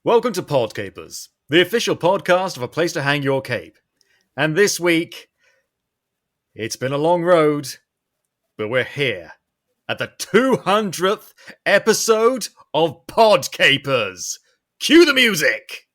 Welcome to Podcapers, the official podcast of A Place to Hang Your Cape. And this week, it's been a long road, but we're here at the 200th episode of Podcapers. Cue the music!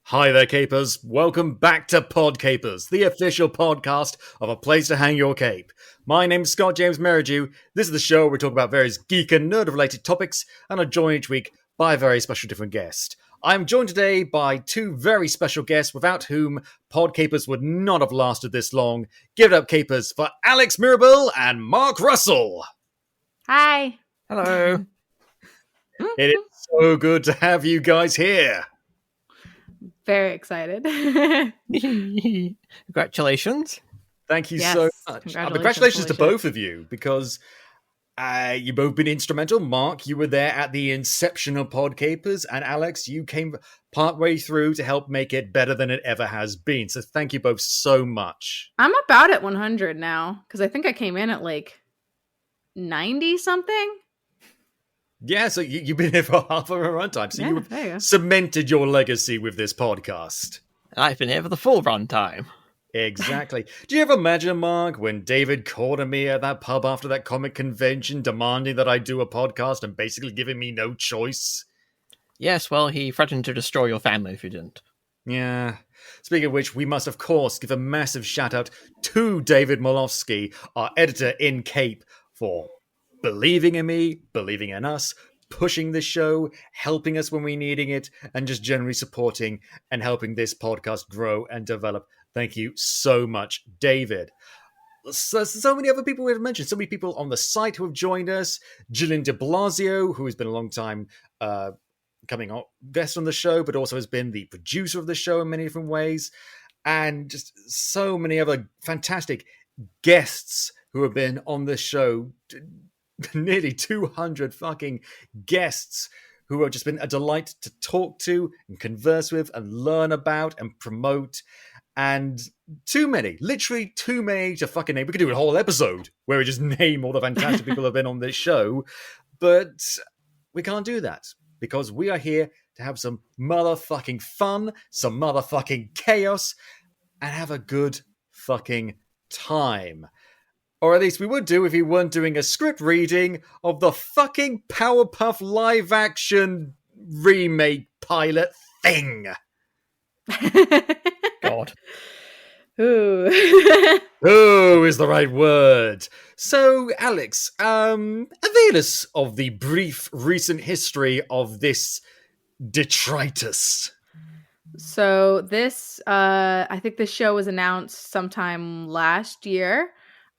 Hi there, Capers. Welcome back to Podcapers, the official podcast of A Place to Hang Your Cape. My name's Scott James Meridew. This is the show where we talk about various geek and nerd-related topics, and are joined each week by a very special different guest. I'm joined today by two very special guests, without whom Podcapers would not have lasted this long. Give it up, Capers, for Alex Mirabal and Mark Russell. Hi. Hello. It is so good to have you guys here. Very excited. Congratulations. Thank you Yes, so much. Congratulations to holy both of you, because you've both been instrumental. Mark, you were there at the inception of Podcapers, and Alex, you came partway through to help make it better than it ever has been. So thank you both so much. I'm about at 100 now, because I think I came in at like 90 something. Yeah, so you've been here for half of a runtime. So Yeah, there you you've go. cemented your legacy with this podcast. I've been here for the full run time. Exactly. Do you ever imagine, Mark, when David cornered me at that pub after that comic convention, demanding that I do a podcast and basically giving me no choice? Yes, well, he threatened to destroy your family if you didn't. Yeah. Speaking of which, we must, of course, give a massive shout-out to David Molofsky, our editor in Cape, for believing in me, believing in us, pushing the show, helping us when we're needing it, and just generally supporting and helping this podcast grow and develop. Thank you so much, David. So many other people we've mentioned, so many people on the site who have joined us. Gillian de Blasio, who has been a long time coming on guest on the show, but also has been the producer of the show in many different ways. And just so many other fantastic guests who have been on the show. Nearly 200 fucking guests who have just been a delight to talk to and converse with and learn about and promote. And too many, literally too many to fucking name. We could do a whole episode where we just name all the fantastic people who have been on this show. But we can't do that because we are here to have some motherfucking fun, some motherfucking chaos, and have a good fucking time. Or at least we would do if we weren't doing a script reading of the fucking Powerpuff live-action remake pilot thing. God. Ooh. Oh, is the right word. So, Alex, avail us of the brief recent history of this detritus. So this, I think this show was announced sometime last year.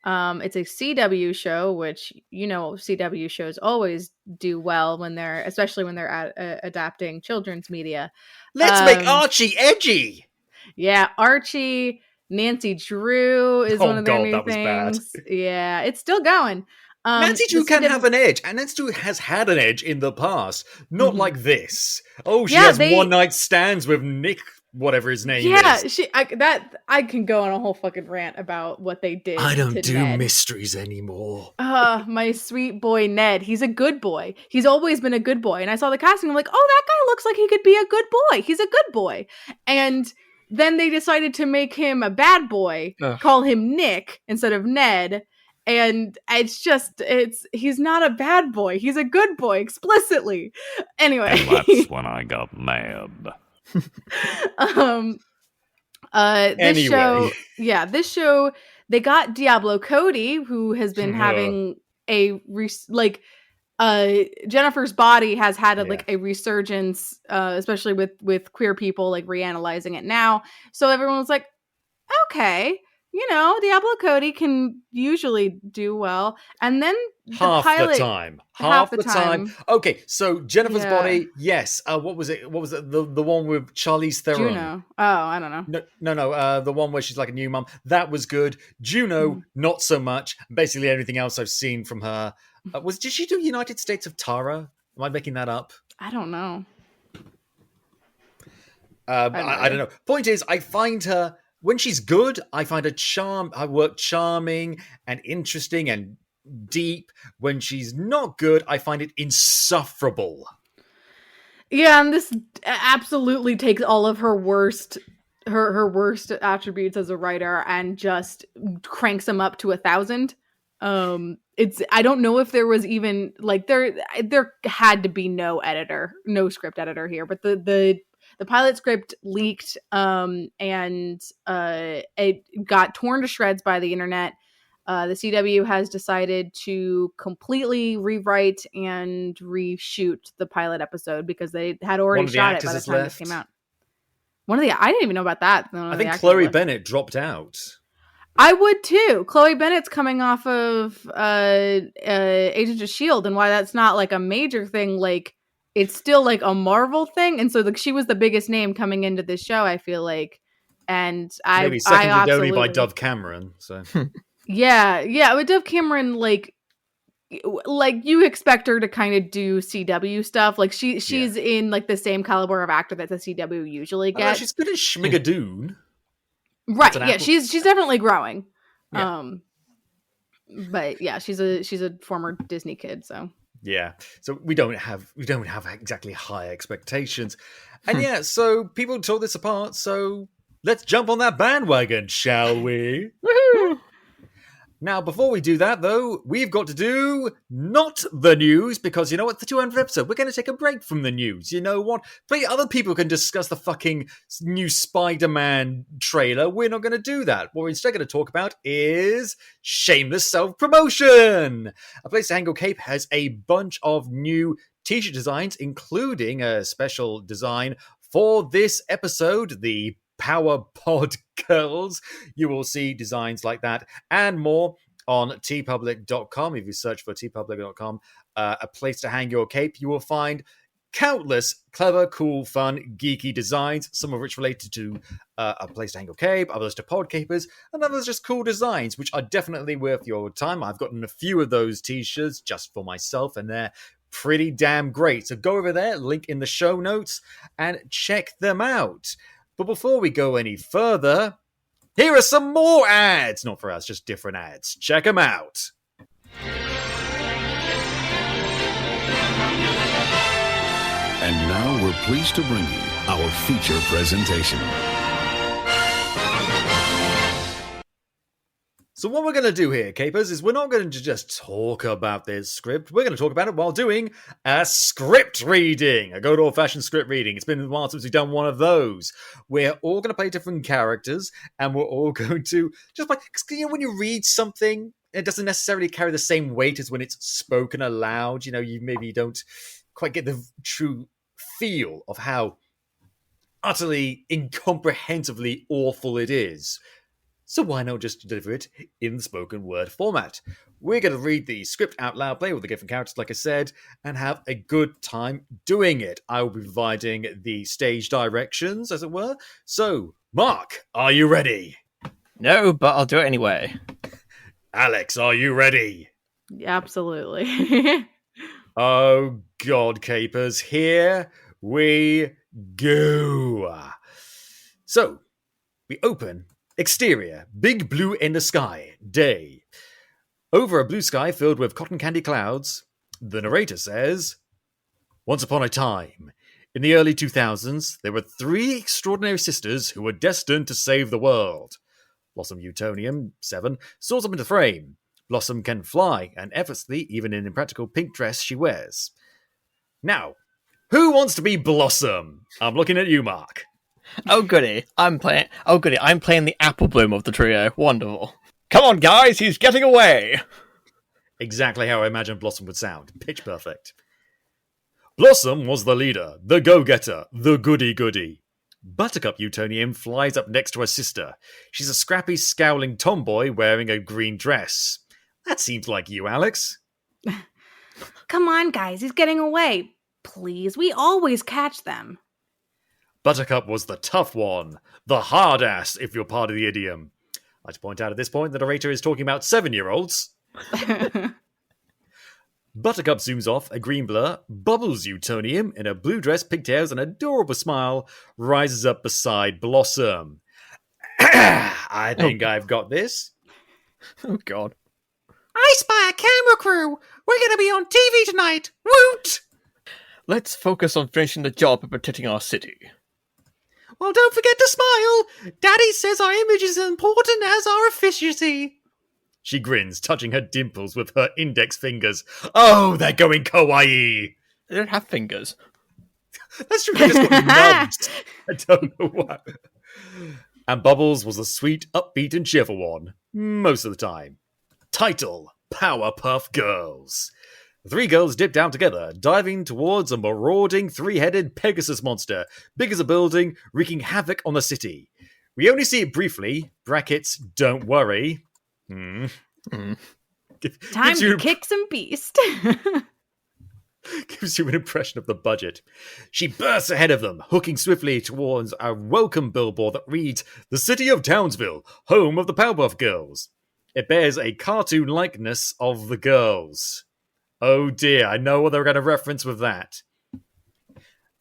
It's a CW show, which, you know, CW shows always do well when they're, especially when they're adapting children's media. Let's make Archie edgy. Yeah, Archie, Nancy Drew is one of their new that was bad. things. Yeah, it's still going. Nancy Drew the can CW have an edge, and Nancy Drew has had an edge in the past. Not like this. Oh, she Yeah, has they- one-night stands with Nick, whatever his name Yeah, is. I can go on a whole fucking rant about what they did. I don't to do Ned. mysteries anymore. My sweet boy Ned. He's a good boy. He's always been a good boy. And I saw the casting. I'm like, oh, that guy looks like he could be a good boy. He's a good boy. And then they decided to make him a bad boy, call him Nick instead of Ned. And he's not a bad boy. He's a good boy, explicitly. Anyway. And that's when I got mad. This show, they got Diablo Cody, who has been having Jennifer's Body has had a resurgence, especially with queer people like reanalyzing it now. So everyone was like, okay, you know, Diablo Cody can usually do well. And then Half the time. Okay, so Jennifer's Yeah. Body, yes. What was it? The one with Charlize Theron? Juno. Oh, I don't know. No. The one where she's like a new mum. That was good. Juno, not so much. Basically, everything else I've seen from her. Did she do United States of Tara? Am I making that up? I don't know. I don't know. Point is, I find her when she's good, I find her work charming and interesting and deep. When she's not good, I find it insufferable. Yeah, and this absolutely takes all of her worst attributes as a writer and just cranks them up to 1,000. I don't know if there was even like there had to be no script editor here, but the pilot script leaked and it got torn to shreds by the internet. The CW has decided to completely rewrite and reshoot the pilot episode because they had already shot it by the time it came out. I didn't even know about that. I think Chloe Bennett dropped out. I would too. Chloe Bennett's coming off of Agents of S.H.I.E.L.D. and why that's not like a major thing, like it's still like a Marvel thing. And so she was the biggest name coming into this show, I feel like. And maybe seconded only by Dove Cameron. So yeah. With Dove Cameron, like you expect her to kind of do CW stuff. Like she's in like the same caliber of actor that the CW usually gets. She's good at Schmigadoon. Right. Yeah, she's definitely growing. Yeah. But yeah, she's a former Disney kid, so. Yeah. So we don't have exactly high expectations. And so people tore this apart, so let's jump on that bandwagon, shall we? Woohoo! Now, before we do that, though, we've got to do not the news, because you know what? The 200th episode, we're going to take a break from the news. You know what? Other people can discuss the fucking new Spider-Man trailer. We're not going to do that. What we're instead going to talk about is shameless self-promotion. A Place to Hang Your Cape has a bunch of new t-shirt designs, including a special design for this episode, the Powerpuff Girls. You will see designs like that and more on tpublic.com. If you search for tpublic.com, a place to hang your cape, you will find countless clever, cool, fun, geeky designs, some of which related to a place to hang your cape, others to Podcapers, and others just cool designs, which are definitely worth your time. I've gotten a few of those t-shirts just for myself, and they're pretty damn great. So go over there, link in the show notes, and check them out. But before we go any further, here are some more ads. Not for us, just different ads. Check them out. And now we're pleased to bring you our feature presentation. So what we're going to do here, Capers, is we're not going to just talk about this script. We're going to talk about it while doing a script reading, a good old-fashioned script reading. It's been a while since we've done one of those. We're all going to play different characters, and we're all going to just play. Because when you read something, it doesn't necessarily carry the same weight as when it's spoken aloud. You maybe don't quite get the true feel of how utterly, incomprehensibly awful it is. So why not just deliver it in the spoken word format? We're going to read the script out loud, play with the different characters, like I said, and have a good time doing it. I will be providing the stage directions, as it were. So, Mark, are you ready? No, but I'll do it anyway. Alex, are you ready? Absolutely. Oh, God, Capers, here we go. So, we open. Exterior, big blue in the sky, day. Over a blue sky filled with cotton candy clouds, the narrator says, Once upon a time, in the early 2000s, there were 3 extraordinary sisters who were destined to save the world. Blossom Utonium, 7, soars up into frame. Blossom can fly, and effortlessly, even in an impractical pink dress she wears. Now, who wants to be Blossom? I'm looking at you, Mark. Oh goody, I'm playing the apple bloom of the trio. Wonderful. Come on, guys, he's getting away. Exactly how I imagined Blossom would sound. Pitch perfect. Blossom was the leader, the go-getter, the goody-goody. Buttercup Utonium flies up next to her sister. She's a scrappy, scowling tomboy wearing a green dress. That seems like you, Alex. Come on, guys, he's getting away. Please, we always catch them. Buttercup was the tough one, the hard ass, if you're part of the idiom. I'd like to point out at this point the narrator is talking about 7-year-olds. Buttercup zooms off, a green blur. Bubbles Utonium, in a blue dress, pigtails, and adorable smile, rises up beside Blossom. I think I've got this. Oh, God. I spy a camera crew. We're going to be on TV tonight. Woot! Let's focus on finishing the job and protecting our city. Well, don't forget to smile. Daddy says our image is as important as our efficiency. She grins, touching her dimples with her index fingers. Oh, they're going kawaii. They don't have fingers. That's true, they just got nubs. I don't know why. And Bubbles was a sweet, upbeat, and cheerful one, most of the time. Title, Powerpuff Girls. The three girls dipped down together, diving towards a marauding three-headed Pegasus monster, big as a building, wreaking havoc on the city. We only see it briefly, brackets, don't worry. Time to kick some beast. Gives you an impression of the budget. She bursts ahead of them, hooking swiftly towards a welcome billboard that reads, "The City of Townsville, home of the Powerpuff Girls." It bears a cartoon likeness of the girls. Oh dear, I know what they're going to reference with that.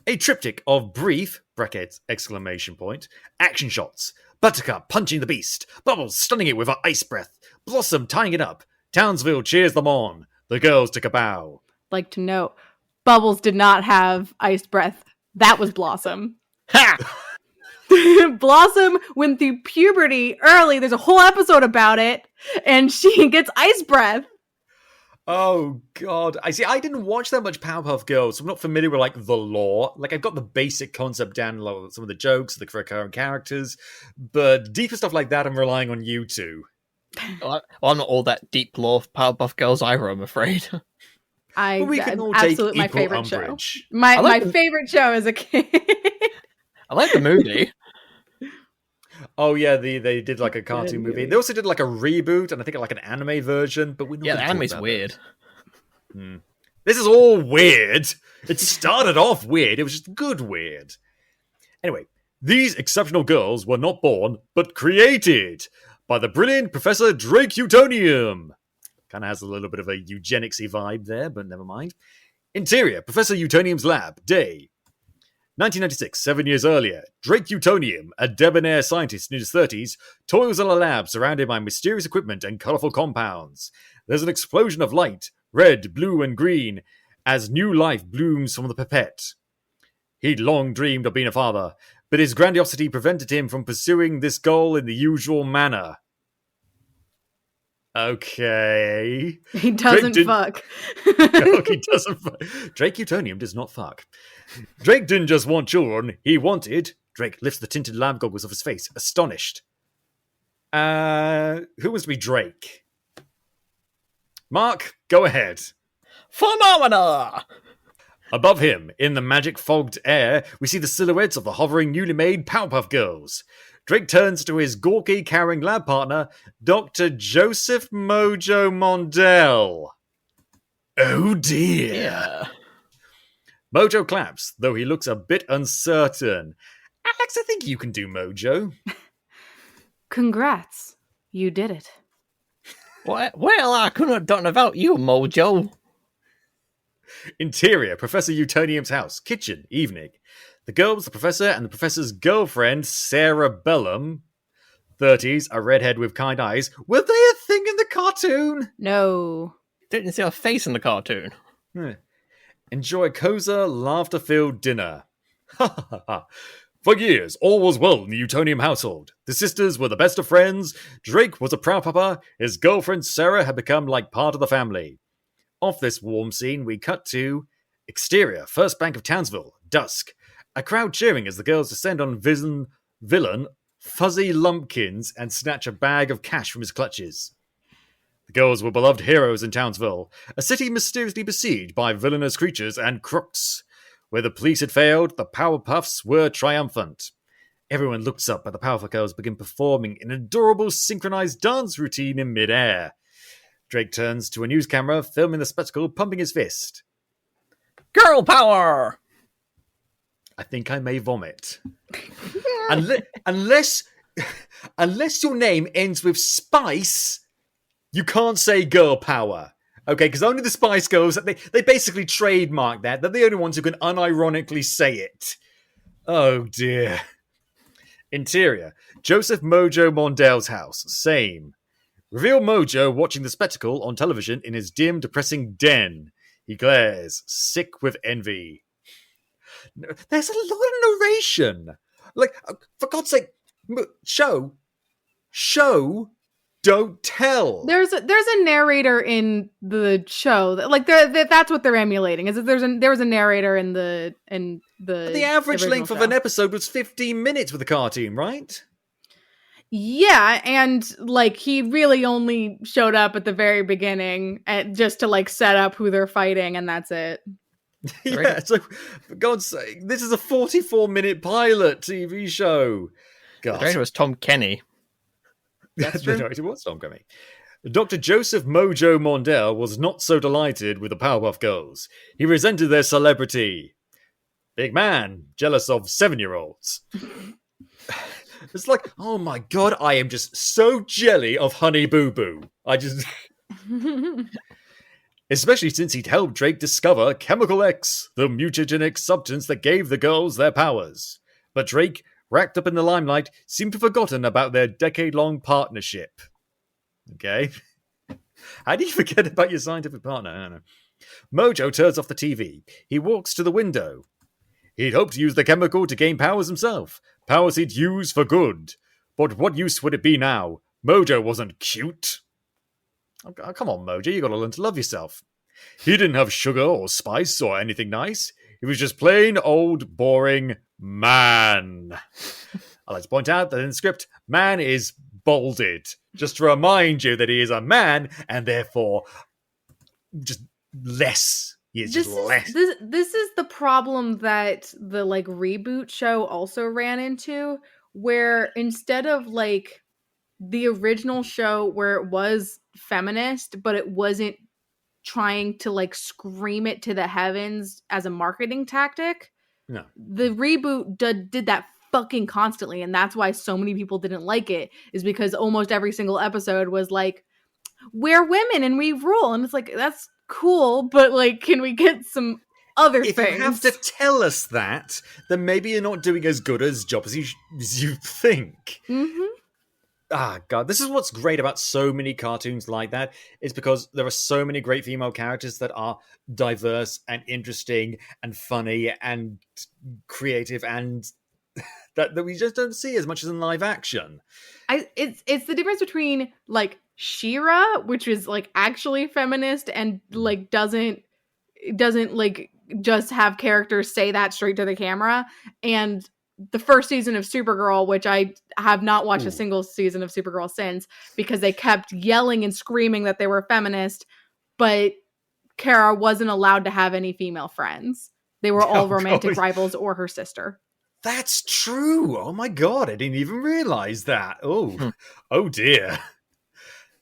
A triptych of brief, brackets, exclamation point, action shots. Buttercup punching the beast, Bubbles stunning it with her ice breath, Blossom tying it up, Townsville cheers them on, the girls took a bow. Like to note, Bubbles did not have ice breath. That was Blossom. Ha! Blossom went through puberty early. There's a whole episode about it. And she gets ice breath. Oh, God. I didn't watch that much Powerpuff Girls, so I'm not familiar with, like, the lore. Like, I've got the basic concept down, like, some of the jokes, the recurring characters, but deeper stuff like that, I'm relying on you two. Well, I'm not all that deep lore of Powerpuff Girls either, I'm afraid. But we can all take absolutely my equal favorite umbrage. show. My like favorite show as a kid. I like the movie. Oh, yeah, they did, like, a cartoon movie. They also did, like, a reboot, and I think, like, an anime version, but we're not Yeah, the gonna talk anime's about weird. that. This is all weird. It started off weird. It was just good weird. Anyway, these exceptional girls were not born, but created by the brilliant Professor Drake Utonium. Kind of has a little bit of a eugenicsy vibe there, but never mind. Interior, Professor Utonium's lab, day. 1996, 7 years earlier, Drake Utonium, a debonair scientist in his 30s, toils in a lab surrounded by mysterious equipment and colourful compounds. There's an explosion of light, red, blue, and green, as new life blooms from the pipette. He'd long dreamed of being a father, but his grandiosity prevented him from pursuing this goal in the usual manner. Okay. He doesn't fuck. No, he doesn't fuck. Drake Utonium does not fuck. Drake didn't just want children, he wanted... Drake lifts the tinted lab goggles off his face, astonished. Who wants to be Drake? Mark, go ahead. Phenomena! Above him, in the magic fogged air, we see the silhouettes of the hovering newly made Powerpuff Girls. Drake turns to his gawky, cowering lab partner, Dr. Joseph Mojo Mondale. Oh dear. Yeah. Mojo claps, though he looks a bit uncertain. Alex, I think you can do Mojo. Congrats. You did it. Well, I couldn't have done without you, Mojo. Interior, Professor Utonium's house. Kitchen, evening. The girls, the professor, and the professor's girlfriend, Sarah Bellum, 30s, a redhead with kind eyes. Were they a thing in the cartoon? No. Didn't see her face in the cartoon. Enjoy a cozy, laughter-filled dinner. Ha ha ha. For years, all was well in the Utonium household. The sisters were the best of friends. Drake was a proud papa. His girlfriend, Sarah, had become like part of the family. Off this warm scene, we cut to exterior, First Bank of Townsville, dusk. A crowd cheering as the girls descend on villain Fuzzy Lumpkins and snatch a bag of cash from his clutches. The girls were beloved heroes in Townsville, a city mysteriously besieged by villainous creatures and crooks. Where the police had failed, the Powerpuffs were triumphant. Everyone looks up as the Powerpuff Girls begin performing an adorable synchronized dance routine in midair. Drake turns to a news camera, filming the spectacle, pumping his fist. Girl power! I think I may vomit. Unless your name ends with Spice, you can't say girl power. Okay, because only the Spice Girls, they basically trademark that. They're the only ones who can unironically say it. Oh dear. Interior, Joseph Mojo Mondale's house. Same. Reveal Mojo watching the spectacle on television in his dim, depressing den. He glares, sick with envy. There's a lot of narration. Like, for God's sake, show, don't tell. There's a narrator in the show. Like, that's what they're emulating. Is that there was a narrator in the The average length of an episode was 15 minutes with the cartoon, right? Yeah, and like he really only showed up at the very beginning just to like set up who they're fighting, and that's it. Yeah, so for God's sake, this is a 44-minute pilot TV show. God. The director was Tom Kenny. That's true. The director was Tom Kenny. Dr. Joseph Mojo Mondale was not so delighted with the Powerpuff Girls. He resented their celebrity. Big man, jealous of 7-year-olds. It's like, oh my God, I am just so jelly of Honey Boo Boo. I just... Especially since he'd helped Drake discover Chemical X, the mutagenic substance that gave the girls their powers. But Drake, wrapped up in the limelight, seemed to have forgotten about their decade-long partnership. Okay? How do you forget about your scientific partner? I don't know. Mojo turns off the TV. He walks to the window. He'd hoped to use the chemical to gain powers himself. Powers he'd use for good. But what use would it be now? Mojo wasn't cute. Oh, come on, Mojo, you gotta learn to love yourself. He didn't have sugar or spice or anything nice. He was just plain old, boring man. I'd like to point out that in the script, man is bolded. Just to remind you that he is a man, and therefore just less. He is just less. This is the problem that the like reboot show also ran into, where instead of like the original show where it was feminist, but it wasn't trying to like scream it to the heavens as a marketing tactic. No. The reboot did that fucking constantly, and that's why so many people didn't like it, is because almost every single episode was like, we're women and we rule, and it's like, that's cool, but like, can we get some other things? If you have to tell us that, then maybe you're not doing as good a job as you think. Mm-hmm. Ah, God, this is what's great about so many cartoons like that, is because there are so many great female characters that are diverse and interesting and funny and creative, and that we just don't see as much as in live action. It's the difference between like She-Ra, which is like actually feminist and like doesn't like just have characters say that straight to the camera, and the first season of Supergirl, which I have not watched a single season of Supergirl since, because they kept yelling and screaming that they were feminist, but Kara wasn't allowed to have any female friends. They were all romantic rivals or her sister. That's true. Oh my God, I didn't even realize that. Oh dear.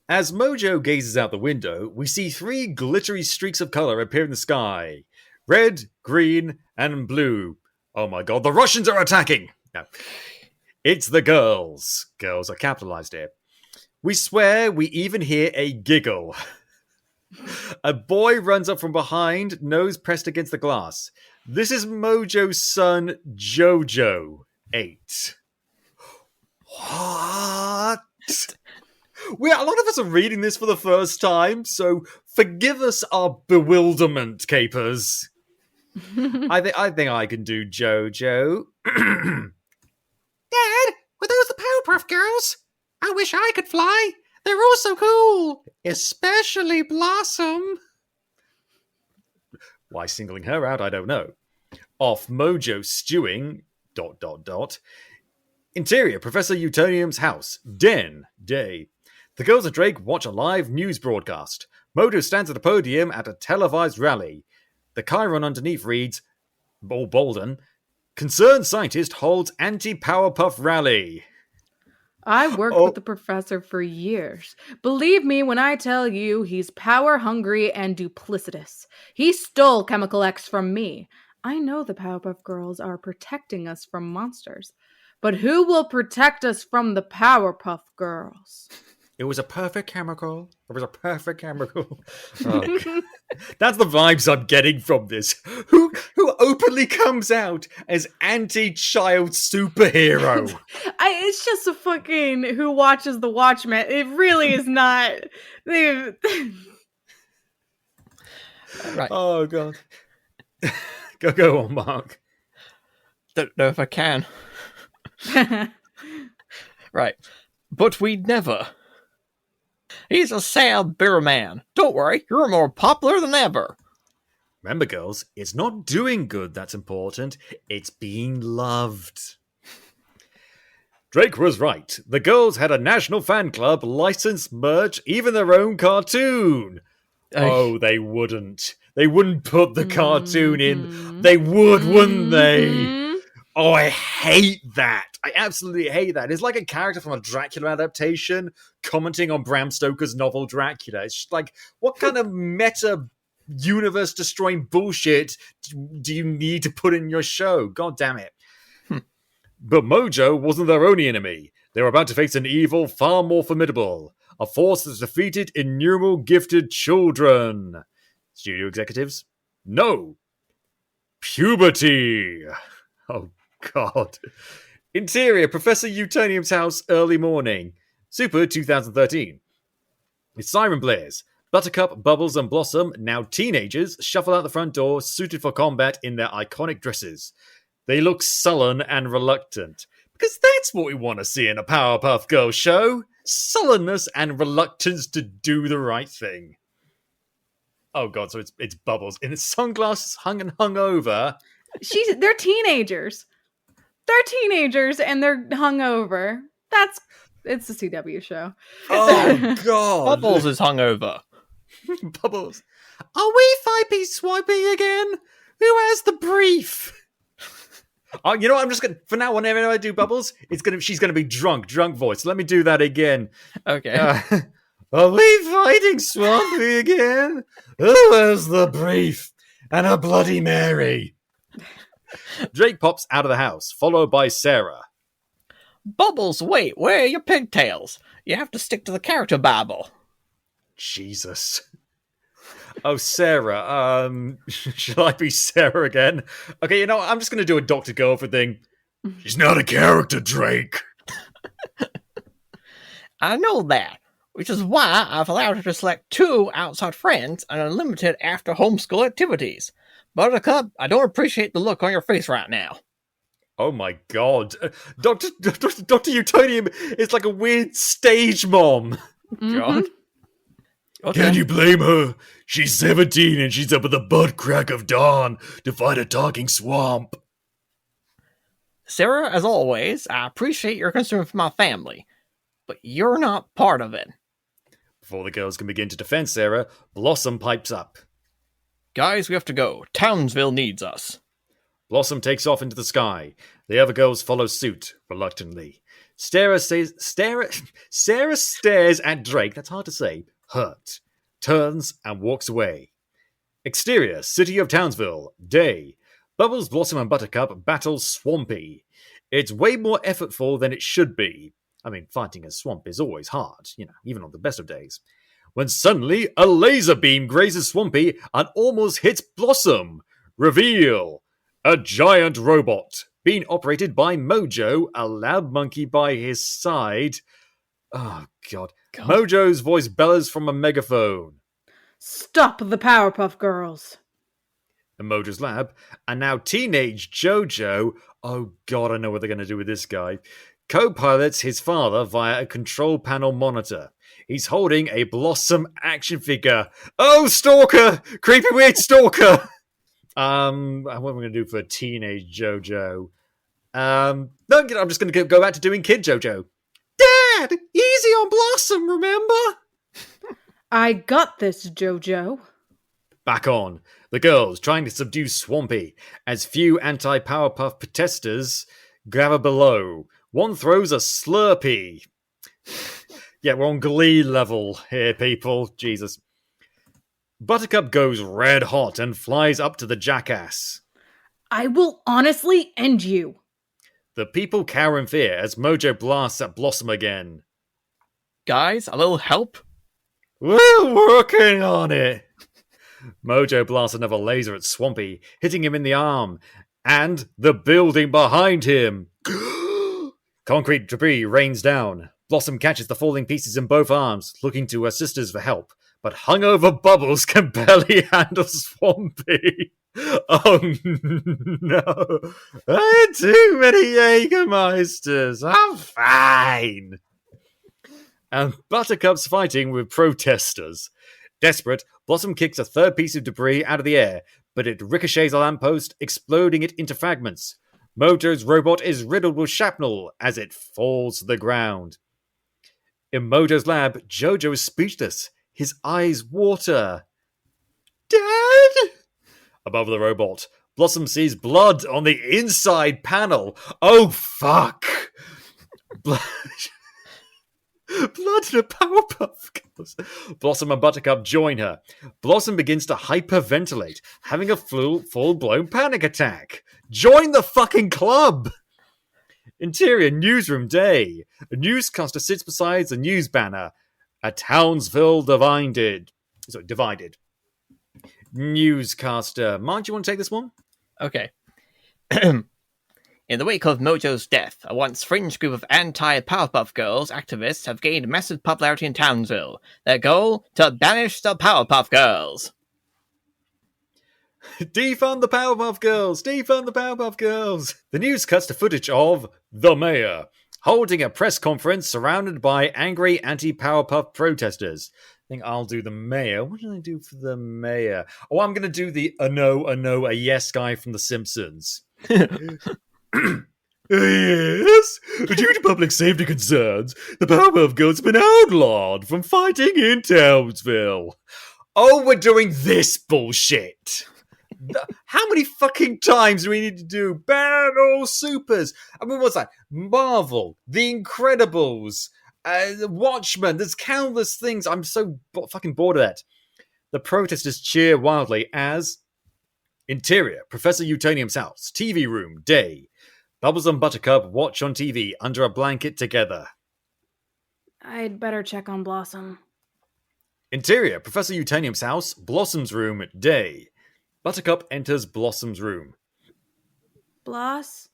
As Mojo gazes out the window, we see 3 glittery streaks of color appear in the sky. Red, green, and blue. Oh my God, the Russians are attacking! No. It's the girls. Girls are capitalized here. We swear we even hear a giggle. A boy runs up from behind, nose pressed against the glass. This is Mojo's son, Jojo, 8. What? A lot of us are reading this for the first time, so forgive us our bewilderment, capers. I think I can do Jojo. Dad, were those the Powerpuff Girls? I wish I could fly. They're all so cool. Especially Blossom. Why singling her out, I don't know. Off Mojo stewing... ... Interior, Professor Utonium's house. Den. Day. The girls and Drake watch a live news broadcast. Mojo stands at a podium at a televised rally. The chyron underneath reads, Bolden, concerned scientist holds anti-Powerpuff rally. I worked with the professor for years. Believe me when I tell you he's power-hungry and duplicitous. He stole Chemical X from me. I know the Powerpuff Girls are protecting us from monsters. But who will protect us from the Powerpuff Girls? It was a perfect chemical. It was a perfect chemical. Oh, that's the vibes I'm getting from this. Who openly comes out as anti-child superhero. It's just a fucking Who Watches the Watchmen. It really is not. Right. Oh god. Go on, Mark. Don't know if I can. Right. But we'd never. He's a sad, bitter man. Don't worry, you're more popular than ever. Remember, girls, it's not doing good that's important. It's being loved. Drake was right. The girls had a national fan club, licensed merch, even their own cartoon. Oh, they wouldn't. They wouldn't put the cartoon in. They would, wouldn't they? Oh, I hate that. I absolutely hate that. It's like a character from a Dracula adaptation commenting on Bram Stoker's novel Dracula. It's just like, what kind of meta universe destroying bullshit do you need to put in your show? God damn it. But Mojo wasn't their only enemy. They were about to face an evil far more formidable, a force that defeated innumerable gifted children. Studio executives? No. Puberty. Oh, God. Interior, Professor Utonium's house, early morning. Super 2013. It's siren blares. Buttercup, Bubbles, and Blossom, now teenagers, shuffle out the front door, suited for combat in their iconic dresses. They look sullen and reluctant. Because that's what we want to see in a Powerpuff Girls show. Sullenness and reluctance to do the right thing. Oh god, so it's Bubbles in sunglasses, hung over. They're teenagers. They're teenagers and they're hungover. It's a CW show. Oh god. Bubbles is hungover. Bubbles. Are we 5p swiping again? Who has the brief? Oh, you know what? I'm just gonna, for now, whenever I do Bubbles, she's gonna be drunk voice. Let me do that again. Okay. Are we fighting Swampy again? Who has the brief? And a Bloody Mary. Drake pops out of the house, followed by Sarah. Bubbles, wait, where are your pigtails? You have to stick to the character Bible. Jesus. Oh, Sarah. Shall I be Sarah again? Okay, you know, I'm just going to do a Dr. Gopher thing. She's not a character, Drake. I know that, which is why I've allowed her to select 2 outside friends and unlimited after homeschool activities. Buttercup, I don't appreciate the look on your face right now. Oh my god. Dr. Utonium is like a weird stage mom. God. Okay. Can you blame her? She's 17 and she's up at the butt crack of dawn to fight a talking swamp. Sarah, as always, I appreciate your concern for my family, but you're not part of it. Before the girls can begin to defend Sarah, Blossom pipes up. Guys, we have to go. Townsville needs us. Blossom takes off into the sky. The other girls follow suit, reluctantly. Sarah stares at Drake, that's hard to say, hurt, turns and walks away. Exterior, city of Townsville, day. Bubbles, Blossom and Buttercup battle Swampy. It's way more effortful than it should be. I mean, fighting a swamp is always hard, even on the best of days. When suddenly, a laser beam grazes Swampy and almost hits Blossom. Reveal! A giant robot, being operated by Mojo, a loud monkey by his side. Oh, God. Mojo's voice bellows from a megaphone. Stop the Powerpuff Girls. In Mojo's lab, and now teenage Jojo, oh God, I know what they're going to do with this guy, co-pilots his father via a control panel monitor. He's holding a Blossom action figure. Oh, stalker! Creepy weird stalker! What am I going to do for teenage Jojo? No, I'm just going to go back to doing kid Jojo. Dad! Easy on Blossom, remember? I got this, Jojo. Back on. The girls trying to subdue Swampy, as few anti-Powerpuff protesters gather below. One throws a Slurpee. Yeah, we're on Glee level here, people. Jesus. Buttercup goes red hot and flies up to the jackass. I will honestly end you. The people cower in fear as Mojo blasts at Blossom again. Guys, a little help? We're working on it. Mojo blasts another laser at Swampy, hitting him in the arm. And the building behind him. Concrete debris rains down. Blossom catches the falling pieces in both arms, looking to her sisters for help. But hungover Bubbles can barely handle Swampy. Oh no. I had too many Jägermeisters. I'm fine. And Buttercup's fighting with protesters. Desperate, Blossom kicks a third piece of debris out of the air, but it ricochets a lamppost, exploding it into fragments. Mojo's robot is riddled with shrapnel as it falls to the ground. In Mojo's lab, Jojo is speechless. His eyes water. Dad? Above the robot, Blossom sees blood on the inside panel. Oh, fuck! Blood in a Powerpuff Girls. Blossom and Buttercup join her. Blossom begins to hyperventilate, having a full-blown panic attack. Join the fucking club! Interior newsroom day. A newscaster sits beside the news banner. A Townsville divided. Newscaster. Mark, do you want to take this one? Okay. In the wake of Mojo's death, a once fringe group of anti-Powerpuff Girls activists have gained massive popularity in Townsville. Their goal? To banish the Powerpuff Girls. Defund the Powerpuff Girls! Defund the Powerpuff Girls! The news cuts to footage of the mayor holding a press conference surrounded by angry anti-Powerpuff protesters. I think I'll do the mayor. What did I do for the mayor? Oh, I'm going to do the a no, a yes guy from The Simpsons. Yes, due to public safety concerns, the Powerpuff Girls have been outlawed from fighting in Townsville. Oh, we're doing this bullshit. How many fucking times do we need to do ban all supers? I mean, what's that? Marvel, The Incredibles, Watchmen. There's countless things. I'm so fucking bored of that. The protesters cheer wildly as interior, Professor Utonium's house, TV room, day. Bubbles and Buttercup watch on TV under a blanket together. I'd better check on Blossom. Interior, Professor Utonium's house, Blossom's room, day. Buttercup enters Blossom's room. Bloss?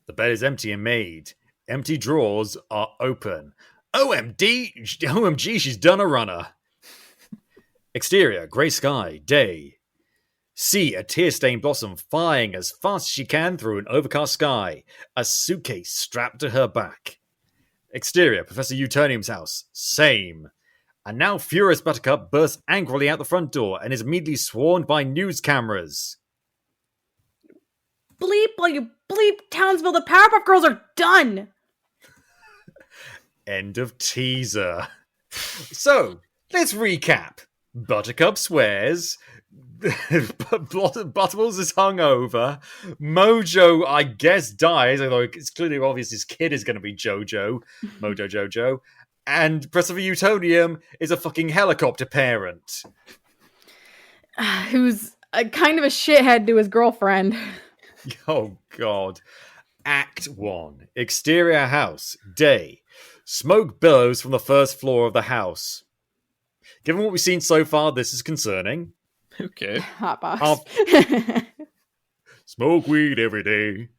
The bed is empty and made. Empty drawers are open. OMG, she's done a runner. Exterior, grey sky, day. See a tear-stained Blossom flying as fast as she can through an overcast sky. A suitcase strapped to her back. Exterior, Professor Utonium's house, same. And now furious Buttercup bursts angrily out the front door and is immediately swarmed by news cameras. Bleep, while you bleep, Townsville, the Powerpuff Girls are done! End of teaser. So, let's recap. Buttercup swears. Butterballs is hungover. Mojo, I guess, dies, although it's clearly obvious his kid is going to be Jojo. Mojo Jojo. And Professor Utonium is a fucking helicopter parent. Who's kind of a shithead to his girlfriend. Oh, God. Act 1. Exterior house. Day. Smoke billows from the first floor of the house. Given what we've seen so far, this is concerning. Okay. Hot box. Smoke weed every day.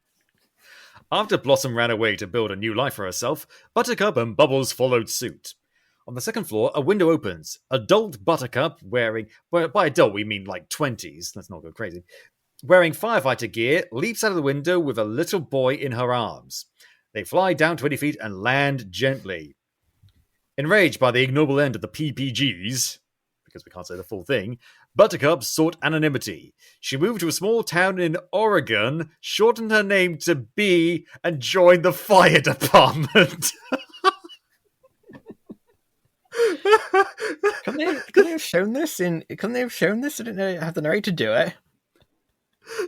After Blossom ran away to build a new life for herself, Buttercup and Bubbles followed suit. On the second floor, a window opens. Adult Buttercup wearing... Well, by adult, we mean like 20s. Let's not go crazy. Wearing firefighter gear, leaps out of the window with a little boy in her arms. They fly down 20 feet and land gently. Enraged by the ignoble end of the PPGs, because we can't say the full thing, Buttercup sought anonymity. She moved to a small town in Oregon, shortened her name to B, and joined the fire department. Couldn't they have shown this? Couldn't they have shown this? I didn't have the narrator do it.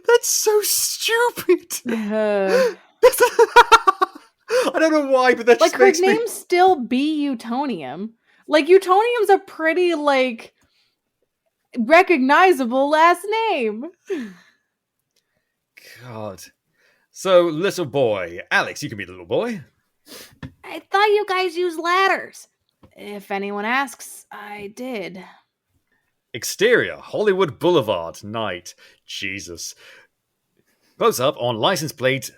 That's so stupid. I don't know why, but that just like, her makes me... name's still B. Utonium. Like, Utonium's a pretty, like, recognizable last name. God. So, little boy. Alex, you can be the little boy. I thought you guys used ladders. If anyone asks, I did. Exterior, Hollywood Boulevard, night. Jesus. Close up on license plate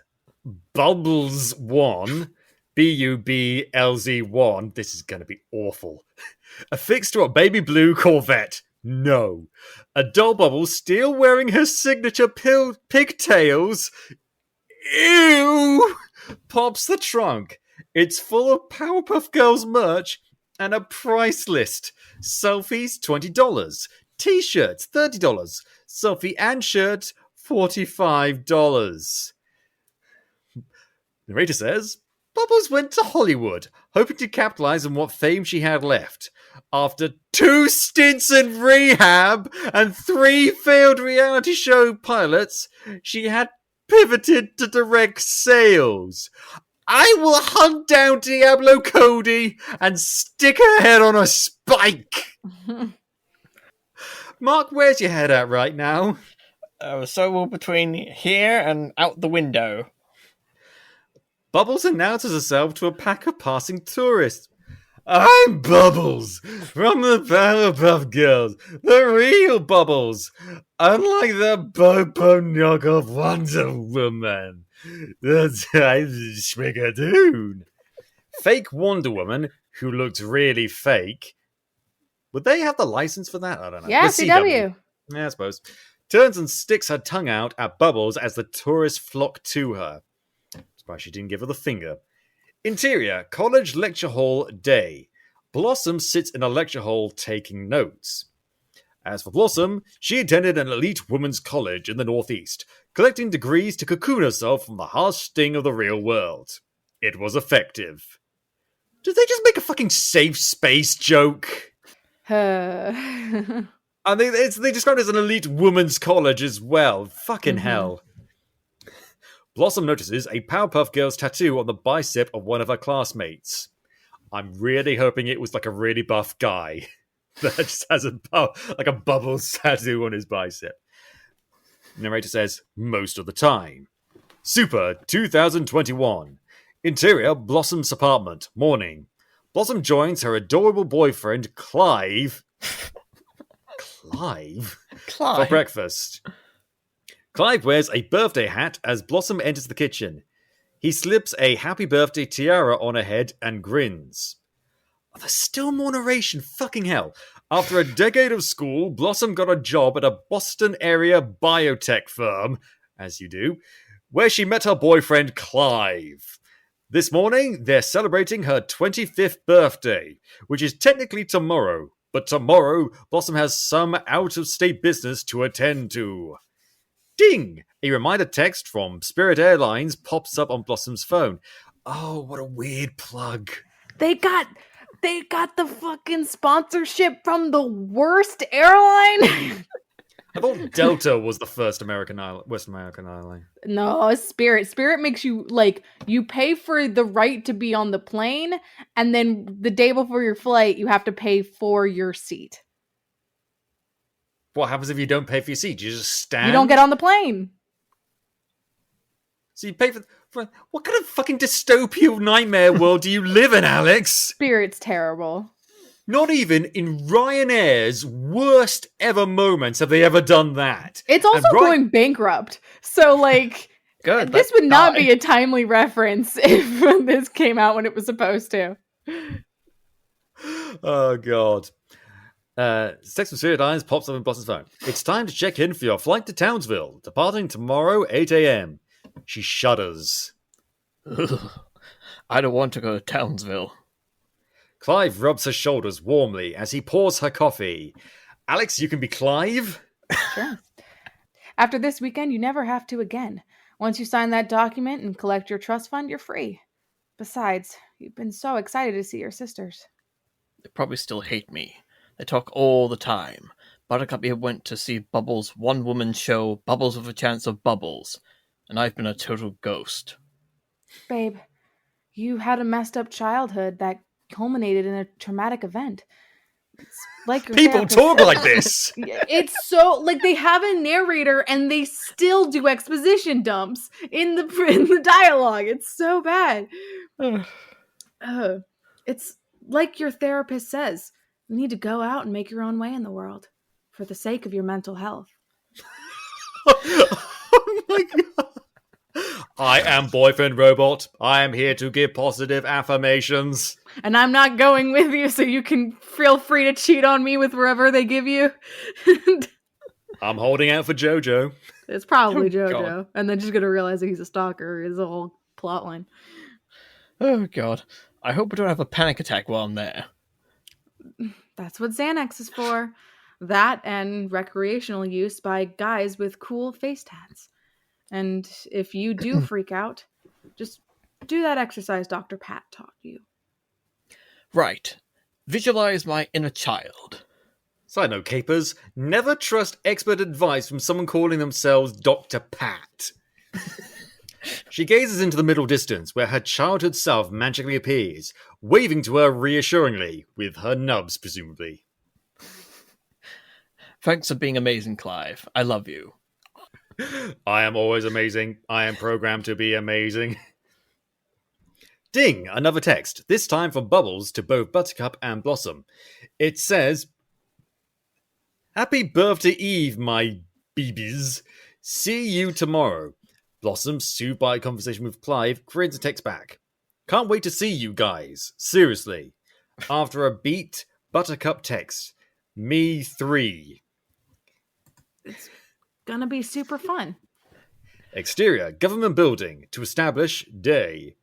Bubbles 1, BUBLZ1. This is going to be awful. Affixed to a baby blue Corvette. No. A doll Bubbles still wearing her signature pigtails. Ew! Pops the trunk. It's full of Powerpuff Girls merch and a price list. Selfies, $20. T-shirts, $30. Selfie and shirt, $45. Narrator says, Bubbles went to Hollywood, hoping to capitalize on what fame she had left. After 2 stints in rehab and 3 failed reality show pilots, she had pivoted to direct sales. I will hunt down Diablo Cody and stick her head on a spike. Mark, where's your head at right now? So between here and out the window. Bubbles announces herself to a pack of passing tourists. I'm Bubbles from the Powerpuff Girls, the real Bubbles, unlike the Bobo knockoff Wonder Woman. That's Schmigadoon. Fake Wonder Woman, who looked really fake. Would they have the license for that? I don't know. Yeah, The CW. Yeah, I suppose. Turns and sticks her tongue out at Bubbles as the tourists flock to her. Surprised she didn't give her the finger. Interior, college lecture hall day. Blossom sits in a lecture hall taking notes. As for Blossom, she attended an elite women's college in the Northeast, collecting degrees to cocoon herself from the harsh sting of the real world. It was effective. Did they just make a fucking safe space joke? Uh, And they described it as an elite women's college as well. Fucking hell. Blossom notices a Powerpuff Girls tattoo on the bicep of one of her classmates. I'm really hoping it was like a really buff guy that just has a Bubbles tattoo on his bicep. Narrator says, most of the time. Super 2021. Interior, Blossom's apartment. Morning. Blossom joins her adorable boyfriend, Clive. For breakfast. Clive wears a birthday hat as Blossom enters the kitchen. He slips a happy birthday tiara on her head and grins. Oh, there's still more narration, fucking hell. After a decade of school, Blossom got a job at a Boston area biotech firm, as you do, where she met her boyfriend Clive. This morning, they're celebrating her 25th birthday, which is technically tomorrow. But tomorrow, Blossom has some out-of-state business to attend to. Ding! A reminder text from Spirit Airlines pops up on Blossom's phone. Oh, what a weird plug. they got the fucking sponsorship from the worst airline. I thought Delta was the first West American airline. No, Spirit. Spirit makes you, like, you pay for the right to be on the plane, and then the day before your flight, you have to pay for your seat. What happens if you don't pay for your seat? You just stand? You don't get on the plane. So you pay for... What kind of fucking dystopian nightmare world do you live in, Alex? Spirit's terrible. Not even in Ryanair's worst ever moments have they ever done that. It's also going bankrupt. So, like, Good. this would not be a timely reference if this came out when it was supposed to. Oh, God. Text from Spirit Airlines pops up in Blossom's phone. It's time to check in for your flight to Townsville, departing tomorrow, 8 a.m. She shudders. I don't want to go to Townsville. Clive rubs her shoulders warmly as he pours her coffee. Alex, you can be Clive? Sure. After this weekend, you never have to again. Once you sign that document and collect your trust fund, you're free. Besides, you've been so excited to see your sisters. They probably still hate me. They talk all the time. Buttercup here went to see Bubbles' one-woman show, Bubbles with a Chance of Bubbles, and I've been a total ghost. Babe, you had a messed up childhood that culminated in a traumatic event. It's like your People therapist talk said. like this. It's so, like, they have a narrator and they still do exposition dumps in the dialogue. It's so bad. It's like your therapist says. You need to go out and make your own way in the world. for the sake of your mental health. Oh my god. I am boyfriend robot. I am here to give positive affirmations. And I'm not going with you, so you can feel free to cheat on me with wherever they give you. I'm holding out for JoJo. It's probably Oh, JoJo. God. And then just gonna realize that he's a stalker is a whole plotline. Oh, God. I hope I don't have a panic attack while I'm there. That's what Xanax is for. That and recreational use by guys with cool face tats. And if you do freak out, just do that exercise Dr. Pat taught you. Right. Visualize my inner child. Side note, Capers, never trust expert advice from someone calling themselves Dr. Pat. She gazes into the middle distance, where her childhood self magically appears, waving to her reassuringly, with her nubs, presumably. Thanks for being amazing, Clive. I love you. I am always amazing. I am programmed to be amazing. Ding! Another text, this time from Bubbles to both Buttercup and Blossom. It says, Happy birthday Eve, my babies. See you tomorrow. Blossom, soothed by a conversation with Clive, creates a text back. Can't wait to see you guys. Seriously. After a beat, Buttercup text. Me 3. Gonna be super fun. Exterior, government building, to establish day.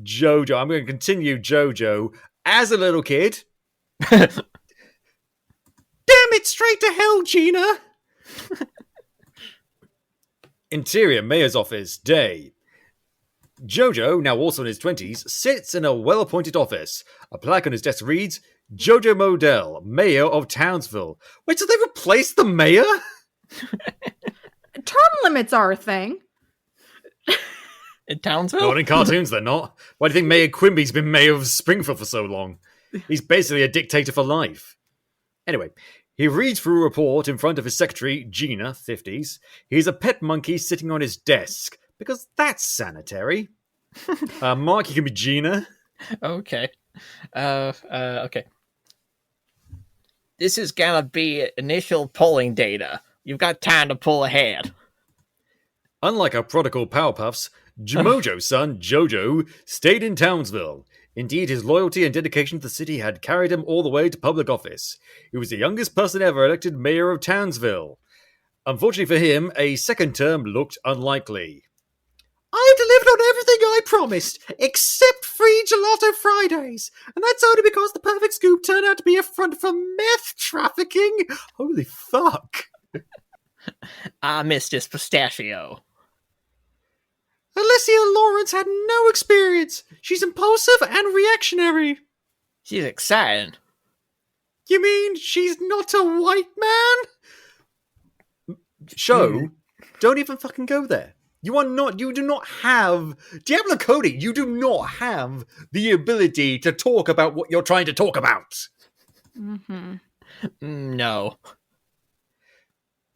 Jojo, I'm going to continue Jojo as a little kid. Damn it, straight to hell, Gina! Interior, mayor's office, day. Jojo, now also in his 20s, sits in a well-appointed office. A plaque on his desk reads, Jojo Modell, mayor of Townsville. Wait, so they replaced the mayor? Term limits are a thing. In Townsville? Not in cartoons, they're not. Why do you think Mayor Quimby's been mayor of Springfield for so long? He's basically a dictator for life. Anyway, he reads through a report in front of his secretary, Gina, 50s. He's a pet monkey sitting on his desk, because that's sanitary. Mark, you can be Gina. Okay. Okay. This is gonna be initial polling data. You've got time to pull ahead. Unlike our prodigal Powerpuffs, Jamojo's son, Jojo, stayed in Townsville. Indeed, his loyalty and dedication to the city had carried him all the way to public office. He was the youngest person ever elected mayor of Townsville. Unfortunately for him, a second term looked unlikely. I delivered on everything I promised, except free Gelato Fridays. And that's only because the perfect scoop turned out to be a front for meth trafficking. Holy fuck. I missed this pistachio. Alessia Lawrence had no experience. She's impulsive and reactionary. She's exciting. You mean she's not a white man? Show, don't even fucking go there. You do not have, Diablo Cody, you do not have the ability to talk about what you're trying to talk about. Mm-hmm. No.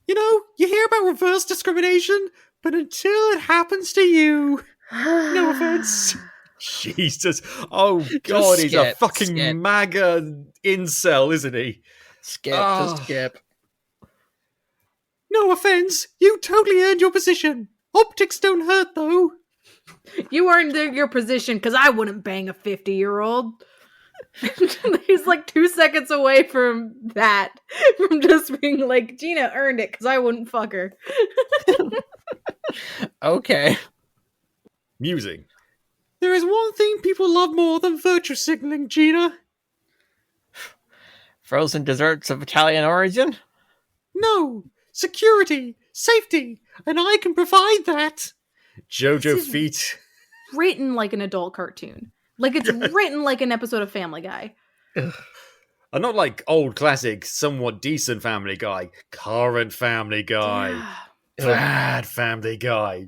You know, you hear about reverse discrimination, but until it happens to you, no offense. Jesus. Oh, God, he's a fucking MAGA incel, isn't he? Just skip. No offense, you totally earned your position. Optics don't hurt, though. You earned your position because I wouldn't bang a 50-year-old. He's like 2 seconds away from that. From just being like, Gina earned it because I wouldn't fuck her. Okay. Musing. There is one thing people love more than virtue signaling, Gina. Frozen desserts of Italian origin? No. Security. Safety. And I can provide that. Jojo feet. Written like an adult cartoon. Like it's written like an episode of Family Guy. And not like old classic, somewhat decent Family Guy. Current Family Guy. Bad Family Guy.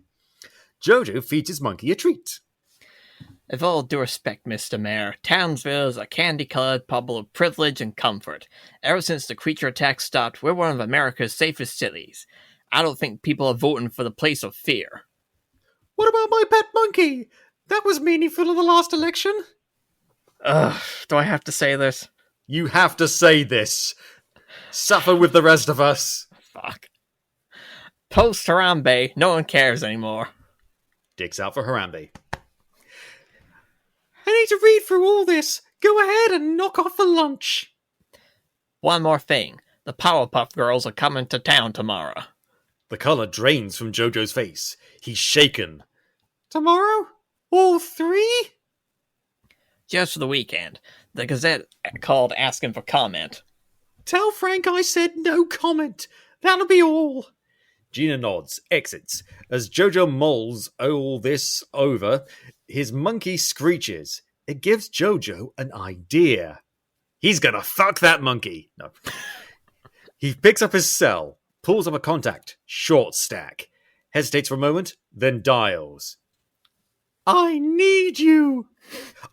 Jojo feeds his monkey a treat. With all due respect, Mr. Mayor, Townsville is a candy-colored bubble of privilege and comfort. Ever since the creature attack stopped, we're one of America's safest cities. I don't think people are voting for the place of fear. What about my pet monkey? That was meaningful in the last election. Do I have to say this? You have to say this. Suffer with the rest of us. Fuck. Post Harambe, no one cares anymore. Dicks out for Harambe. I need to read through all this. Go ahead and knock off for lunch. One more thing. The Powerpuff Girls are coming to town tomorrow. The colour drains from Jojo's face. He's shaken. Tomorrow? All three? Just for the weekend. The Gazette called asking for comment. Tell Frank I said no comment. That'll be all. Gina nods, exits. As Jojo mulls all this over, his monkey screeches. It gives Jojo an idea. He's gonna fuck that monkey. No. He picks up his cell, pulls up a contact, short stack, hesitates for a moment, then dials. I need you.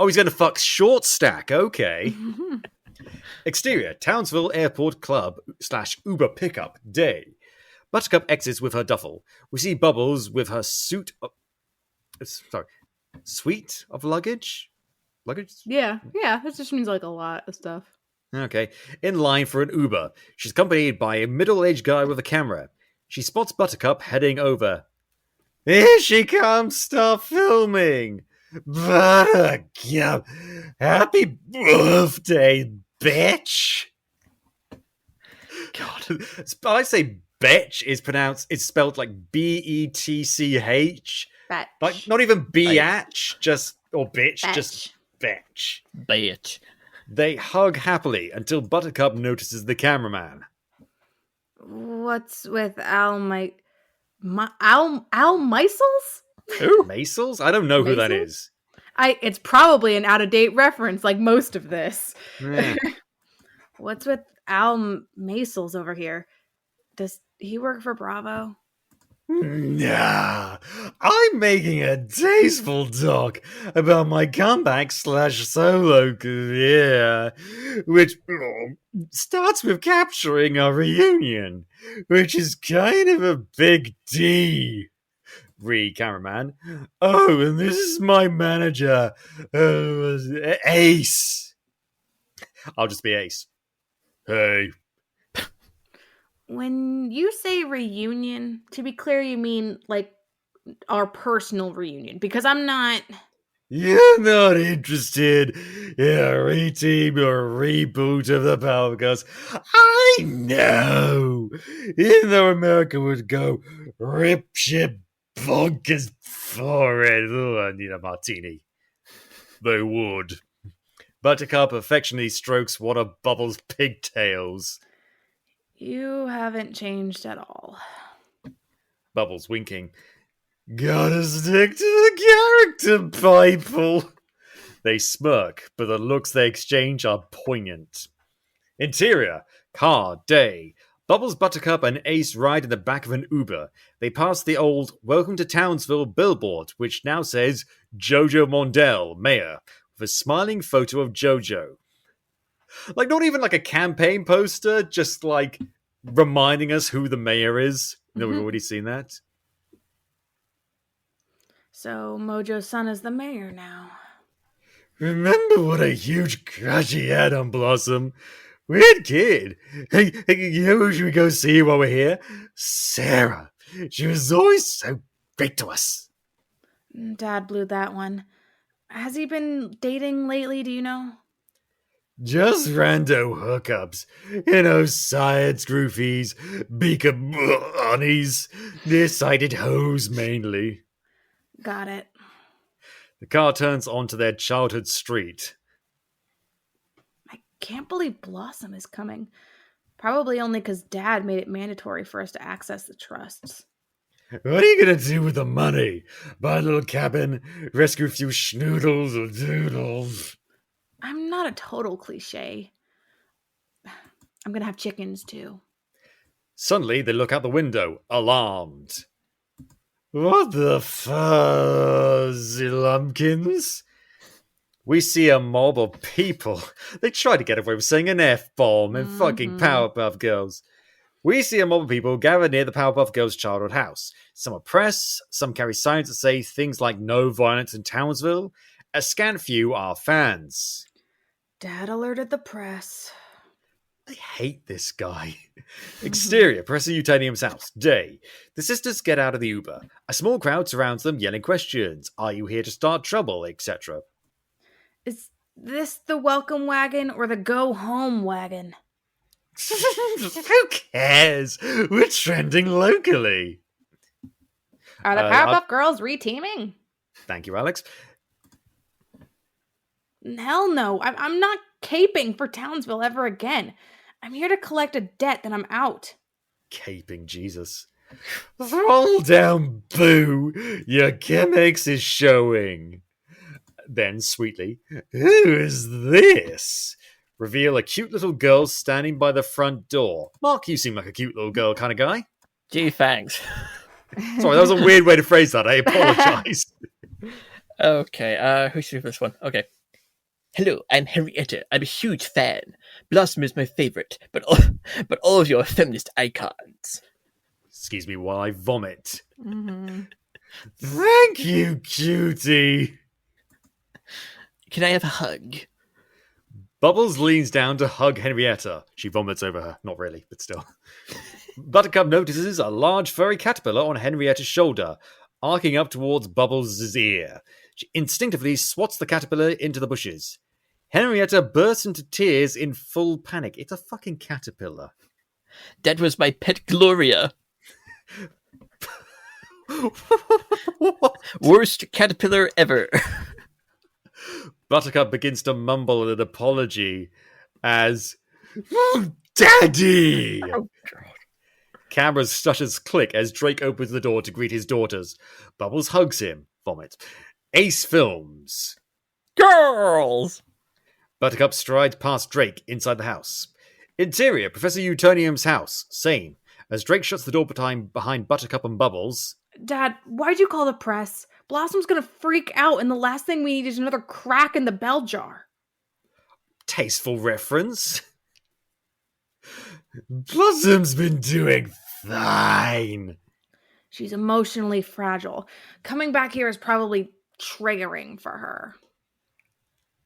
Oh, he's gonna fuck short stack, okay. Exterior, Townsville Airport Club / Uber pickup day. Buttercup exits with her duffel. We see Bubbles with her suite of luggage? Luggage? Yeah, that just means like a lot of stuff. Okay. In line for an Uber. She's accompanied by a middle-aged guy with a camera. She spots Buttercup heading over. Here she comes, start filming. Buttercup, happy birthday, bitch. God. I say bitch is spelled like B-E-T-C-H. Batch. Like, not even B-atch, or bitch, Batch. just bitch. Bitch. They hug happily until Buttercup notices the cameraman. What's with Al Meisels? Who? Maisels? I don't know who that Maisels? is. It's probably an out-of-date reference, like most of this. Yeah. What's with Al Meisels over here? Does he work for Bravo? Nah, I'm making a tasteful talk about my comeback / solo career, which starts with capturing a reunion, which is kind of a big D. Cameraman. Oh, and this is my manager, Ace. I'll just be Ace. Hey. When you say reunion, to be clear, you mean like our personal reunion, because I'm not. You're not interested in a reteam or reboot of the Powerpuff Girls. I know. Even though America would go rip shit bonkers for it. Oh, I need a martini. They would. Buttercup affectionately strokes one of Bubbles' pigtails. You haven't changed at all. Bubbles winking. Gotta stick to the character, people. They smirk, but the looks they exchange are poignant. Interior, car, day. Bubbles, Buttercup, and Ace ride in the back of an Uber. They pass the old Welcome to Townsville billboard, which now says Jojo Mondale, Mayor, with a smiling photo of Jojo. Like, not even like a campaign poster, just like reminding us who the mayor is. You know, we've already seen that. So Mojo's son is the mayor now. Remember what a huge crush he had on Blossom? Weird kid. Hey, you know who should we go see while we're here? Sarah. She was always so great to us. Dad blew that one. Has he been dating lately, do you know? Just rando hookups. You know, science groupies, beaker bunnies, nearsighted hoes mainly. Got it. The car turns onto their childhood street. I can't believe Blossom is coming. Probably only because Dad made it mandatory for us to access the trusts. What are you gonna do with the money? Buy a little cabin, rescue a few schnoodles or doodles? I'm not a total cliche. I'm gonna have chickens too. Suddenly, they look out the window, alarmed. What the fuzzy lumpkins? We see a mob of people. They try to get away with saying an F-bomb and fucking Powerpuff Girls. We see a mob of people gather near the Powerpuff Girls' childhood house. Some are press, some carry signs that say things like no violence in Townsville. A scant few are fans. Dad alerted the press. I hate this guy. Exterior, Professor Utanium's house. Day. The sisters get out of the Uber. A small crowd surrounds them, yelling questions. Are you here to start trouble, etc.? Is this the welcome wagon or the go home wagon? Who cares? We're trending locally. Are the Powerpuff Girls reteaming? Thank you, Alex. Hell no. I'm not caping for Townsville ever again. I'm here to collect a debt, then I'm out. Caping, Jesus. Roll down, boo. Your gimmicks is showing. Then, sweetly, who is this? Reveal a cute little girl standing by the front door. Mark, you seem like a cute little girl kind of guy. Gee, thanks. Sorry, that was a weird way to phrase that. I apologize. Okay, who should do this one? Okay. Hello, I'm Henrietta. I'm a huge fan. Blossom is my favorite, but all of your feminist icons. Excuse me while I vomit. Mm-hmm. Thank you, cutie. Can I have a hug? Bubbles leans down to hug Henrietta. She vomits over her. Not really, but still. Buttercup notices a large furry caterpillar on Henrietta's shoulder, arcing up towards Bubbles' ear. She instinctively swats the caterpillar into the bushes. Henrietta bursts into tears in full panic. It's a fucking caterpillar. That was my pet Gloria. Worst caterpillar ever. Buttercup begins to mumble an apology as, Daddy! Oh, God. Camera shutters click as Drake opens the door to greet his daughters. Bubbles hugs him. Vomit. Ace films. Girls! Buttercup strides past Drake inside the house. Interior, Professor Utonium's house. Same. As Drake shuts the door behind Buttercup and Bubbles. Dad, why'd you call the press? Blossom's gonna freak out, and the last thing we need is another crack in the bell jar. Tasteful reference. Blossom's been doing fine. She's emotionally fragile. Coming back here is probably triggering for her.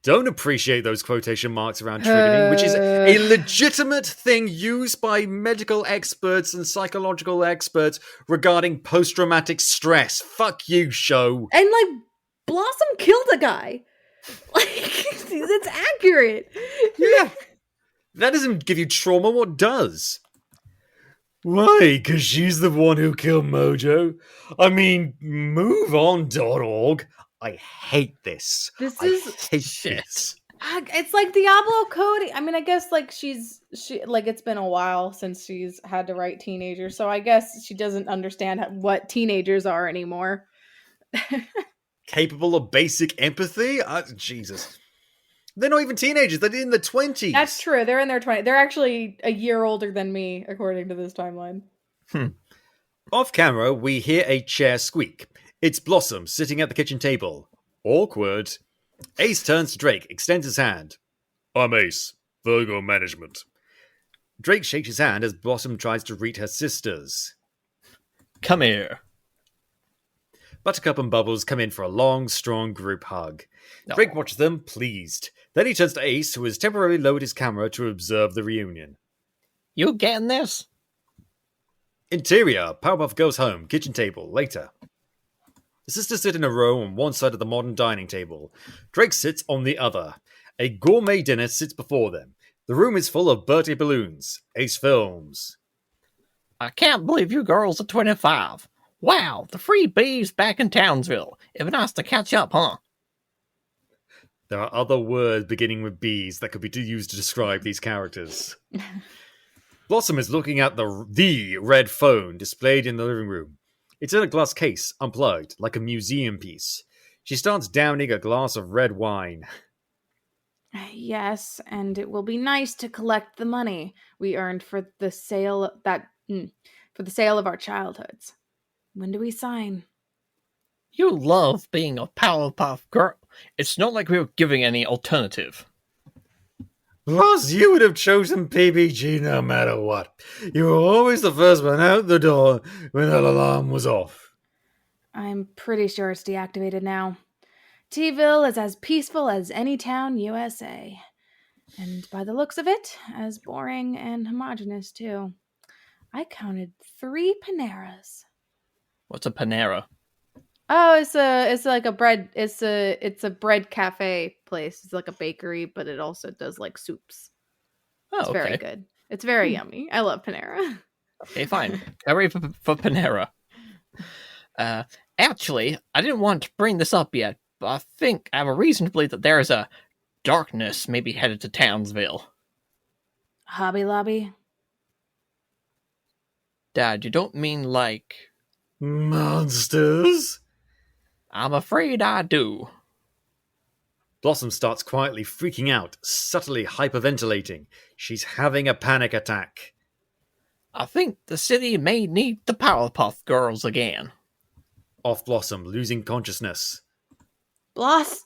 Don't appreciate those quotation marks around triggering, which is a legitimate thing used by medical experts and psychological experts regarding post-traumatic stress. Fuck you, show. And, like, Blossom killed a guy. Like, it's accurate. Yeah. That doesn't give you trauma, what does? Why? Because she's the one who killed Mojo? I mean, moveon.org. I hate this. This I is hate shit. this. It's like Diablo Cody. I mean, I guess like she like it's been a while since she's had to write teenagers, so I guess she doesn't understand what teenagers are anymore. Capable of basic empathy? Jesus. They're not even teenagers. They're in the 20s. That's true. They're in their 20s. They're actually a year older than me, according to this timeline. Off camera, we hear a chair squeak. It's Blossom sitting at the kitchen table. Awkward. Ace turns to Drake, extends his hand. I'm Ace, Virgo Management. Drake shakes his hand as Blossom tries to greet her sisters. Come here. Buttercup and Bubbles come in for a long, strong group hug. No. Drake watches them, pleased. Then he turns to Ace, who has temporarily lowered his camera to observe the reunion. You getting this? Interior, Powerpuff Girls home, kitchen table, later. The sisters sit in a row on one side of the modern dining table. Drake sits on the other. A gourmet dinner sits before them. The room is full of birthday balloons. Ace films. I can't believe you girls are 25. Wow, the free bees back in Townsville. It'd be nice to catch up, huh? There are other words beginning with B's that could be used to describe these characters. Blossom is looking at the red phone displayed in the living room. It's in a glass case, unplugged, like a museum piece. She starts downing a glass of red wine. Yes, and it will be nice to collect the money we earned for the sale of our childhoods. When do we sign? You love being a Powerpuff Girl. It's not like we were giving any alternative. Plus, you would have chosen PBG no matter what. You were always the first one out the door when that alarm was off. I'm pretty sure it's deactivated now. T-ville is as peaceful as any town, USA. And by the looks of it, as boring and homogenous too. I counted 3 Paneras. What's a Panera? Oh, it's like a bread. It's a bread cafe place. It's like a bakery, but it also does like soups. Oh, It's okay. very good. It's very yummy. I love Panera. Okay, fine. Hurry for Panera. Actually, I didn't want to bring this up yet, but I think I have a reason to believe that there is a darkness maybe headed to Townsville. Hobby Lobby. Dad, you don't mean like... Monsters? I'm afraid I do. Blossom starts quietly freaking out, subtly hyperventilating. She's having a panic attack. I think the city may need the Powerpuff Girls again. Off Blossom, losing consciousness. Bloss.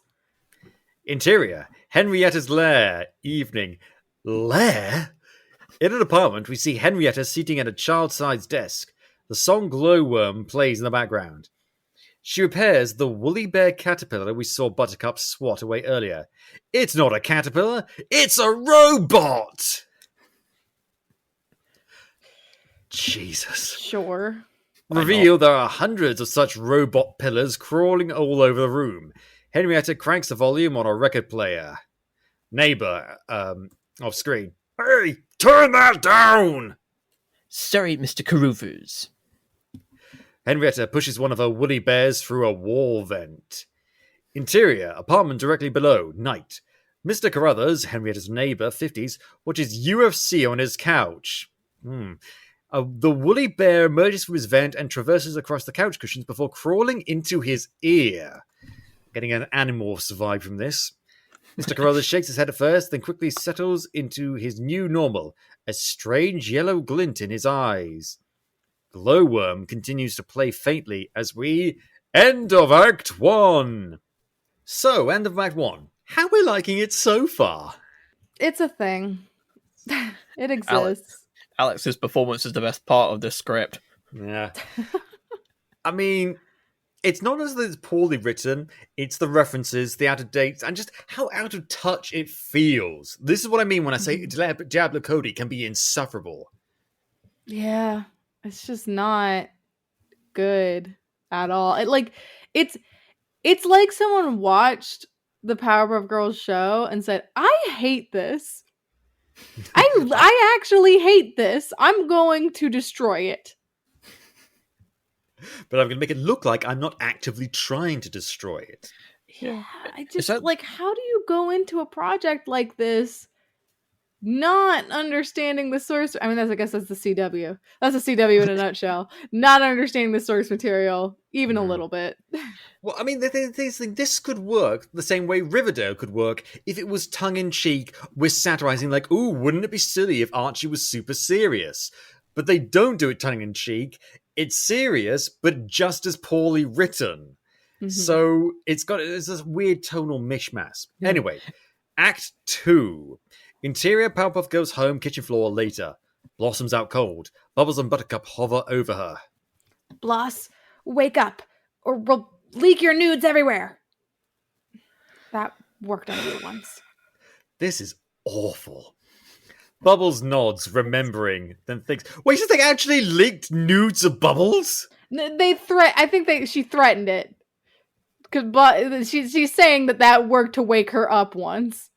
Interior, Henrietta's lair, evening. Lair? In an apartment, we see Henrietta sitting at a child-sized desk. The song Glowworm plays in the background. She repairs the woolly bear caterpillar we saw Buttercup swat away earlier. It's not a caterpillar, it's a robot! Jesus. Sure. Reveal there are hundreds of such robot pillars crawling all over the room. Henrietta cranks the volume on a record player. Neighbor, off screen. Hey, turn that down! Sorry, Mr. Carruthers. Henrietta pushes one of her woolly bears through a wall vent. Interior, apartment directly below, night. Mr. Carruthers, Henrietta's neighbor, 50s, watches UFC on his couch. The woolly bear emerges from his vent and traverses across the couch cushions before crawling into his ear. Getting an Animorphs vibe from this. Mr. Carruthers shakes his head at first, then quickly settles into his new normal, a strange yellow glint in his eyes. Glowworm continues to play faintly as we... End of Act 1! So, end of Act 1. How are we liking it so far? It's a thing. It exists. Alex's performance is the best part of this script. Yeah. I mean, it's not as though it's poorly written. It's the references, the out of dates, and just how out of touch it feels. This is what I mean when I say Diablo Cody can be insufferable. Yeah. It's just not good at all. It's like someone watched the Powerpuff Girls show and said, I hate this. I actually hate this. I'm going to destroy it. But I'm going to make it look like I'm not actively trying to destroy it. Yeah. I just, how do you go into a project like this not understanding the source? I mean, I guess that's the CW. That's the CW in a nutshell. Not understanding the source material, even a little bit. Well, I mean, this could work the same way Riverdale could work if it was tongue-in-cheek with satirizing, like, ooh, wouldn't it be silly if Archie was super serious? But they don't do it tongue-in-cheek. It's serious, but just as poorly written. Mm-hmm. So it's this weird tonal mishmash. Yeah. Anyway, Act 2. Interior Powerpuff Girls' home, kitchen floor, later. Blossom's out cold. Bubbles and Buttercup hover over her. Bloss, wake up, or we'll leak your nudes everywhere. That worked on me once. This is awful. Bubbles nods, remembering, then thinks, wait, so they actually leaked nudes of Bubbles? I think she threatened it. But she's saying that worked to wake her up once.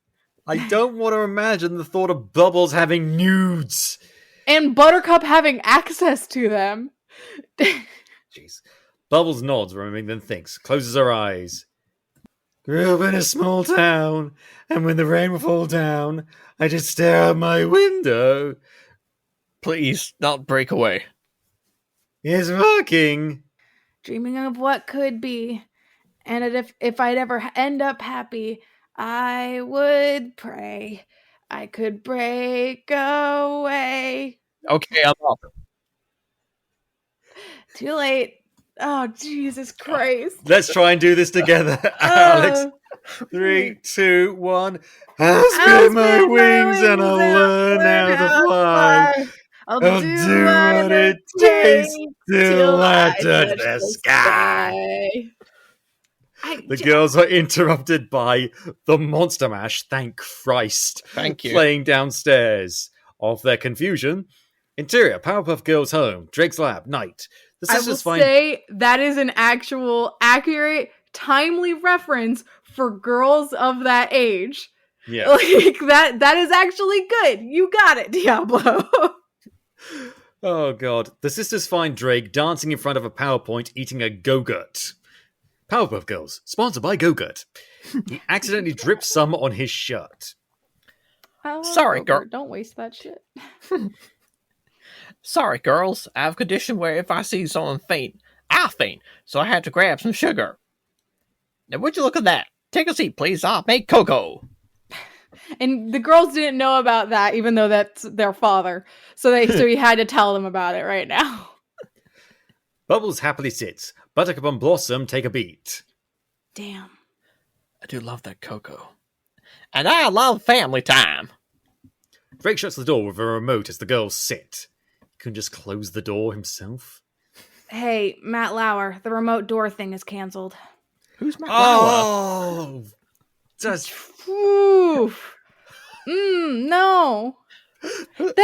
I don't want to imagine the thought of Bubbles having nudes. And Buttercup having access to them. Jeez. Bubbles nods, remembering, then thinks, closes her eyes. Grew up in a small town, and when the rain would fall down, I just stare out my window. Please, not break away. It's working. Dreaming of what could be. And if I'd ever end up happy, I would pray I could break away. Okay, I'm up. Too late. Oh, Jesus Christ. Let's try and do this together, Alex. 3, 2, 1. I'll split my wings and I'll learn how to fly. I'll do what it takes till I touch the sky. The girls are interrupted by the Monster Mash, thank Christ, Thank you. playing downstairs. Of their confusion, interior, Powerpuff Girls home, Drake's lab, night. The I will sisters find... say that is an actual, accurate, timely reference for girls of that age. Yeah. Like, that is actually good. You got it, Diablo. Oh, God. The sisters find Drake dancing in front of a PowerPoint eating a Go-Gurt. Powerpuff Girls, sponsored by Go-Gurt. He accidentally dripped some on his shirt. Sorry, girl. Don't waste that shit. Sorry, girls. I have a condition where if I see someone faint, I faint, so I had to grab some sugar. Now, would you look at that? Take a seat, please. I'll make cocoa. And the girls didn't know about that, even though that's their father. So he had to tell them about it right now. Bubbles happily sits. Buttercup and Blossom take a beat. Damn. I do love that cocoa. And I love family time. Drake shuts the door with a remote as the girls sit. He couldn't just close the door himself. Hey, Matt Lauer, the remote door thing is canceled. Who's my Oh! Just... Oof. No. There's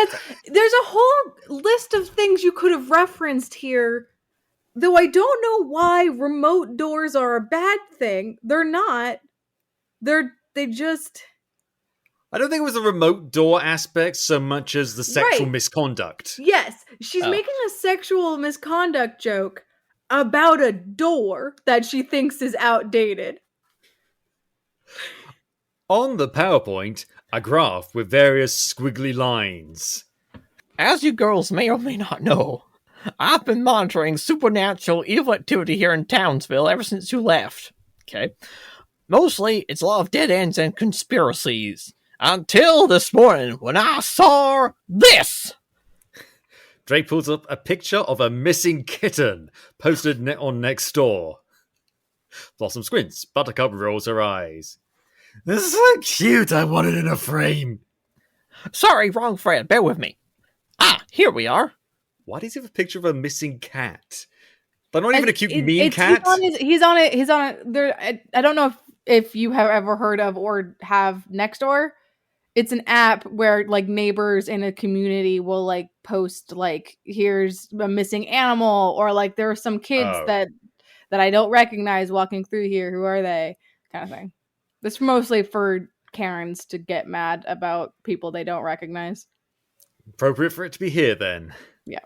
a whole list of things you could have referenced here. Though I don't know why remote doors are a bad thing. They're not. They just... I don't think it was the remote door aspect so much as the sexual Right. misconduct. Yes, she's making a sexual misconduct joke about a door that she thinks is outdated. On the PowerPoint, a graph with various squiggly lines. As you girls may or may not know, I've been monitoring supernatural evil activity here in Townsville ever since you left. Okay? Mostly, it's a lot of dead ends and conspiracies. Until this morning, when I saw this! Drake pulls up a picture of a missing kitten posted on Nextdoor. Blossom squints. Buttercup rolls her eyes. This is so cute. I want it in a frame. Sorry, wrong Fred. Bear with me. Ah, here we are. Why does he have a picture of a missing cat? They're not even a cute mean cat. He's on it. There. I don't know if you have ever heard of or have Nextdoor. It's an app where like neighbors in a community will like post like here's a missing animal or like there are some kids that I don't recognize walking through here. Who are they? Kind of thing. It's mostly for Karens to get mad about people they don't recognize. Appropriate for it to be here then. Yeah.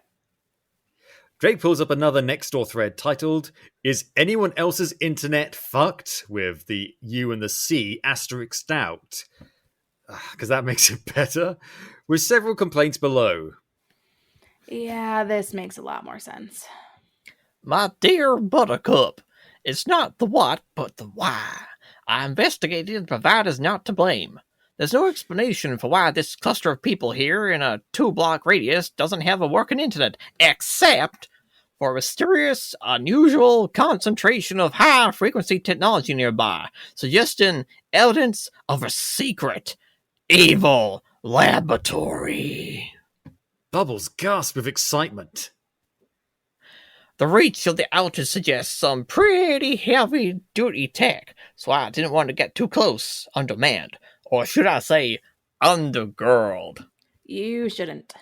Drake pulls up another Nextdoor thread titled, "Is anyone else's internet fucked?" with the U and the C asterisked out. Because that makes it better. With several complaints below. Yeah, this makes a lot more sense. My dear Buttercup, it's not the what, but the why. I investigated and the provider's not to blame. There's no explanation for why this cluster of people here in a 2-block radius doesn't have a working internet, except for a mysterious, unusual concentration of high-frequency technology nearby, suggesting evidence of a secret, evil laboratory. Bubbles gasp with excitement. The reach of the outage suggests some pretty heavy-duty tech, so I didn't want to get too close, undermanned. Or should I say, undergirled. You shouldn't.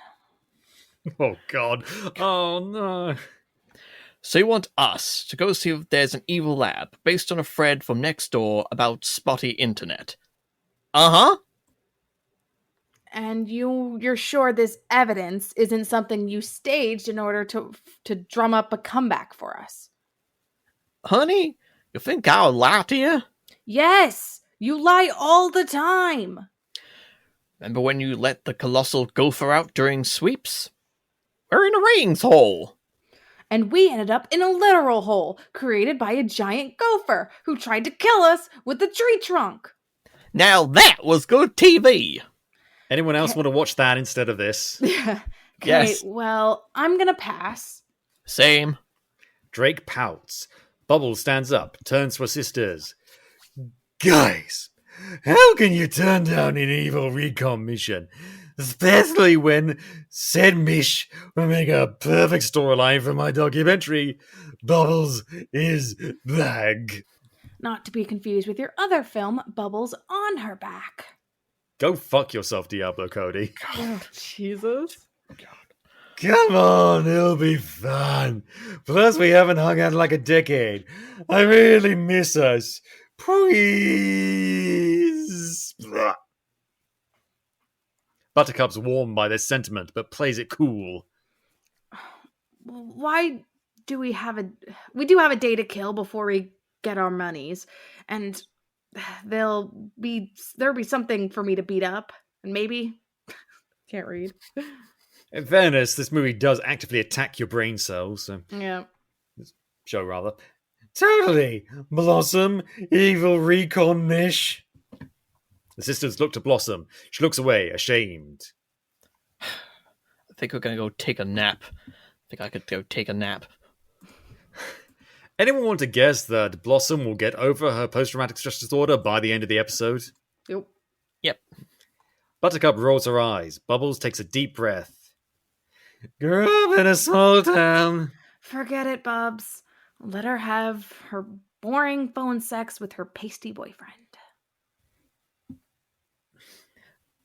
Oh, God. Oh, no. So you want us to go see if there's an evil lab based on a thread from Nextdoor about spotty internet. Uh-huh. And you're sure this evidence isn't something you staged in order to drum up a comeback for us? Honey, you think I would lie to you? Yes! You lie all the time! Remember when you let the colossal gopher out during sweeps? We're in a ratings hole. And we ended up in a literal hole created by a giant gopher who tried to kill us with a tree trunk. Now that was good TV. Anyone else want to watch that instead of this? Okay, Yes. well, I'm gonna pass. Same. Drake pouts. Bubbles stands up, turns to her sisters. Guys, how can you turn down an evil recon mission? Especially when said Mish will make a perfect storyline for my documentary, Bubbles is Bag. Not to be confused with your other film, Bubbles on Her Back. Go fuck yourself, Diablo Cody. Oh, Jesus. Come on, it'll be fun. Plus, we haven't hung out in like a decade. I really miss us. Please. Buttercup's warmed by this sentiment, but plays it cool. Why do we have a... We do have a day to kill before we get our monies. And there'll be something for me to beat up. And maybe... Can't read. In fairness, this movie does actively attack your brain cells, so... Yeah. Show, rather. Totally. Blossom, evil recon Mish. The sisters look to Blossom. She looks away, ashamed. I think we're going to go take a nap. I think I could go take a nap. Anyone want to guess that Blossom will get over her post-traumatic stress disorder by the end of the episode? Yep. Yep. Buttercup rolls her eyes. Bubbles takes a deep breath. Grew up in a small town. Forget it, Bubs. Let her have her boring phone sex with her pasty boyfriend.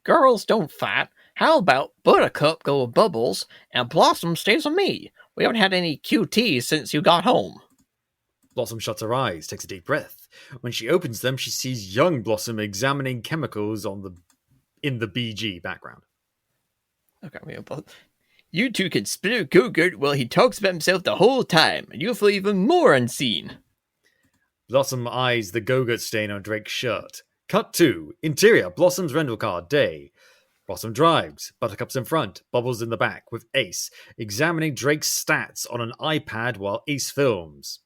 Girls don't fight. How about Buttercup go with Bubbles and Blossom stays with me? We haven't had any QTs since you got home. Blossom shuts her eyes, takes a deep breath. When she opens them, she sees young Blossom examining chemicals in the BG background. Okay, you two can split a go-gurt while he talks about himself the whole time, and you'll feel even more unseen. Blossom eyes the Go-Gurt stain on Drake's shirt. Cut 2. Interior, Blossom's rental car, day. Blossom drives. Buttercup's in front, Bubbles in the back, with Ace examining Drake's stats on an iPad while Ace films.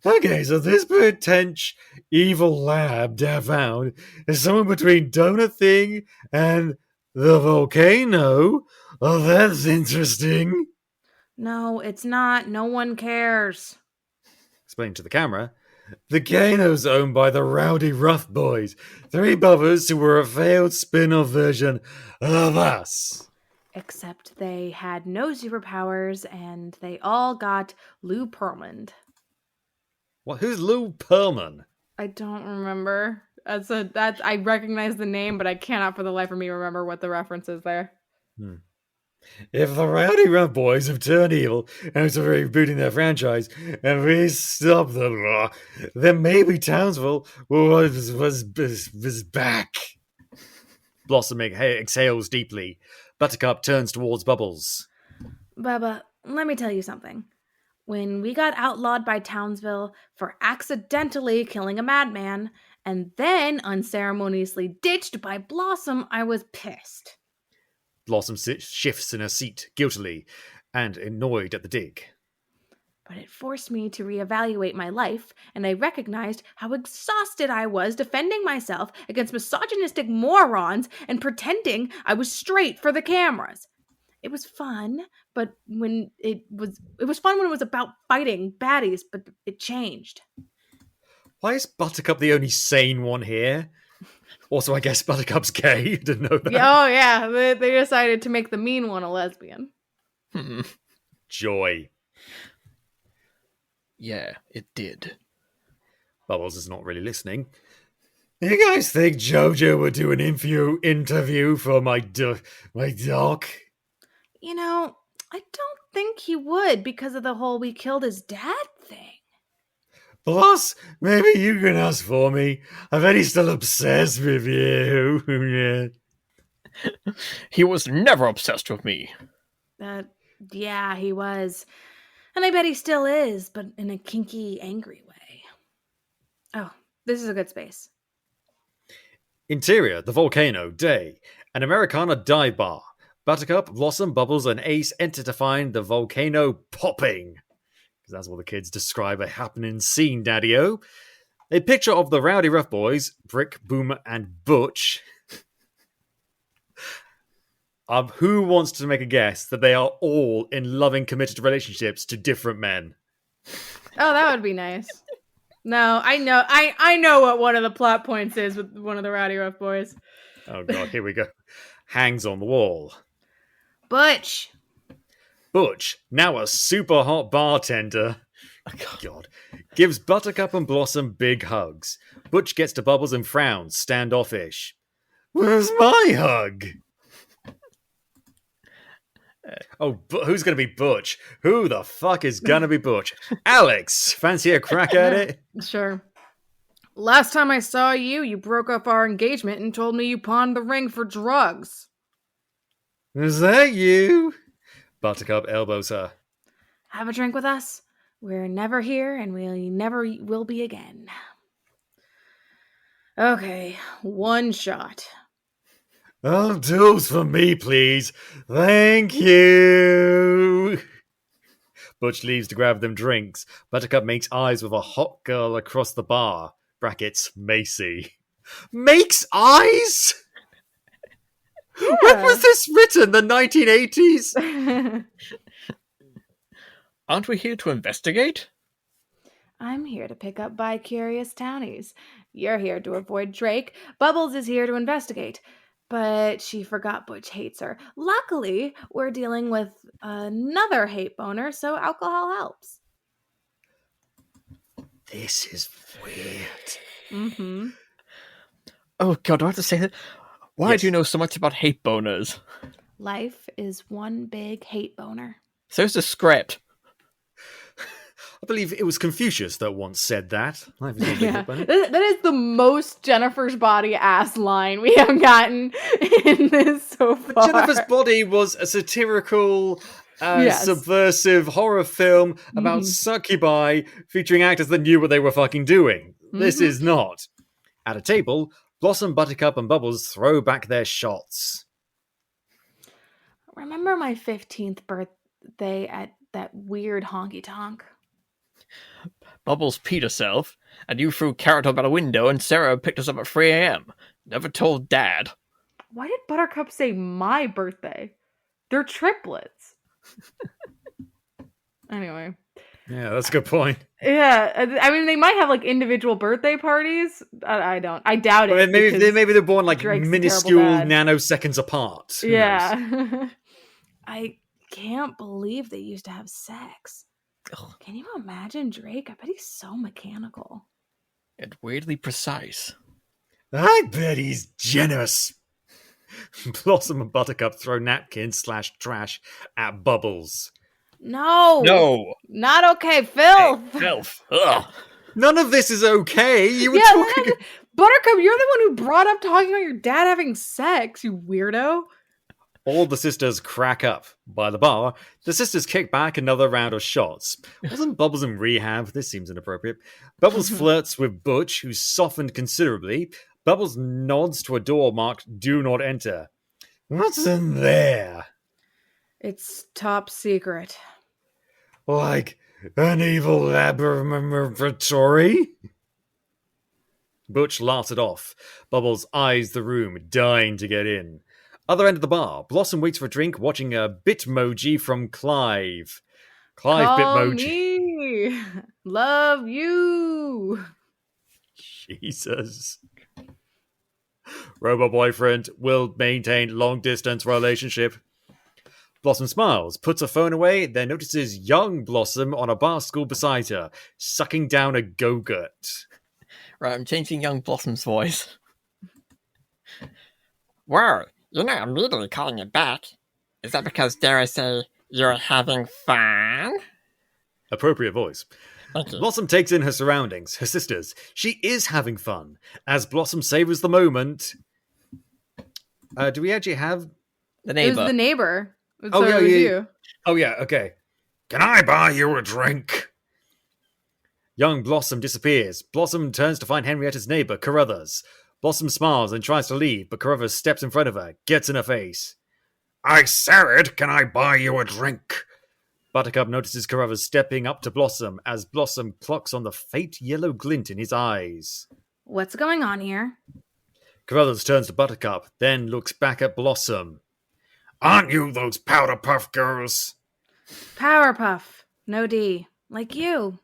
Okay, so this potential evil lab Dad found is somewhere between Donut Thing and the volcano. Oh, that's interesting. No, it's not. No one cares. Explaining to the camera. The volcano's owned by the Rowdy Rough Boys, 3 brothers who were a failed spin-off version of us. Except they had no superpowers and they all got Lou Pearlman. What? Who's Lou Pearlman? I don't remember. I recognize the name, but I cannot for the life of me remember what the reference is there. If the Rowdy Rough Boys have turned evil and are rebooting their franchise, and we stop them, then maybe Townsville was back. Blossom exhales deeply. Buttercup turns towards Bubbles. Bubba, let me tell you something. When we got outlawed by Townsville for accidentally killing a madman, and then unceremoniously ditched by Blossom, I was pissed. Blossom shifts in her seat, guiltily, and annoyed at the dig. But it forced me to reevaluate my life, and I recognized how exhausted I was defending myself against misogynistic morons and pretending I was straight for the cameras. It was fun, but it was fun when it was about fighting baddies, but it changed. Why is Buttercup the only sane one here? Also, I guess Buttercup's gay. Didn't know that. Oh, yeah. They decided to make the mean one a lesbian. Joy. Yeah, it did. Bubbles is not really listening. You guys think JoJo would do an interview for my doc? You know, I don't think he would because of the whole we killed his dad thing. Plus, maybe you can ask for me. I bet he's still obsessed with you. Yeah. He was never obsessed with me. Yeah, he was. And I bet he still is, but in a kinky, angry way. Oh, this is a good space. Interior, the volcano, day. An Americana dive bar. Buttercup, Blossom, Bubbles, and Ace enter to find the volcano popping. Because that's what the kids describe a happening scene, Daddy-O. A picture of the Rowdy Rough Boys, Brick, Boomer, and Butch. Who wants to make a guess that they are all in loving, committed relationships to different men? Oh, that would be nice. No, I know what one of the plot points is with one of the Rowdy Rough Boys. Oh god, here we go. Hangs on the wall. Butch, Butch, now a super hot bartender. God. Gives Buttercup and Blossom big hugs. Butch gets to Bubbles and frowns, standoffish. Where's my hug? Who's going to be Butch? Who the fuck is going to be Butch? Alex, fancy a crack at it? Sure. Last time I saw you, you broke up our engagement and told me you pawned the ring for drugs. Is that you? Buttercup elbows her. Have a drink with us? We're never here and we never will be again. Okay, one shot. Dose for me, please. Thank you. Butch leaves to grab them drinks. Buttercup makes eyes with a hot girl across the bar. Brackets, Macy. Makes eyes? Yeah. When was this written? The 1980s? Aren't we here to investigate? I'm here to pick up bi-curious townies. You're here to avoid Drake. Bubbles is here to investigate. But she forgot Butch hates her. Luckily, we're dealing with another hate boner, so alcohol helps. This is weird. Mm-hmm. Oh god, do I have to say that? Why Yes. do you know so much about hate boners? Life is one big hate boner. So's the script. I believe it was Confucius that once said that. Life is a big Yeah. boner. That is the most Jennifer's body ass line we have gotten in this so far. Jennifer's Body was a satirical, Yes. subversive horror film about succubi featuring actors that knew what they were fucking doing. This is not. At a table, Blossom, Buttercup, and Bubbles throw back their shots. Remember my 15th birthday at that weird honky tonk? Bubbles peed herself, and you threw Carrot up out a window, and Sarah picked us up at 3 a.m. Never told Dad. Why did Buttercup say my birthday? They're triplets. Anyway. Yeah, that's a good point. Yeah, I mean, they might have like individual birthday parties. I don't. I doubt it. I mean, maybe they're born like Drake's a minuscule terrible dad. nanoseconds apart. Who knows? Yeah. I can't believe they used to have sex. Ugh. Can you imagine Drake? I bet he's so mechanical. And weirdly precise. I bet he's generous. Blossom and Buttercup throw napkins/trash at Bubbles. No. No! Not okay, Phil. Filth! Ugh! None of this is okay. You were Yeah, talking. Buttercup, you're the one who brought up talking about your dad having sex, you weirdo. All the sisters crack up. By the bar, the sisters kick back another round of shots. Wasn't Bubbles in rehab? This seems inappropriate. Bubbles flirts with Butch, who's softened considerably. Bubbles nods to a door marked "Do Not Enter." What's in there? It's top secret. Like an evil laboratory? Butch laughs it off. Bubbles eyes the room, dying to get in. Other end of the bar, Blossom waits for a drink, watching a Bitmoji from Clive. Clive Call Bitmoji. me. Love you. Jesus. Robo boyfriend will maintain long distance relationship. Blossom smiles, puts her phone away, then notices young Blossom on a bar stool beside her, sucking down a go-gurt. Right, I'm changing young Blossom's voice. Wow, you're not immediately calling it back. Is that because, dare I say, you're having fun? Appropriate voice. Thank you. Blossom takes in her surroundings, her sisters. She is having fun. As Blossom savors the moment. Do we actually have... The It neighbor. was the neighbor. So Oh, yeah, it was yeah. you. Oh, yeah, okay. Can I buy you a drink? Young Blossom disappears. Blossom turns to find Henrietta's neighbor, Carruthers. Blossom smiles and tries to leave, but Carruthers steps in front of her, gets in her face. I said, can I buy you a drink? Buttercup notices Carruthers stepping up to Blossom as Blossom clocks on the faint yellow glint in his eyes. What's going on here? Carruthers turns to Buttercup, then looks back at Blossom. Aren't you those Powerpuff Girls? Powerpuff. No D. Like you.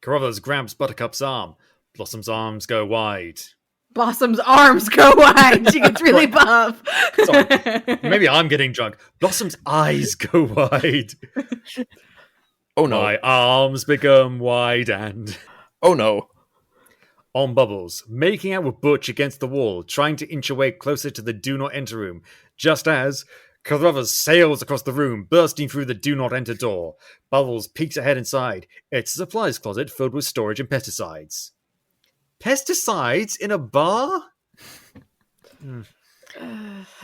Carruthers grabs Buttercup's arm. Blossom's arms go wide. Blossom's arms go wide. She gets really buff. Sorry. Maybe I'm getting drunk. Blossom's eyes go wide. Oh no. My arms become wide and... Oh no. On Bubbles, making out with Butch against the wall, trying to inch away closer to the do not enter room, just as Carruthers sails across the room, bursting through the do not enter door. Bubbles peeks ahead inside. It's a supplies closet filled with storage and pesticides. Pesticides in a bar?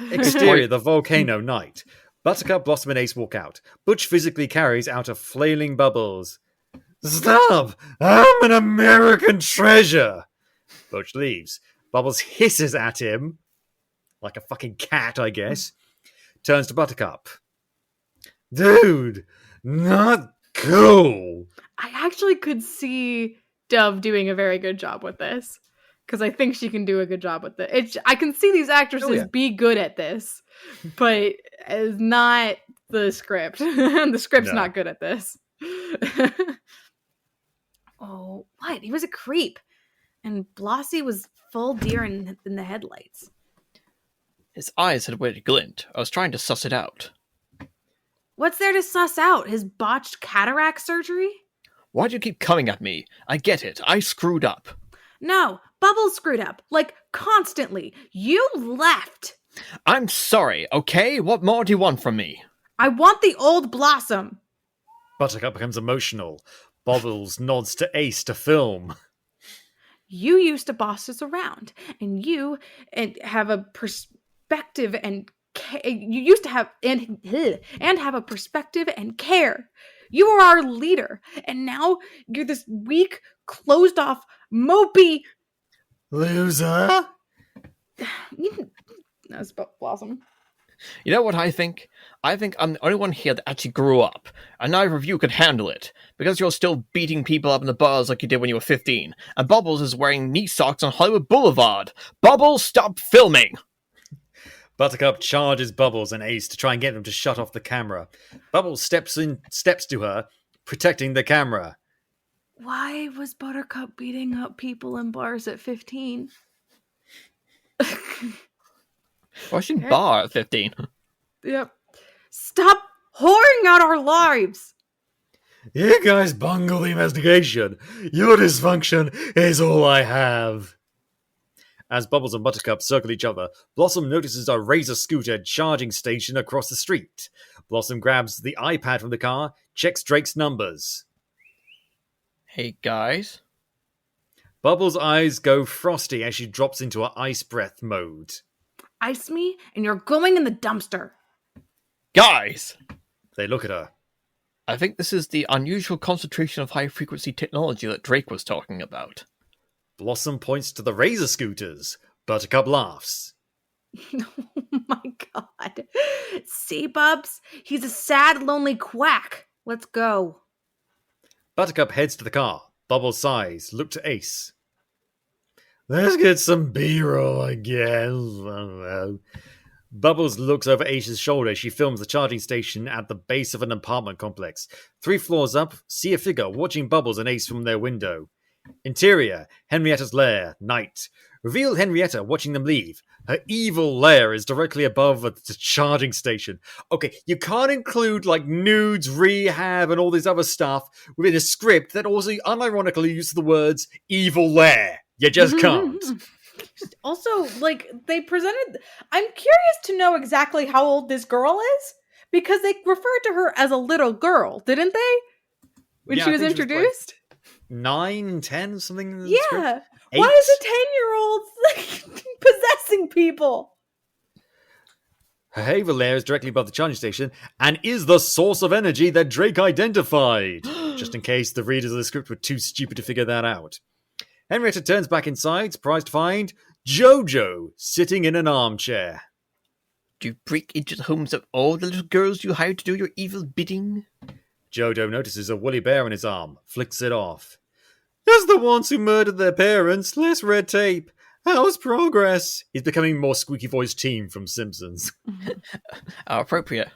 Exterior, the volcano night. Buttercup, Blossom, and Ace walk out. Butch physically carries out a flailing Bubbles. Stop! I'm an American treasure! Butch leaves. Bubbles hisses at him. Like a fucking cat, I guess. Turns to Buttercup. Dude, not cool. I actually could see Dove doing a very good job with this. Because I think she can do a good job with it. I can see these actresses be good at this. But it's not the script. The script's not good at this. Oh, what? He was a creep. And Blossie was full deer in the headlights. His eyes had a weird glint. I was trying to suss it out. What's there to suss out? His botched cataract surgery? Why do you keep coming at me? I get it. I screwed up. No, Bubbles screwed up. Like, constantly. You left. I'm sorry, okay? What more do you want from me? I want the old Blossom. Buttercup becomes emotional. Bubbles nods to Ace to film. You used to boss us around, and you have a perspective and you used to have and have a perspective and care. You were our leader, and now you're this weak, closed off, mopey loser. That's Blossom. You know what I think? I think I'm the only one here that actually grew up, and neither of you could handle it, because you're still beating people up in the bars like you did when you were 15, and Bubbles is wearing knee socks on Hollywood Boulevard. Bubbles, stop filming! Buttercup charges Bubbles and Ace to try and get them to shut off the camera. Bubbles steps to her, protecting the camera. Why was Buttercup beating up people in bars at 15? Well, she didn't bar at 15. Yep. Stop whoring out our lives! You guys bungle the investigation. Your dysfunction is all I have. As Bubbles and Buttercup circle each other, Blossom notices a Razor scooter charging station across the street. Blossom grabs the iPad from the car, checks Drake's numbers. Hey, guys. Bubbles' eyes go frosty as she drops into her ice breath mode. Ice me, and you're going in the dumpster. Guys! They look at her. I think this is the unusual concentration of high-frequency technology that Drake was talking about. Blossom points to the Razor scooters. Buttercup laughs. Oh my god. See, Bubs? He's a sad, lonely quack. Let's go. Buttercup heads to the car. Bubbles sighs. Look to Ace. Let's get some B-roll, I guess. I don't know. Bubbles looks over Ace's shoulder. She films the charging station at the base of an apartment complex. 3 floors up, see a figure watching Bubbles and Ace from their window. Interior, Henrietta's lair, night. Reveal Henrietta watching them leave. Her evil lair is directly above the charging station. Okay, you can't include like nudes, rehab, and all this other stuff within a script that also unironically uses the words evil lair. You just can't. Also, like, they presented... I'm curious to know exactly how old this girl is, because they referred to her as a little girl, didn't they? When Yeah, she I was think she was, introduced? 9, 10, something in the Yeah. script? Why 8? is a 10-year-old possessing people? Her Haver lair is directly above the charging station and is the source of energy that Drake identified. Just in case the readers of the script were too stupid to figure that out. Henrietta turns back inside, surprised to find Jojo sitting in an armchair. Do you break into the homes of all the little girls you hired to do your evil bidding? Jojo notices a woolly bear on his arm, flicks it off. Just the ones who murdered their parents, less red tape. How's progress? He's becoming more squeaky-voiced Team from Simpsons. How appropriate.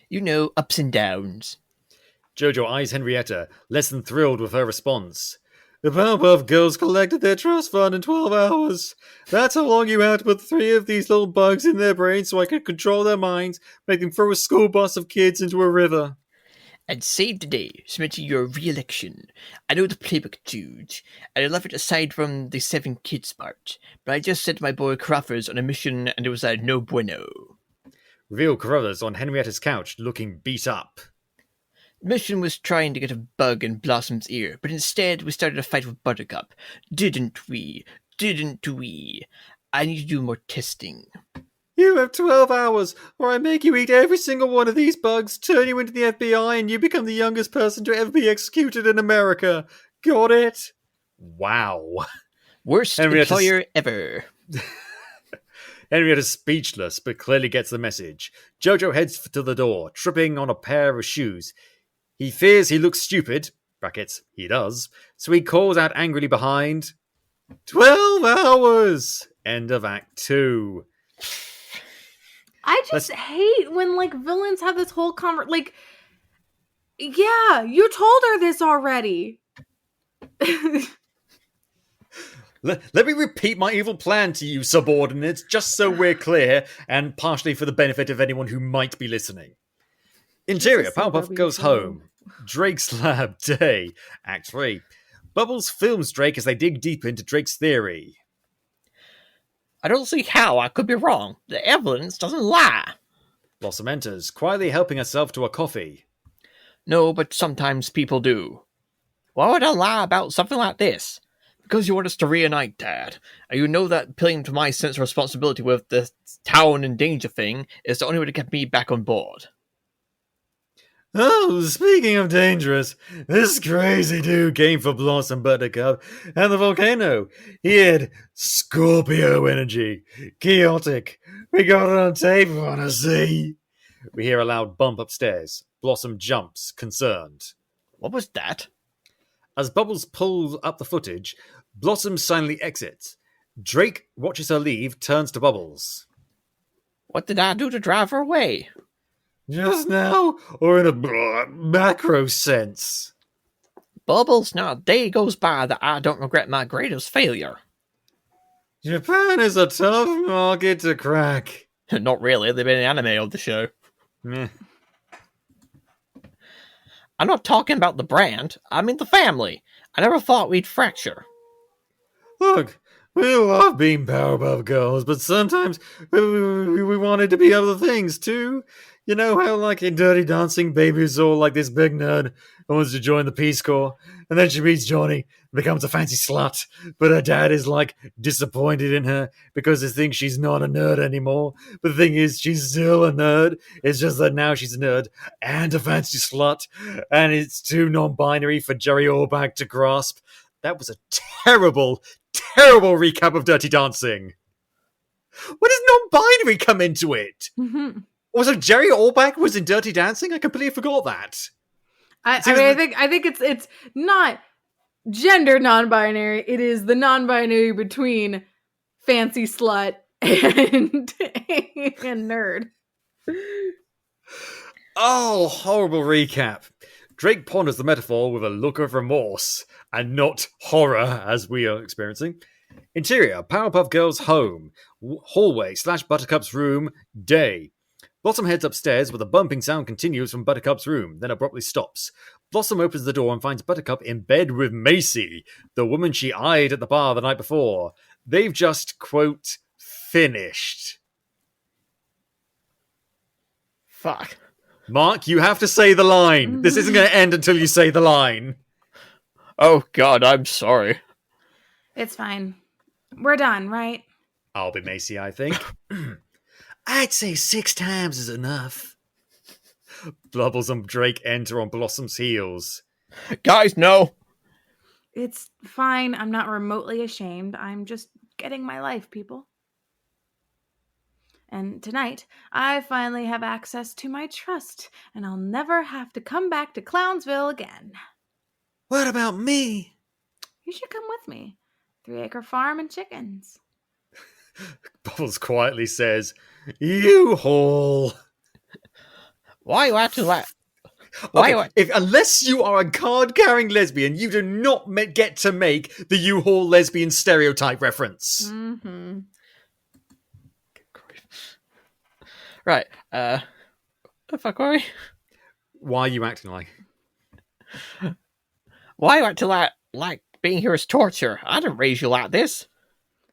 You know, ups and downs. Jojo eyes Henrietta, less than thrilled with her response. The Powerpuff Girls collected their trust fund in 12 hours. That's how long you had to put 3 of these little bugs in their brains so I could control their minds, make them throw a school bus of kids into a river. And save the day, submitting your re-election. I know the playbook, dude, and I love it aside from the 7 kids part, but I just sent my boy Crawford on a mission and it was a no bueno. Reveal Carruthers on Henrietta's couch, looking beat up. The mission was trying to get a bug in Blossom's ear, but instead we started a fight with Buttercup. Didn't we? Didn't we? I need to do more testing. You have 12 hours, or I make you eat every single one of these bugs, turn you into the FBI, and you become the youngest person to ever be executed in America. Got it? Wow. Worst employer ever. Henrietta's speechless, but clearly gets the message. Jojo heads to the door, tripping on a pair of shoes. He fears he looks stupid, brackets, he does, so he calls out angrily behind, 12 hours! End of Act 2. I just hate when, like, villains have this whole yeah, you told her this already. Let me repeat my evil plan to you, subordinates, just so we're clear, and partially for the benefit of anyone who might be listening. Interior, Powerpuff goes home. Drake's lab, day, Act 3. Bubbles films Drake as they dig deep into Drake's theory. I don't see how I could be wrong. The evidence doesn't lie. Blossom enters, quietly helping herself to a coffee. No, but sometimes people do. Why would I lie about something like this? Because you want us to reunite, Dad. And you know that appealing to my sense of responsibility with the town in danger thing is the only way to get me back on board. Oh, speaking of dangerous, this crazy dude came for Blossom Buttercup and the volcano. He had Scorpio energy. Chaotic. We got it on tape, wanna see? We hear a loud bump upstairs. Blossom jumps, concerned. What was that? As Bubbles pulls up the footage, Blossom silently exits. Drake watches her leave, turns to Bubbles. What did I do to drive her away? Just now, or in a macro sense? Bubbles, not a day goes by that I don't regret my greatest failure. Japan is a tough market to crack. Not really, they've been an anime of the show. Meh. I'm not talking about the brand, I mean the family. I never thought we'd fracture. Look, we love being Powerpuff Girls, but sometimes we wanted to be other things too. You know how, like, in Dirty Dancing, Baby's all like this big nerd who wants to join the Peace Corps, and then she meets Johnny and becomes a fancy slut, but her dad is, like, disappointed in her because he thinks she's not a nerd anymore. But the thing is, she's still a nerd. It's just that now she's a nerd and a fancy slut, and it's too non-binary for Jerry Orbach to grasp. That was a terrible, terrible recap of Dirty Dancing. Where does non-binary come into it? Mm-hmm. Also, Jerry Orbach was in Dirty Dancing? I completely forgot that. I think it's not gender non-binary. It is the non-binary between fancy slut and nerd. Oh, horrible recap. Drake ponders the metaphor with a look of remorse, and not horror, as we are experiencing. Interior, Powerpuff Girls' home. Hallway / Buttercup's room, day. Blossom heads upstairs, but the bumping sound continues from Buttercup's room, then abruptly stops. Blossom opens the door and finds Buttercup in bed with Macy, the woman she eyed at the bar the night before. They've just, quote, finished. Fuck. Mark, you have to say the line. This isn't going to end until you say the line. Oh god, I'm sorry. It's fine. We're done, right? I'll be Macy, I think. I'd say 6 times is enough. Bubbles and Drake enter on Blossom's heels. Guys, no! It's fine. I'm not remotely ashamed. I'm just getting my life, people. And tonight, I finally have access to my trust, and I'll never have to come back to Clownsville again. What about me? You should come with me. 3-acre farm and chickens. Bubbles quietly says, U-Haul. Why are you acting like... Why Okay, unless you are a card-carrying lesbian, you do not get to make the U-Haul lesbian stereotype reference. Mm-hmm. Right, the fuck are we? Why are you acting like? Why are you acting like being here is torture? I didn't raise you like this.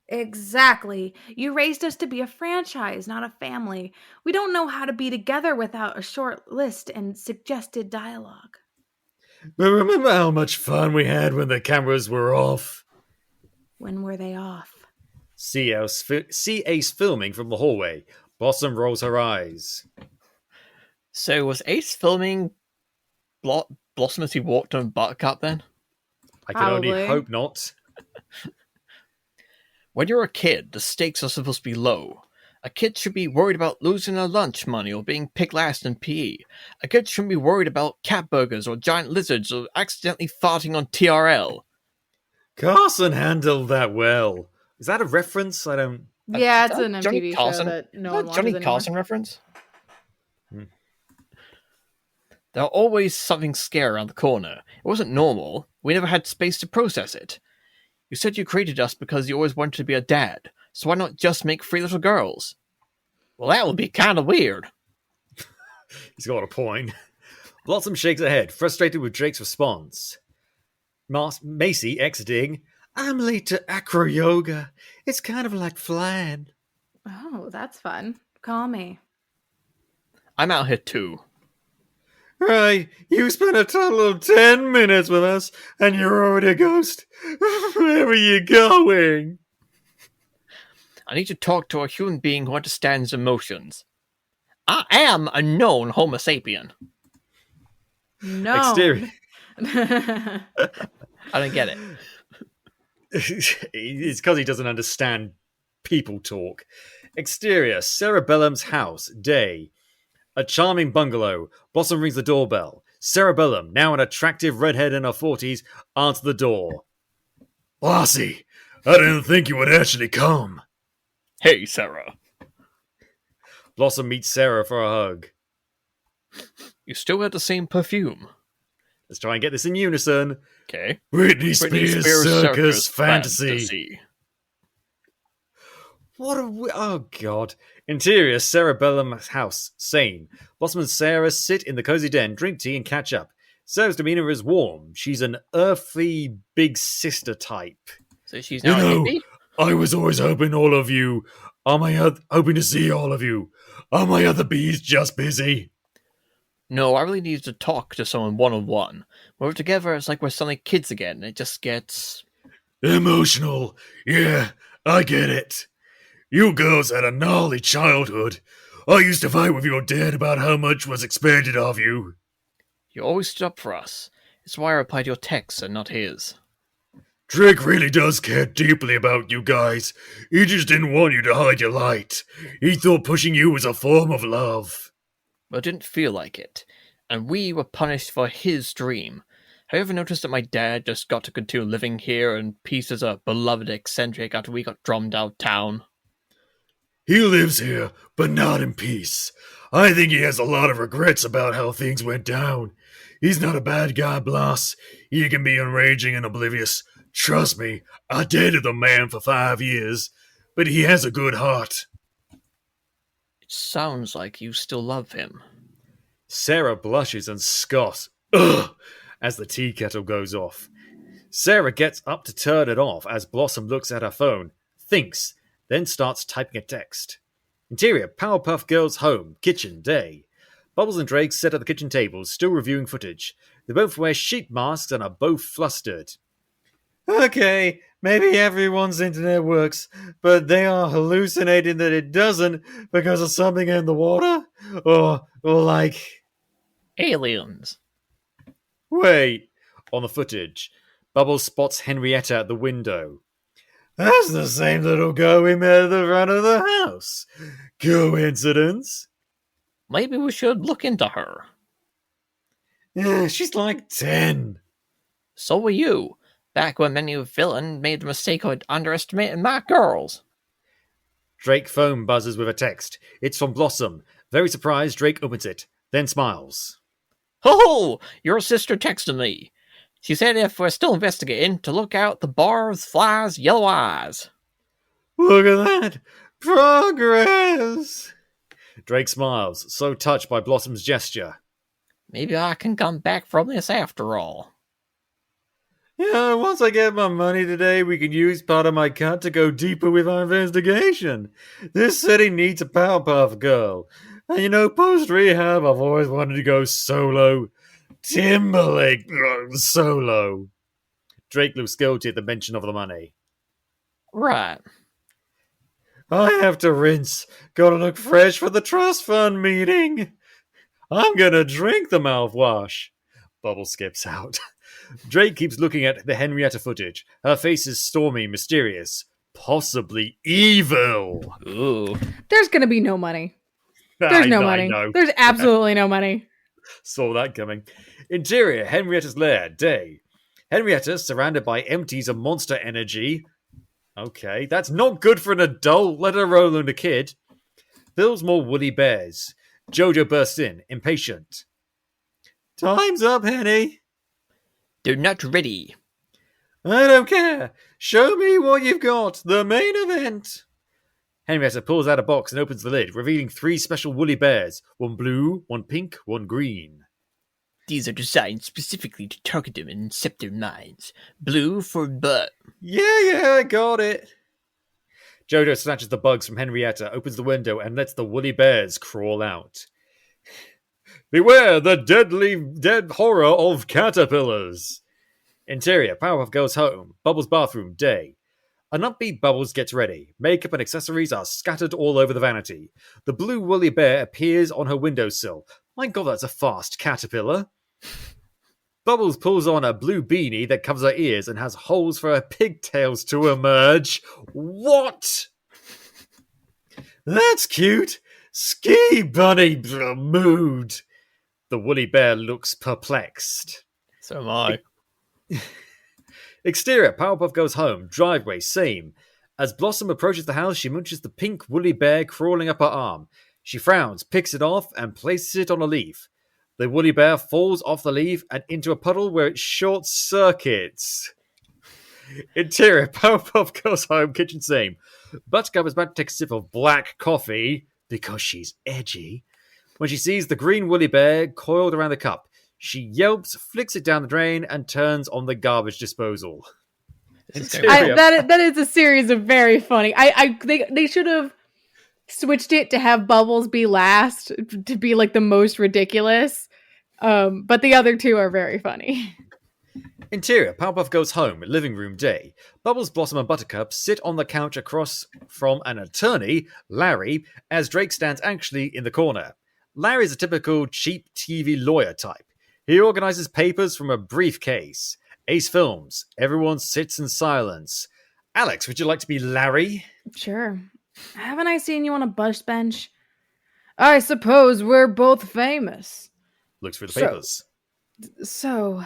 Exactly. You raised us to be a franchise, not a family. We don't know how to be together without a short list and suggested dialogue. But remember how much fun we had when the cameras were off? When were they off? See Ace filming from the hallway. Blossom rolls her eyes. So was Ace filming Blossom as he walked on Buttercup then? I can only Probably. hope not. When you're a kid, the stakes are supposed to be low. A kid should be worried about losing their lunch money or being picked last in PE. A kid shouldn't be worried about cat burgers or giant lizards or accidentally farting on TRL. Carson handled that well. Is that a reference? I don't. Yeah, it's that an Johnny MTV Carson? show that no Is one that watches Johnny anymore. Carson reference? Hmm. There's always something scary around the corner. It wasn't normal. We never had space to process it. You said you created us because you always wanted to be a dad, so why not just make 3 little girls? Well, that would be kind of weird. He's got a point. Blossom shakes her head, frustrated with Drake's response. Macy exiting. I'm late to acro yoga. It's kind of like flying. Oh, that's fun. Call me. I'm out here too. Right, you spent a total of 10 minutes with us, and you're already a ghost. Where are you going? I need to talk to a human being who understands emotions. I am a known Homo sapien. No. Exterior. I don't get it. It's because he doesn't understand people talk. Exterior, Cerebellum's house, day. A charming bungalow. Blossom rings the doorbell. Cerebellum, now an attractive redhead in her 40s, answers the door. Lassie, I didn't think you would actually come. Hey, Sarah. Blossom meets Sarah for a hug. You still got the same perfume. Let's try and get this in unison. Okay. Britney Spears, Circus Fantasy. What a... Oh, God. Interior, Cerebellum's house, same. Blossom and Sarah sit in the cozy den, drink tea, and catch up. Sarah's demeanor is warm. She's an earthy big sister type. So she's now a hippie? I was always hoping all of you. Hoping to see all of you. Are my other bees just busy? No, I really need to talk to someone one-on-one. When we're together, it's like we're suddenly kids again. It just gets... Emotional. Yeah, I get it. You girls had a gnarly childhood. I used to fight with your dad about how much was expected of you. You always stood up for us. It's why I replied to your texts and not his. Drake really does care deeply about you guys. He just didn't want you to hide your light. He thought pushing you was a form of love. But it didn't feel like it. And we were punished for his dream. Have you ever noticed that my dad just got to continue living here in peace as a beloved eccentric after we got drummed out town? He lives here, but not in peace. I think he has a lot of regrets about how things went down. He's not a bad guy, Bloss. He can be enraging and oblivious. Trust me, I dated the man for 5 years, but he has a good heart. It sounds like you still love him. Sarah blushes and scoffs. Ugh! As the tea kettle goes off. Sarah gets up to turn it off as Blossom looks at her phone, thinks, then starts typing a text. Interior, Powerpuff Girls home, kitchen, day. Bubbles and Drake sit at the kitchen table, still reviewing footage. They both wear sheet masks and are both flustered. Okay, maybe everyone's internet works, but they are hallucinating that it doesn't because of something in the water? Or like... Aliens. Wait! On the footage, Bubbles spots Henrietta at the window. That's the same little girl we met at the front of the house. Coincidence? Maybe we should look into her. Yeah, she's like 10. So were you. Back when many of villain made the mistake of underestimating my girls. Drake phone buzzes with a text. It's from Blossom. Very surprised, Drake opens it, then smiles. Ho! Your sister texted me. She said if we're still investigating, to look out the bars, flies, yellow eyes. Look at that! Progress! Drake smiles, so touched by Blossom's gesture. Maybe I can come back from this after all. Yeah, once I get my money today, we can use part of my cut to go deeper with our investigation. This city needs a Powerpuff Girl. And post-rehab, I've always wanted to go solo. Timberlake solo. Drake looks guilty at the mention of the money. Right. I have to rinse. Gotta look fresh for the trust fund meeting. I'm gonna drink the mouthwash. Bubble skips out. Drake keeps looking at the Henrietta footage. Her face is stormy, mysterious, possibly evil. Ooh. There's gonna be no money. There's no money. There's absolutely no money. Saw that coming. Interior, Henrietta's lair, day. Henrietta, surrounded by empties of monster energy. Okay, that's not good for an adult, let alone a kid. Fills more woolly bears. Jojo bursts in, impatient. Time's up, Henny. They're not ready. I don't care. Show me what you've got. The main event. Henrietta pulls out a box and opens the lid, revealing 3 special woolly bears. One blue, one pink, one green. These are designed specifically to target them and incept their minds. Blue for butt. Yeah, I got it. Jojo snatches the bugs from Henrietta, opens the window, and lets the woolly bears crawl out. Beware the dead horror of caterpillars. Interior, Powerpuff Girls home. Bubbles bathroom, day. An upbeat Bubbles gets ready. Makeup and accessories are scattered all over the vanity. The blue woolly bear appears on her windowsill. My god, that's a fast caterpillar. Bubbles pulls on a blue beanie that covers her ears and has holes for her pigtails to emerge. What? That's cute. Ski bunny mood. The woolly bear looks perplexed. So am I. Exterior, Powerpuff Girls home. Driveway, same. As Blossom approaches the house, she munches the pink woolly bear crawling up her arm. She frowns, picks it off, and places it on a leaf. The woolly bear falls off the leaf and into a puddle where it short circuits. Interior, Powerpuff Girls home, kitchen same. Buttercup is about to take a sip of black coffee, because she's edgy, when she sees the green woolly bear coiled around the cup. She yelps, flicks it down the drain, and turns on the garbage disposal. That is a series of very funny. They should have switched it to have Bubbles be last to be like the most ridiculous. But the other two are very funny. Interior, Powerpuff Girls home, living room, day. Bubbles, Blossom, and Buttercup sit on the couch across from an attorney, Larry, as Drake stands anxiously in the corner. Larry's a typical cheap TV lawyer type. He organizes papers from a briefcase. Ace Films. Everyone sits in silence. Alex, would you like to be Larry? Sure. Haven't I seen you on a bus bench? I suppose we're both famous. Looks through the papers. So,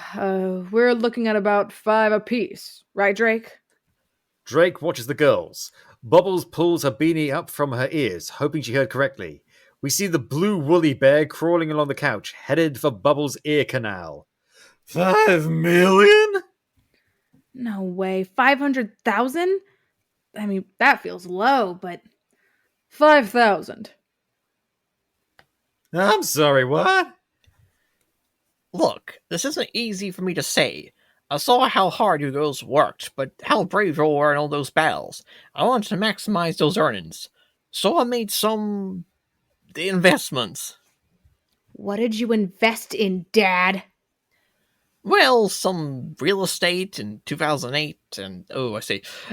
we're looking at about 5 apiece, right, Drake? Drake watches the girls. Bubbles pulls her beanie up from her ears, hoping she heard correctly. We see the blue woolly bear crawling along the couch, headed for Bubbles' ear canal. 5 million? No way. 500,000? I mean, that feels low, but 5,000. I'm sorry, what? Look, this isn't easy for me to say. I saw how hard you girls worked, but how brave you were in all those battles. I wanted to maximize those earnings. So I made some investments. What did you invest in, Dad? Well, some real estate in 2008, and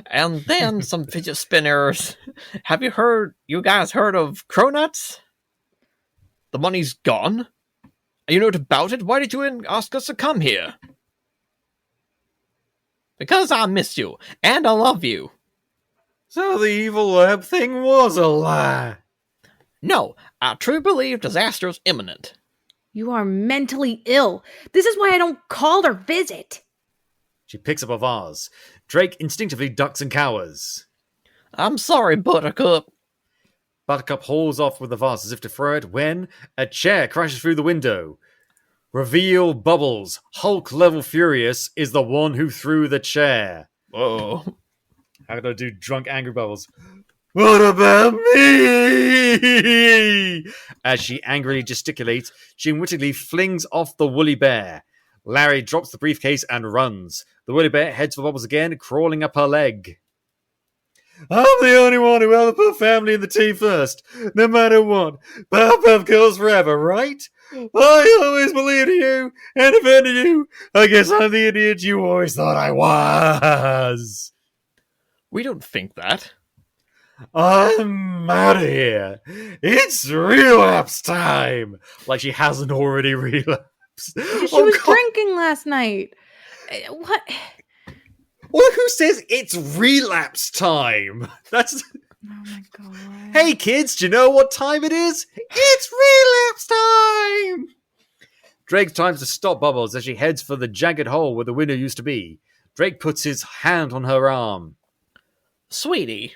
and then some fidget spinners. Have you guys heard of Cronuts? The money's gone. You know about it? Why did you ask us to come here? Because I miss you, and I love you. So the evil lab thing was a lie. No, I truly believe disaster is imminent. You are mentally ill. This is why I don't call or visit. She picks up a vase. Drake instinctively ducks and cowers. I'm sorry, Buttercup. Buttercup hauls off with the vase as if to throw it when a chair crashes through the window. Reveal Bubbles, Hulk-level furious, is the one who threw the chair. Whoa. How do I do drunk angry Bubbles? What about me? As she angrily gesticulates, she unwittingly flings off the woolly bear. Larry drops the briefcase and runs. The woolly bear heads for Bubbles again, crawling up her leg. I'm the only one who ever put family in the team first, no matter what. Powerpuff Girls forever, right? I always believed in you and defended you. I guess I'm the idiot you always thought I was. We don't think that. I'm out of here. It's relapse time. Like she hasn't already relapsed. She was drinking last night. What? Well, who says it's relapse time? That's. Oh my god. Hey kids, do you know what time it is? It's relapse time! Drake tries to stop Bubbles as she heads for the jagged hole where the window used to be. Drake puts his hand on her arm. Sweetie.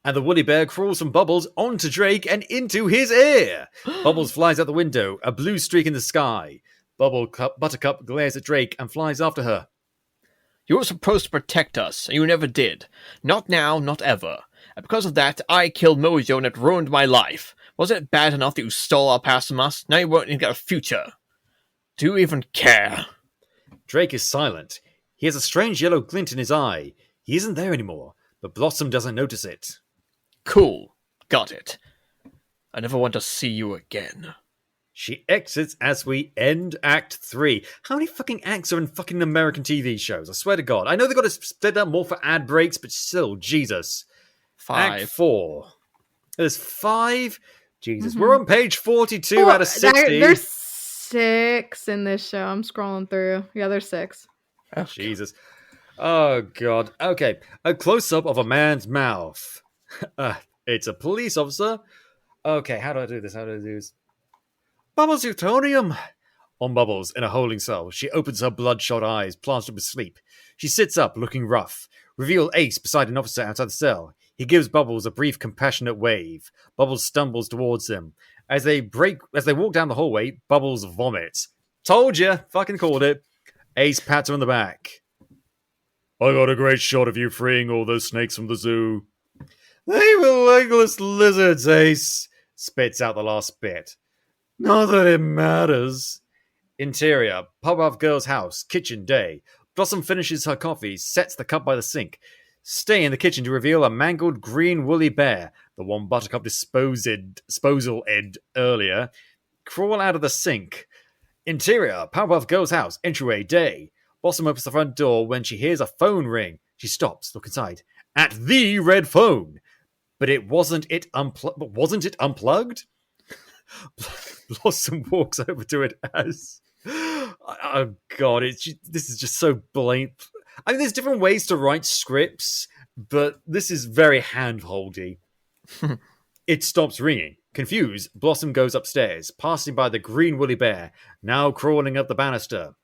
And the woolly bear crawls from Bubbles onto Drake and into his ear. Bubbles flies out the window, a blue streak in the sky. Buttercup glares at Drake and flies after her. You were supposed to protect us, and you never did. Not now, not ever. And because of that, I killed Mojo and it ruined my life. Wasn't it bad enough that you stole our past from us? Now you won't even get a future. Do you even care? Drake is silent. He has a strange yellow glint in his eye. He isn't there anymore, but Blossom doesn't notice it. Cool. Got it. I never want to see you again. She exits as we end Act 3. How many fucking acts are in fucking American TV shows? I swear to God. I know they've got to split up more for ad breaks, but still, Jesus. 5. Act 4. There's 5? Jesus. We're on page 42 out of 60. There's 6 in this show. I'm scrolling through. Yeah, there's 6. Jesus. Oh, God. Okay. A close-up of a man's mouth. It's a police officer. Okay, how do I do this? Bubbles Utonium! On Bubbles, in a holding cell, she opens her bloodshot eyes, plastered with sleep. She sits up, looking rough. Reveal Ace beside an officer outside the cell. He gives Bubbles a brief, compassionate wave. Bubbles stumbles towards him. As they walk down the hallway, Bubbles vomits. Told ya! Fucking called it. Ace pats her on the back. I got a great shot of you freeing all those snakes from the zoo. They were legless lizards, Ace. Spits out the last bit. Not that it matters. Interior, Powerpuff Girls' house, kitchen day. Blossom finishes her coffee, sets the cup by the sink. Stay in the kitchen to reveal a mangled green woolly bear, the one Buttercup disposal ed earlier, crawl out of the sink. Interior, Powerpuff Girls' house, entryway day. Blossom opens the front door when she hears a phone ring. She stops, look inside. At the red phone. But wasn't it unplugged? Blossom walks over to it as... Oh, God, this is just so blatant. I mean, there's different ways to write scripts, but this is very hand-holdy. It stops ringing. Confused, Blossom goes upstairs, passing by the green woolly bear, now crawling up the banister.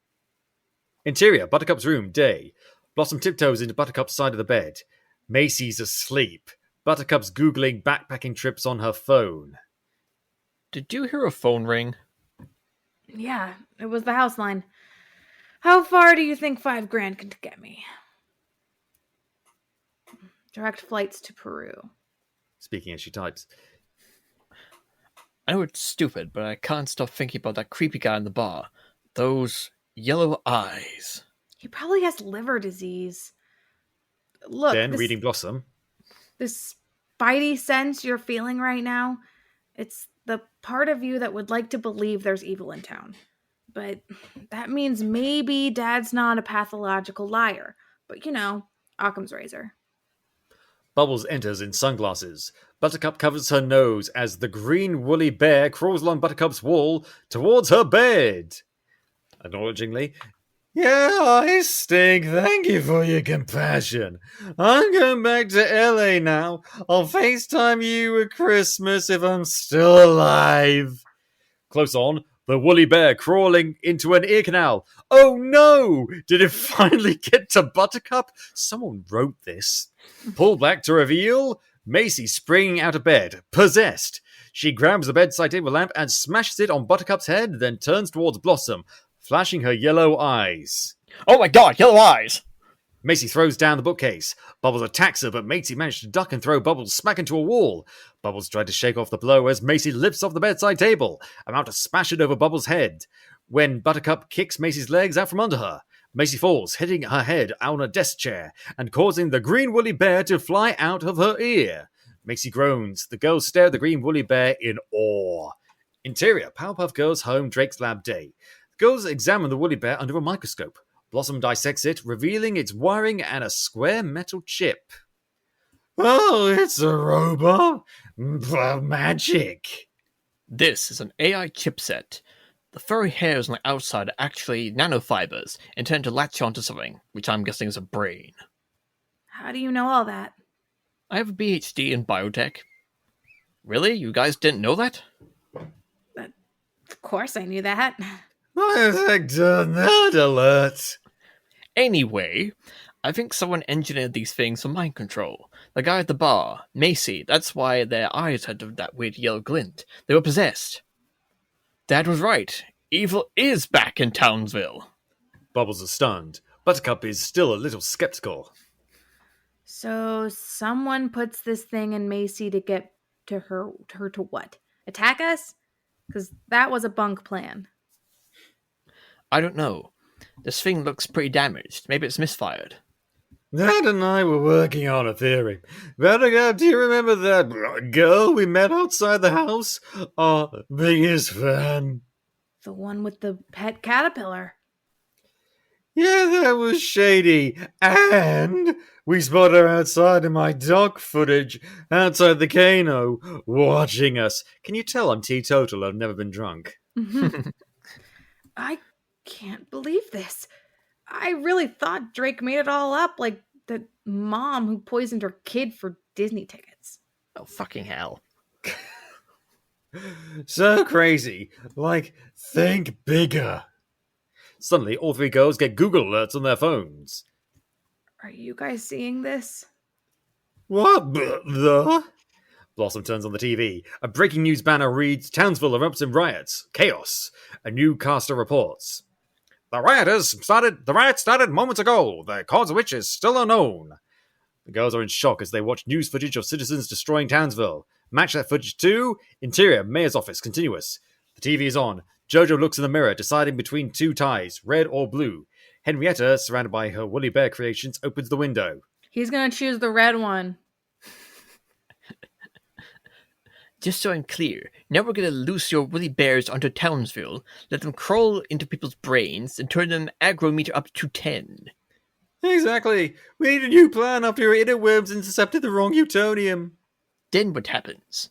Interior, Buttercup's room, day. Blossom tiptoes into Buttercup's side of the bed. Macy's asleep. Buttercup's Googling backpacking trips on her phone. Did you hear a phone ring? Yeah, it was the house line. How far do you think $5,000 can get me? Direct flights to Peru. Speaking as she types. I know it's stupid, but I can't stop thinking about that creepy guy in the bar. Those yellow eyes. He probably has liver disease. Look, Then, reading Blossom. This spidey sense you're feeling right now, it's the part of you that would like to believe there's evil in town. But that means maybe Dad's not a pathological liar. But, Occam's razor. Bubbles enters in sunglasses. Buttercup covers her nose as the green woolly bear crawls along Buttercup's wall towards her bed. Acknowledgingly, yeah, I stink. Thank you for your compassion. I'm going back to LA now. I'll FaceTime you at Christmas if I'm still alive. Close on, the woolly bear crawling into an ear canal. Oh no! Did it finally get to Buttercup? Someone wrote this. Pull back to reveal Macy springing out of bed, possessed. She grabs the bedside table lamp and smashes it on Buttercup's head, then turns towards Blossom, flashing her yellow eyes. Oh my God, yellow eyes! Macy throws down the bookcase. Bubbles attacks her, but Macy managed to duck and throw Bubbles smack into a wall. Bubbles tried to shake off the blow as Macy lifts off the bedside table, about to smash it over Bubbles' head, when Buttercup kicks Macy's legs out from under her. Macy falls, hitting her head on a desk chair, and causing the green woolly bear to fly out of her ear. Macy groans. The girls stare at the green woolly bear in awe. Interior, Powerpuff Girls' home, Drake's lab day. The girls examine the woolly bear under a microscope. Blossom dissects it, revealing its wiring and a square metal chip. Oh, it's a robot? Magic. This is an AI chipset. The furry hairs on the outside are actually nanofibers intended to latch onto something, which I'm guessing is a brain. How do you know all that? I have a PhD in biotech. Really? You guys didn't know that? Of course I knew that. Nerd alert. Anyway, I think someone engineered these things for mind control. The guy at the bar, Macy, that's why their eyes had that weird yellow glint. They were possessed. Dad was right. Evil is back in Townsville. Bubbles is stunned. Buttercup is still a little skeptical. So someone puts this thing in Macy to get to her to what? Attack us? Because that was a bunk plan. I don't know. This thing looks pretty damaged. Maybe it's misfired. Dad and I were working on a theory. Buttercup, do you remember that girl we met outside the house? Our biggest fan. The one with the pet caterpillar. Yeah, that was shady. And we spotted her outside in my dog footage, outside the Kano, watching us. Can you tell I'm teetotal? I've never been drunk. I can't believe this. I really thought Drake made it all up, like the mom who poisoned her kid for Disney tickets. Oh, fucking hell. So crazy. Like, think bigger. Suddenly, all three girls get Google alerts on their phones. Are you guys seeing this? What the? Blossom turns on the TV. A breaking news banner reads, Townsville erupts in riots. Chaos. A newscaster reports. The riot started moments ago, the cause of which is still unknown. The girls are in shock as they watch news footage of citizens destroying Townsville. Match that footage to interior, mayor's office, continuous. The TV is on. Jojo looks in the mirror, deciding between two ties, red or blue. Henrietta, surrounded by her woolly bear creations, opens the window. He's gonna choose the red one. Just so I'm clear, now we're going to loose your woolly bears onto Townsville, let them crawl into people's brains, and turn them aggro meter up to 10. Exactly. We need a new plan after your inner worms intercepted the wrong Utonium. Then what happens?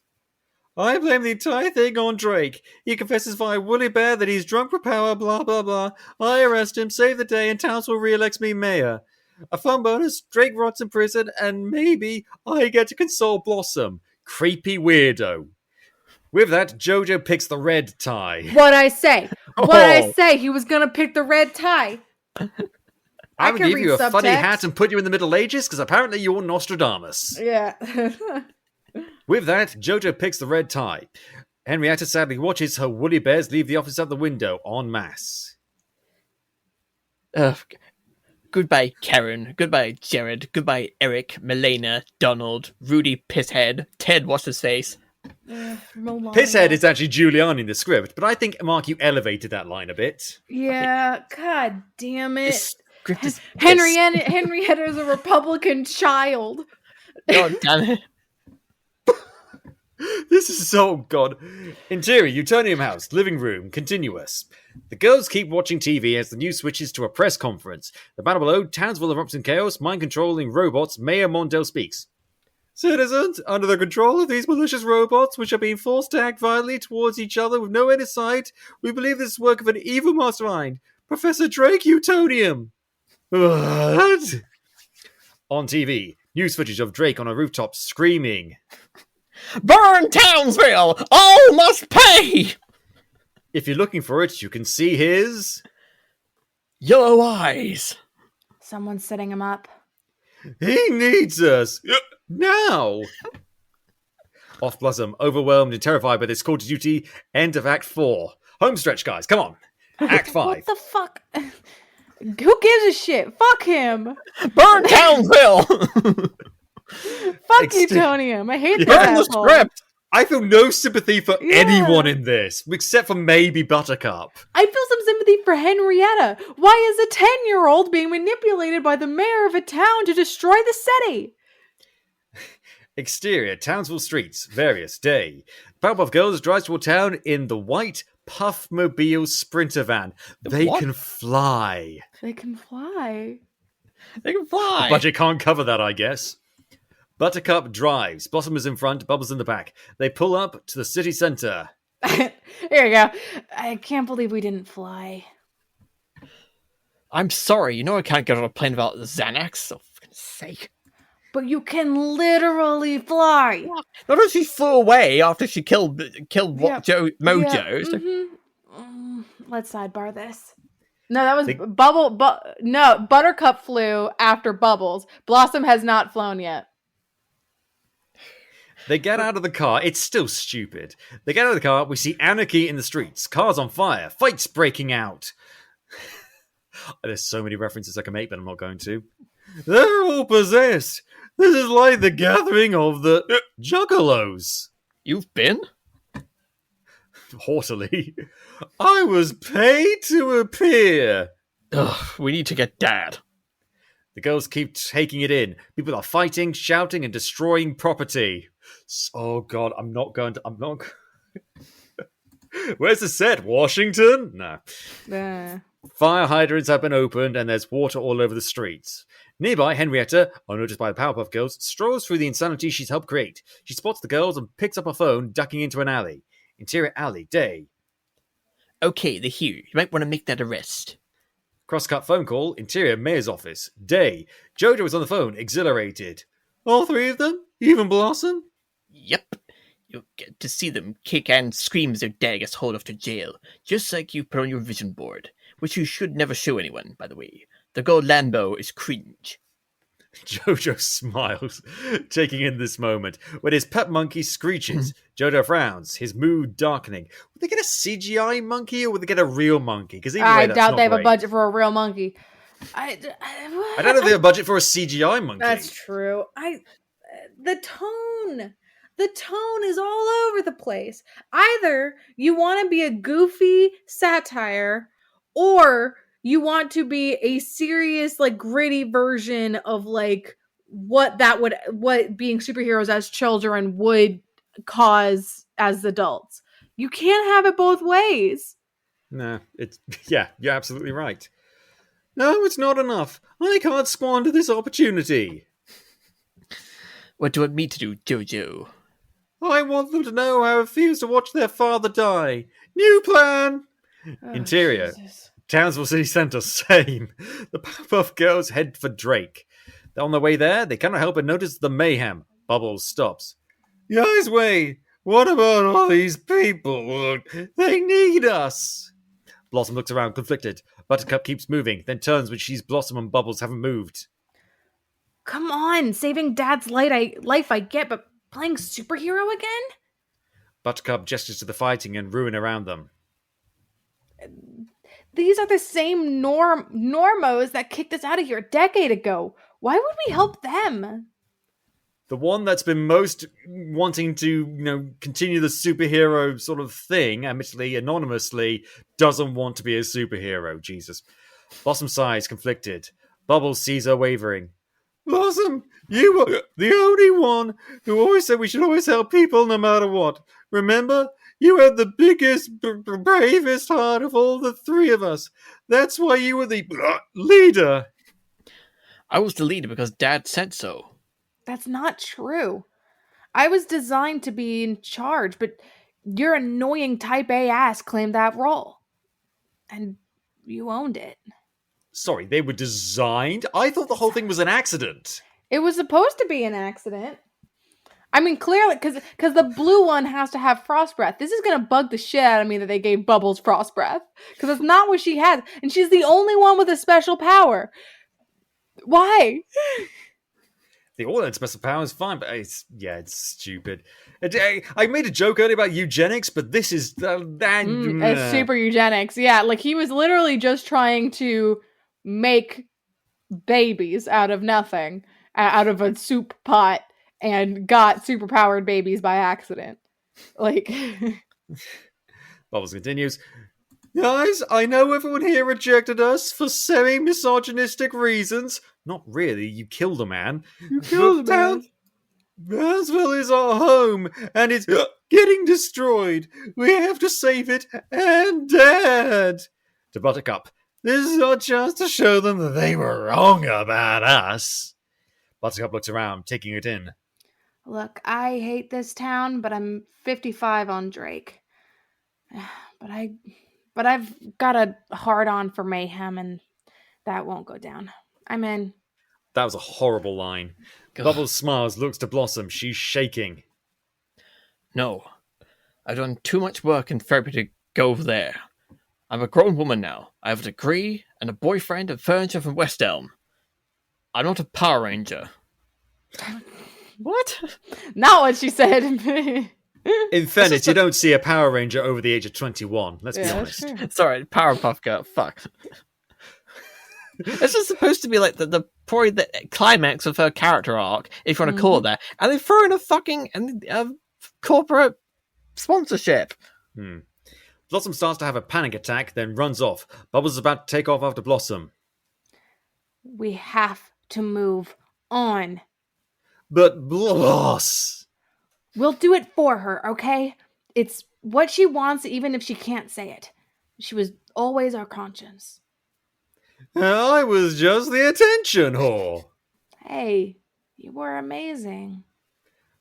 I blame the entire thing on Drake. He confesses via Woolly Bear that he's drunk for power, blah blah blah. I arrest him, save the day, and Townsville re-elects me mayor. A fun bonus, Drake rots in prison, and maybe I get to console Blossom. Creepy weirdo. With that, Jojo picks the red tie. What'd I say? What'd I say? He was gonna pick the red tie. I would can give you a read funny subtext. hat and put you in the Middle Ages, because apparently you're Nostradamus. Yeah. With that, Jojo picks the red tie. Henrietta sadly watches her woolly bears leave the office out the window en masse. Goodbye, Karen. Goodbye, Jared. Goodbye, Eric, Milena, Donald, Rudy Pisshead, Ted What's-His-Face. Pisshead is actually Giuliani in the script, but I think, Mark, you elevated that line a bit. Yeah, god damn it. This script is Henrietta is a Republican child. God damn it. This is so god. Interior, Utonium house, living room, continuous. The girls keep watching TV as the news switches to a press conference. The banner below, Townsville erupts in chaos, mind-controlling robots, Mayor Mondale speaks. Citizens, under the control of these malicious robots, which are being forced to act violently towards each other with no end in sight, we believe this is work of an evil mastermind, Professor Drake Utonium. What? On TV, news footage of Drake on a rooftop screaming. Burn Townsville! All must pay! If you're looking for it, you can see his... Yellow eyes. Someone's setting him up. He needs us. Now! Off Blossom, overwhelmed and terrified by this call to duty, end of Act 4. Home stretch, guys, come on. Act 5. What the fuck? Who gives a shit? Fuck him. Burn Townsville! Fuck Utonium. I hate this Burn the asshole. script! I feel no sympathy for Yeah. anyone in this, except for maybe Buttercup. I feel some sympathy for Henrietta. Why is a 10-year-old being manipulated by the mayor of a town to destroy the city? Exterior, Townsville streets, various day. Powerpuff Girls drives toward town in the white Puffmobile Sprinter van. They what? can fly. They can fly. They can fly! Budget can't cover that, I guess. Buttercup drives. Blossom is in front, Bubbles in the back. They pull up to the city center. Here you go. I can't believe we didn't fly. I'm sorry, you know I can't get on a plane without the Xanax, for fuck's sake. But you can literally fly. Not that she flew away after she killed Yeah. Mojo. So- Let's sidebar this. No, that was They- Buttercup flew after Bubbles. Blossom has not flown yet. They get out of the car. It's still stupid. They get out of the car. We see anarchy in the streets. Cars on fire. Fights breaking out. There's so many references I can make, but I'm not going to. They're all possessed. This is like the gathering of the Juggalos. You've been? Haughtily. I was paid to appear. Ugh, we need to get Dad. The girls keep taking it in. People are fighting, shouting, and destroying property. Oh God, I'm not. Where's the set? Washington? No. Fire hydrants have been opened, and there's water all over the streets. Nearby, Henrietta, unnoticed by the Powerpuff Girls, strolls through the insanity she's helped create. She spots the girls and picks up her phone, ducking into an alley. Interior alley, day. Okay, they're here. You might want to make that arrest. Crosscut phone call, interior mayor's office, day. Jojo is on the phone, exhilarated. All three of them? Even Blossom? Yep. You'll get to see them kick and scream as their dad gets hauled off to jail, just like you put on your vision board, which you should never show anyone, by the way. The gold Lambo is cringe. Jojo smiles, taking in this moment. When his pet monkey screeches, Jojo frowns, his mood darkening. Would they get a CGI monkey or would they get a real monkey? Because I doubt they have a budget for a real monkey. I don't know if they have a budget for a CGI monkey. That's true. The tone is all over the place. Either you want to be a goofy satire, or you want to be a serious, like, gritty version of like what being superheroes as children would cause as adults. You can't have it both ways. No, yeah, you're absolutely right. No, it's not enough. I can't squander this opportunity. What do you want me to do, Jojo? I want them to know how it feels to watch their father die. New plan! Interior. Jesus. Townsville City Centre, same. The Powerpuff Girls head for Drake. On their way there, they cannot help but notice the mayhem. Bubbles stops. Guys, wait. What about all these people? They need us. Blossom looks around, conflicted. Buttercup keeps moving, then turns when she sees Blossom and Bubbles haven't moved. Come on, saving Dad's life I get, but playing superhero again? Buttercup gestures to the fighting and ruin around them. These are the same normos that kicked us out of here a decade ago. Why would we help them? The one that's been most wanting to, continue the superhero sort of thing, admittedly, anonymously, doesn't want to be a superhero. Jesus. Blossom sighs, conflicted. Bubbles sees her wavering. Blossom, you were the only one who always said we should always help people no matter what. Remember? You had the biggest, bravest heart of all the three of us. That's why you were the leader. I was the leader because Dad said so. That's not true. I was designed to be in charge, but your annoying type A ass claimed that role. And you owned it. Sorry, they were designed? I thought the whole thing was an accident. It was supposed to be an accident. I mean, clearly, because the blue one has to have frost breath. This is going to bug the shit out of me that they gave Bubbles frost breath. Because it's not what she has. And she's the only one with a special power. Why? The all-out special power is fine, but it's stupid. I made a joke earlier about eugenics, but this is... It's super eugenics. Yeah, like he was literally just trying to make babies out of nothing, out of a soup pot, and got superpowered babies by accident. Like, Bubbles continues. Guys, I know everyone here rejected us for semi-misogynistic reasons. Not really, you killed a man. you killed a man. Brownsville is our home, and it's getting destroyed. We have to save it, and Dad! To Buttercup, this is our chance to show them that they were wrong about us. Buttercup looks around, taking it in. Look, I hate this town, but I'm 55 on Drake. But I've got a hard-on for Mayhem, and that won't go down. I'm in. That was a horrible line. God. Bubbles smiles, looks to Blossom. She's shaking. No. I've done too much work in therapy to go there. I'm a grown woman now. I have a degree and a boyfriend and furniture from West Elm. I'm not a Power Ranger. What? Not what she said. In fairness, you don't see a Power Ranger over the age of 21. Let's be honest. Sure. Sorry, Powerpuff Girl. Fuck. This is supposed to be like the probably the climax of her character arc, if you want to call it that. And they throw in a fucking corporate sponsorship. Blossom starts to have a panic attack, then runs off. Bubbles is about to take off after Blossom. We have to move on. But Bloss! We'll do it for her, okay? It's what she wants, even if she can't say it. She was always our conscience. I was just the attention whore. Hey, you were amazing.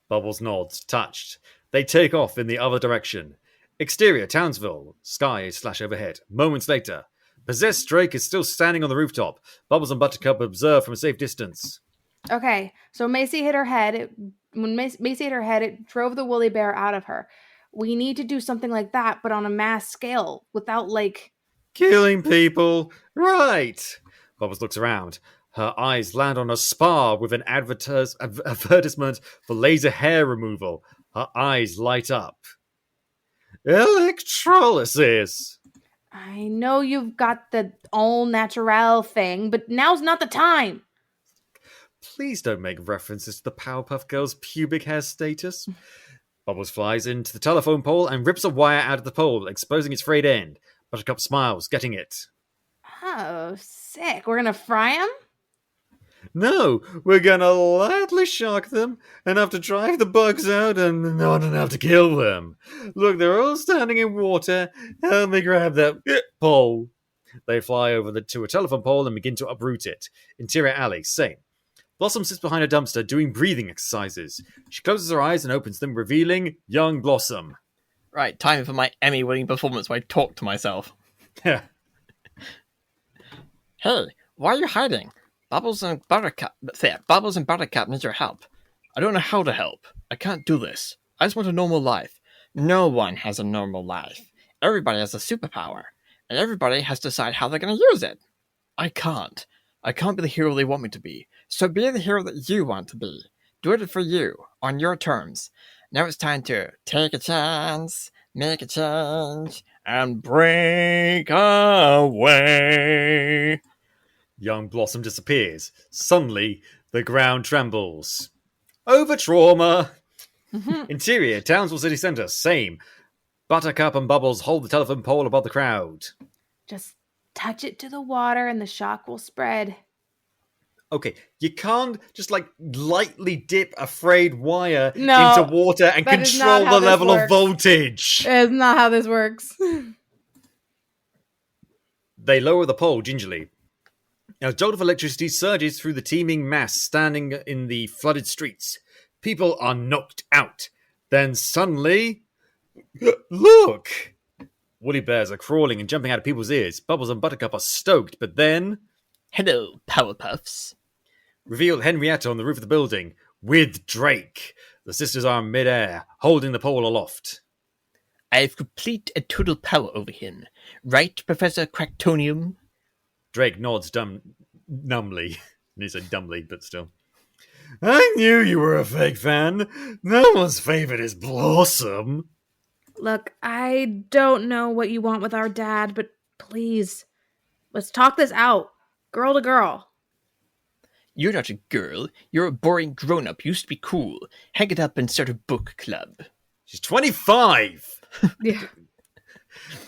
Bubbles nods, touched. They take off in the other direction. Exterior, Townsville. Sky / overhead. Moments later. Possessed Drake is still standing on the rooftop. Bubbles and Buttercup observe from a safe distance. Okay, so Macy hit her head. When Macy hit her head, it drove the woolly bear out of her. We need to do something like that, but on a mass scale, without, like... Killing people. Right. Bubbles looks around. Her eyes land on a spa with an advertisement for laser hair removal. Her eyes light up. Electrolysis. I know you've got the all natural thing, but now's not the time. Please don't make references to the Powerpuff Girls' pubic hair status. Bubbles flies into the telephone pole and rips a wire out of the pole, exposing its frayed end. Buttercup smiles, getting it. Oh, sick. We're gonna fry him? No, we're gonna lightly shock them, enough to drive the bugs out and not enough to kill them. Look, they're all standing in water. Help me grab that pole. They fly over to a telephone pole and begin to uproot it. Interior alley, same. Blossom sits behind a dumpster doing breathing exercises. She closes her eyes and opens them, revealing young Blossom. Right, time for my Emmy-winning performance where I talk to myself. Yeah. Hey, why are you hiding? Bubbles and Buttercup need your help. I don't know how to help. I can't do this. I just want a normal life. No one has a normal life. Everybody has a superpower. And everybody has to decide how they're going to use it. I can't. I can't be the hero they want me to be. So be the hero that you want to be. Do it for you, on your terms. Now it's time to take a chance, make a change, and break away. Young Blossom disappears. Suddenly, the ground trembles. Over trauma. Interior, Townsville City Centre, same. Buttercup and Bubbles hold the telephone pole above the crowd. Just touch it to the water and the shock will spread. Okay, you can't just lightly dip a frayed wire No, into water and that is control not how the this level of works. voltage. It's not how this works. They lower the pole gingerly. A jolt of electricity surges through the teeming mass standing in the flooded streets. People are knocked out. Then suddenly... Look! Woolly bears are crawling and jumping out of people's ears. Bubbles and Buttercup are stoked, but then... Hello, Powerpuffs. Reveal Henrietta on the roof of the building, with Drake. The sisters are in midair, holding the pole aloft. I have complete and total power over him. Right, Professor Cracktonium? Drake nods numbly. He said dumbly, but still. I knew you were a fake fan. No one's favorite is Blossom. Look, I don't know what you want with our dad, but please, let's talk this out. Girl to girl. You're not a girl. You're a boring grown-up. Used to be cool. Hang it up and start a book club. She's 25! Yeah.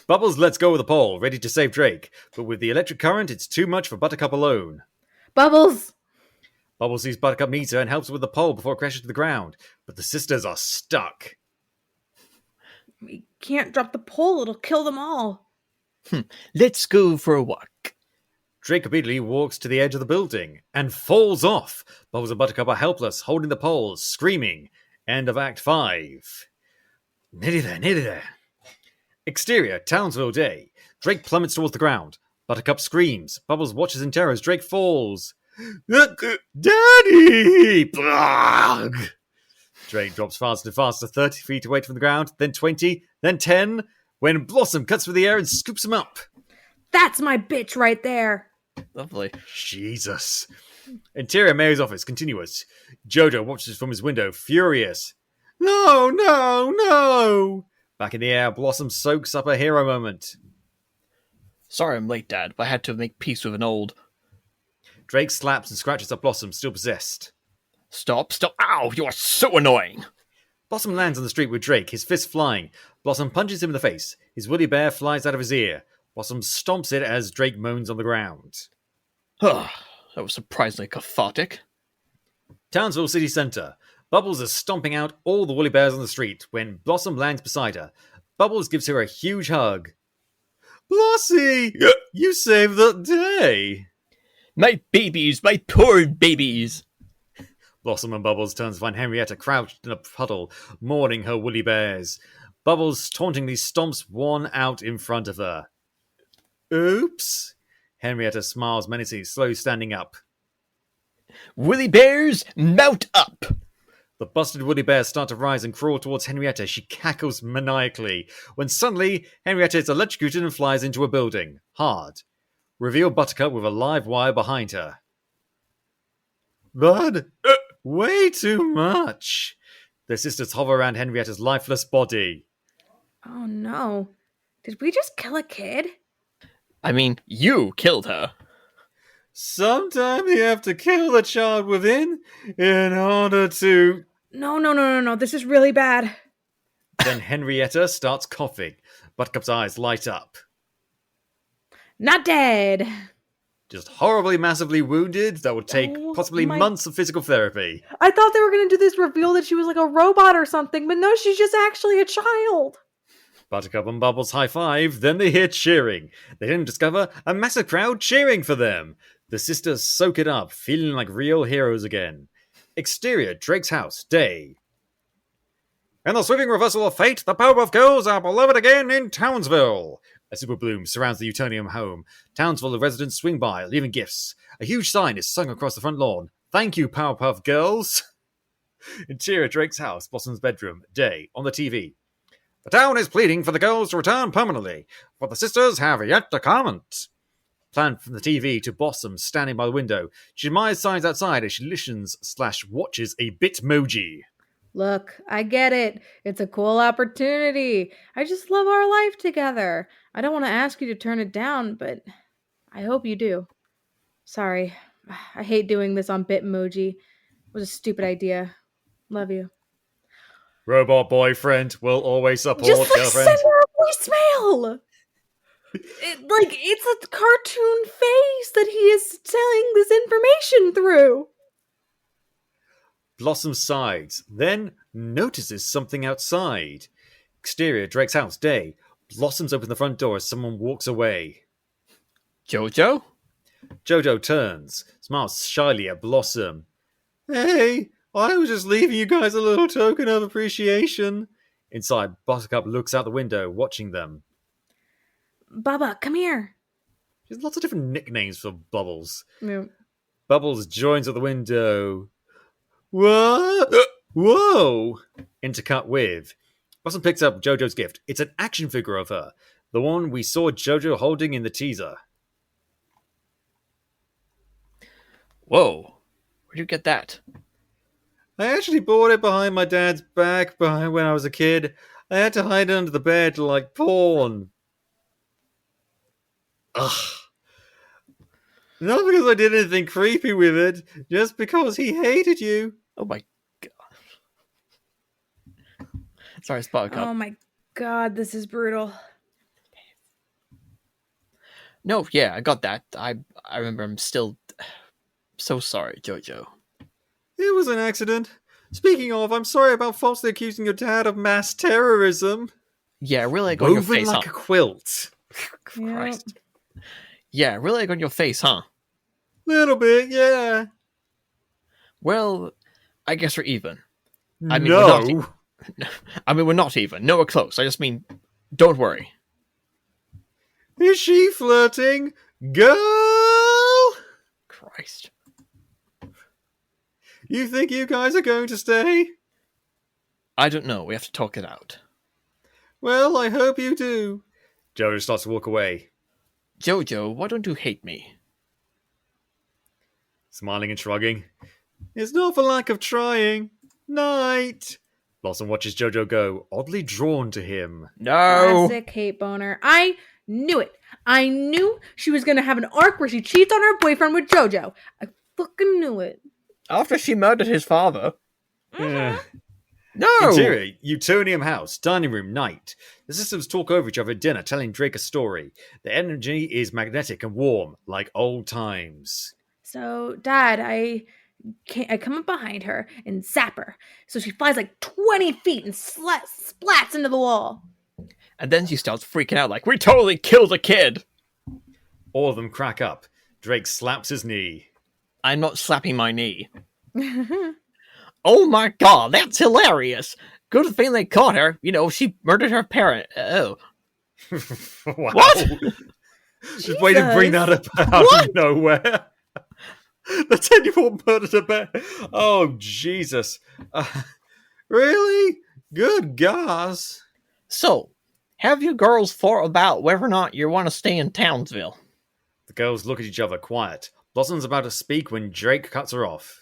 Bubbles lets go of the pole, ready to save Drake, but with the electric current, it's too much for Buttercup alone. Bubbles! Bubbles sees Buttercup meet her and helps her with the pole before it crashes to the ground, but the sisters are stuck. We can't drop the pole, it'll kill them all. Let's go for a walk. Drake immediately walks to the edge of the building and falls off. Bubbles and Buttercup are helpless, holding the pole, screaming. End of Act 5. Nearly there, nearly there. Exterior, Townsville day. Drake plummets towards the ground. Buttercup screams. Bubbles watches in terror as Drake falls. Daddy! Blah! Drake drops faster and faster, 30 feet away from the ground, then 20, then 10, when Blossom cuts through the air and scoops him up. That's my bitch right there. Lovely. Jesus. Interior mayor's office, continuous. Jojo watches from his window, furious. No, no, no! Back in the air, Blossom soaks up a hero moment. Sorry I'm late, Dad, but I had to make peace with an old... Drake slaps and scratches at Blossom, still possessed. Stop. Ow, you are so annoying. Blossom lands on the street with Drake, his fist flying. Blossom punches him in the face. His woolly bear flies out of his ear. Blossom stomps it as Drake moans on the ground. That was surprisingly cathartic. Townsville city centre. Bubbles is stomping out all the woolly bears on the street when Blossom lands beside her. Bubbles gives her a huge hug. Blossie, you saved the day. My babies, my poor babies. Blossom and Bubbles turn to find Henrietta crouched in a puddle, mourning her woolly bears. Bubbles tauntingly stomps one out in front of her. Oops. Henrietta smiles menacingly, slowly standing up. Woolly bears, mount up. The busted woolly bears start to rise and crawl towards Henrietta. She cackles maniacally, when suddenly Henrietta is electrocuted and flies into a building. Hard. Reveal Buttercup with a live wire behind her. Bud, way too much. Their sisters hover around Henrietta's lifeless body. Oh no. Did we just kill a kid? I mean, you killed her. Sometimes you have to kill the child within in order to... No. This is really bad. Then Henrietta starts coughing. Buttercup's eyes light up. Not dead. Just horribly, massively wounded. That would take possibly months of physical therapy. I thought they were going to do this reveal that she was like a robot or something, but no, she's just actually a child. Buttercup and Bubbles high five, then they hear cheering. They then discover a massive crowd cheering for them. The sisters soak it up, feeling like real heroes again. Exterior, Drake's house, day. In the sweeping reversal of fate, the Powerpuff Girls are beloved again in Townsville. A super bloom surrounds the Utonium home. Townsville residents swing by, leaving gifts. A huge sign is sung across the front lawn. Thank you, Powerpuff Girls. Interior, Drake's house, Blossom's bedroom, day, on the TV. The town is pleading for the girls to return permanently, but the sisters have yet to comment. Planned from the TV to Blossom standing by the window. She admires signs outside as she listens/watches a Bitmoji. Look, I get it. It's a cool opportunity. I just love our life together. I don't want to ask you to turn it down, but I hope you do. Sorry. I hate doing this on Bitmoji. It was a stupid idea. Love you. Robot boyfriend will always support Just girlfriend. send her a voicemail. It's a cartoon face that he is telling this information through. Blossom sighs, then notices something outside. Exterior, Drake's house, day. Blossoms open the front door as someone walks away. Jojo? Jojo turns, smiles shyly at Blossom. Hey, I was just leaving you guys a little token of appreciation. Inside, Buttercup looks out the window, watching them. Bubba, come here. There's lots of different nicknames for Bubbles. Yeah. Bubbles joins at the window. What? Whoa! Intercut with. Blossom picks up Jojo's gift. It's an action figure of her. The one we saw Jojo holding in the teaser. Whoa. Where'd you get that? I actually bought it behind my dad's back behind when I was a kid. I had to hide it under the bed like porn. Ugh. Not because I did anything creepy with it, just because he hated you. Oh my god. Sorry, Buttercup. Oh my god, this is brutal. No, yeah, I got that. I remember. I'm still so sorry, Jojo. It was an accident. Speaking of, I'm sorry about falsely accusing your dad of mass terrorism. Yeah, really egg on your Woven face, like huh? a quilt. Christ. Yeah, really egg on your face, huh? Little bit, yeah. Well, I guess we're even. No. I mean, we're not even. No, we're close. I just mean, don't worry. Is she flirting? Girl! Christ. You think you guys are going to stay? I don't know. We have to talk it out. Well, I hope you do. Jojo starts to walk away. Jojo, why don't you hate me? Smiling and shrugging. It's not for lack of trying. Night. Blossom watches Jojo go, oddly drawn to him. No! Classic hate boner. I knew it. I knew she was going to have an arc where she cheats on her boyfriend with Jojo. I fucking knew it. After she murdered his father. Yeah. No! Interior, Utonium house, dining room, night. The sisters talk over each other at dinner, telling Drake a story. The energy is magnetic and warm, like old times. So, Dad, I come up behind her and zap her. So she flies like 20 feet and splats into the wall. And then she starts freaking out like, we totally killed a kid! All of them crack up. Drake slaps his knee. I'm not slapping my knee. Oh my god, that's hilarious! Good thing they caught her. You know, she murdered her parent. Oh. Wow. What? Just way to bring that up out of nowhere. The 10-year-old murdered a bear. Oh, Jesus. Really? Good gosh. So, have you girls thought about whether or not you want to stay in Townsville? The girls look at each other, quiet. Blossom's about to speak when Drake cuts her off.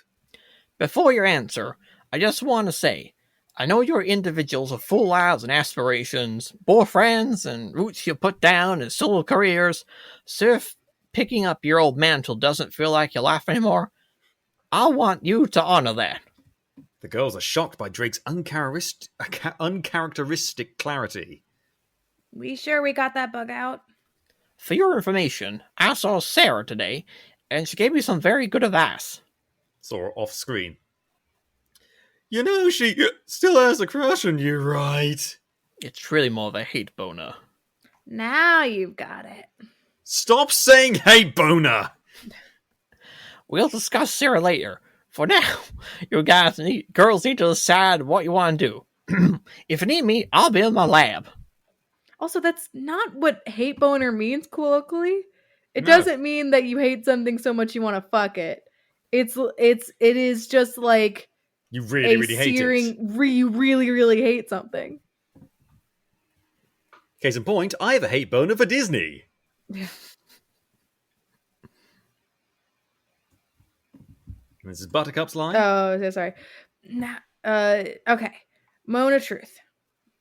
Before your answer, I just want to say, I know you're individuals with full lives and aspirations, boyfriends and roots you put down and solo careers, so if picking up your old mantle doesn't feel like your life anymore, I want you to honor that. The girls are shocked by Drake's uncharacteristic clarity. We sure we got that bug out? For your information, I saw Sarah today, and she gave me some very good advice. Saw her off screen. You know, she still has a crush on you, right? It's really more of a hate boner. Now you've got it. Stop saying hey, boner! We'll discuss Sarah later. For now, you girls need to decide what you want to do. If you need me, I'll be in my lab. Also, that's not what hate boner means colloquially. It No. doesn't mean that you hate something so much you want to fuck it. It is just like You really, really hate it. You really, really hate something. Case in point, I have a hate boner for Disney. This is Buttercup's line. Oh, so sorry. Nah, okay. Mona Truth.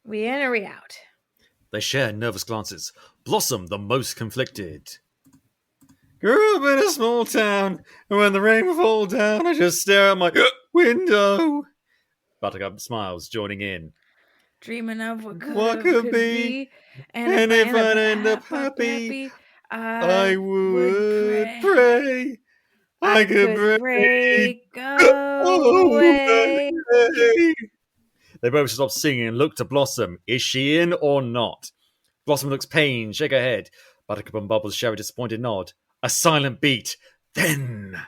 We in or we out? They share nervous glances. Blossom the most conflicted. Grew up in a small town, and when the rain would fall down, I just stare out my window. Buttercup smiles, joining in. Dreaming of What could be, and if I'd end up happy, I would pray. I could break away. They both stop singing and look to Blossom. Is she in or not? Blossom looks pained, shake her head. Buttercup and Bubbles share a disappointed nod. A silent beat. Then...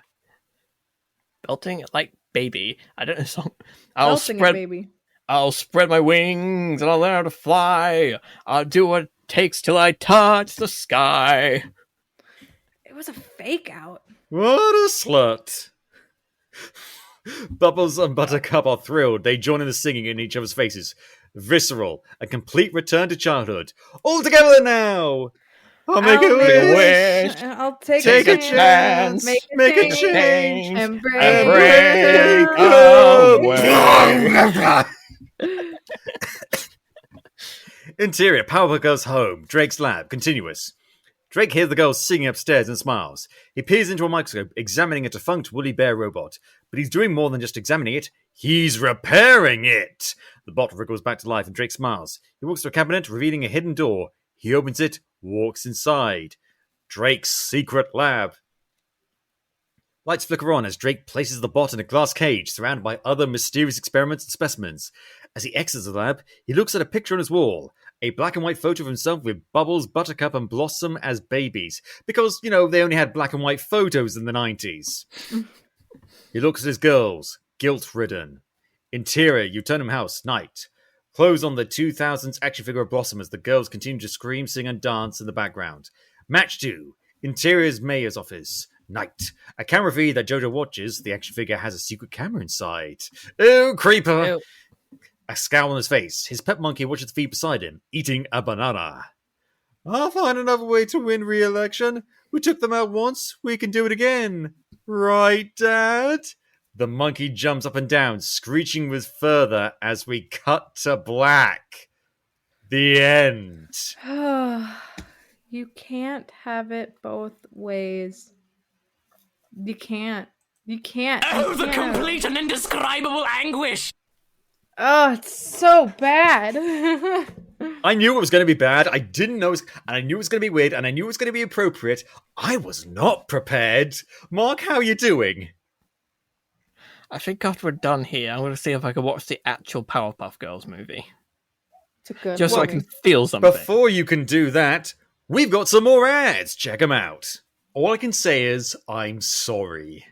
Belting like baby. I don't know. Belting it, baby. I'll spread my wings and I'll learn to fly. I'll do what it takes till I touch the sky. It was a fake out. What a slut. Bubbles and Buttercup are thrilled. They join in the singing in each other's faces. Visceral. A complete return to childhood. All together now! I'll make a wish. I'll take a a chance. Make a change. change. And break, away. Interior, Powerpuff Girls home. Drake's lab. Continuous. Drake hears the girl singing upstairs and smiles. He peers into a microscope, examining a defunct woolly bear robot. But he's doing more than just examining it. He's repairing it! The bot wriggles back to life and Drake smiles. He walks to a cabinet, revealing a hidden door. He opens it, walks inside. Drake's secret lab. Lights flicker on as Drake places the bot in a glass cage, surrounded by other mysterious experiments and specimens. As he exits the lab, he looks at a picture on his wall. A black and white photo of himself with Bubbles, Buttercup, and Blossom as babies. Because, they only had black and white photos in the 90s. He looks at his girls, guilt-ridden. Interior, Uturnum House, night. Close on the 2000s action figure of Blossom as the girls continue to scream, sing, and dance in the background. Match 2. Interior's mayor's office. Night. A camera feed that Jojo watches. The action figure has a secret camera inside. Oh, creeper! Ew. A scowl on his face. His pet monkey watches the feed beside him, eating a banana. I'll find another way to win re-election. We took them out once. We can do it again. Right, Dad? The monkey jumps up and down, screeching with further as we cut to black. The end. You can't have it both ways. You can't. You can't. Oh, You the can't. complete and indescribable anguish! Oh, it's so bad. I knew it was going to be bad. I didn't know, and I knew it was going to be weird, and I knew it was going to be appropriate. I was not prepared. Mark, how are you doing? I think after we're done here, I'm going to see if I can watch the actual Powerpuff Girls movie. It's a good Just so I movie. can feel something. Before you can do that, we've got some more ads. Check them out. All I can say is, I'm sorry.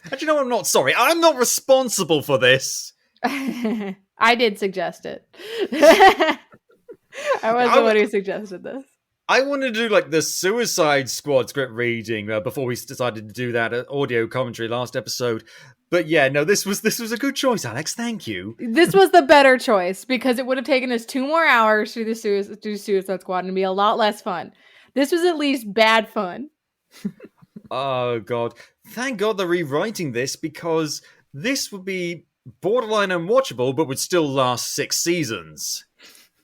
And you know, I'm not sorry. I'm not responsible for this. I did suggest it. I was the one who suggested this. I wanted to do like the Suicide Squad script reading before we decided to do that audio commentary last episode. But yeah, no, this was a good choice, Alex. Thank you. This was the better choice because it would have taken us 2 more hours to do Suicide Squad and be a lot less fun. This was at least bad fun. Oh god, thank God they're rewriting this because this would be borderline unwatchable, but would still last 6 seasons.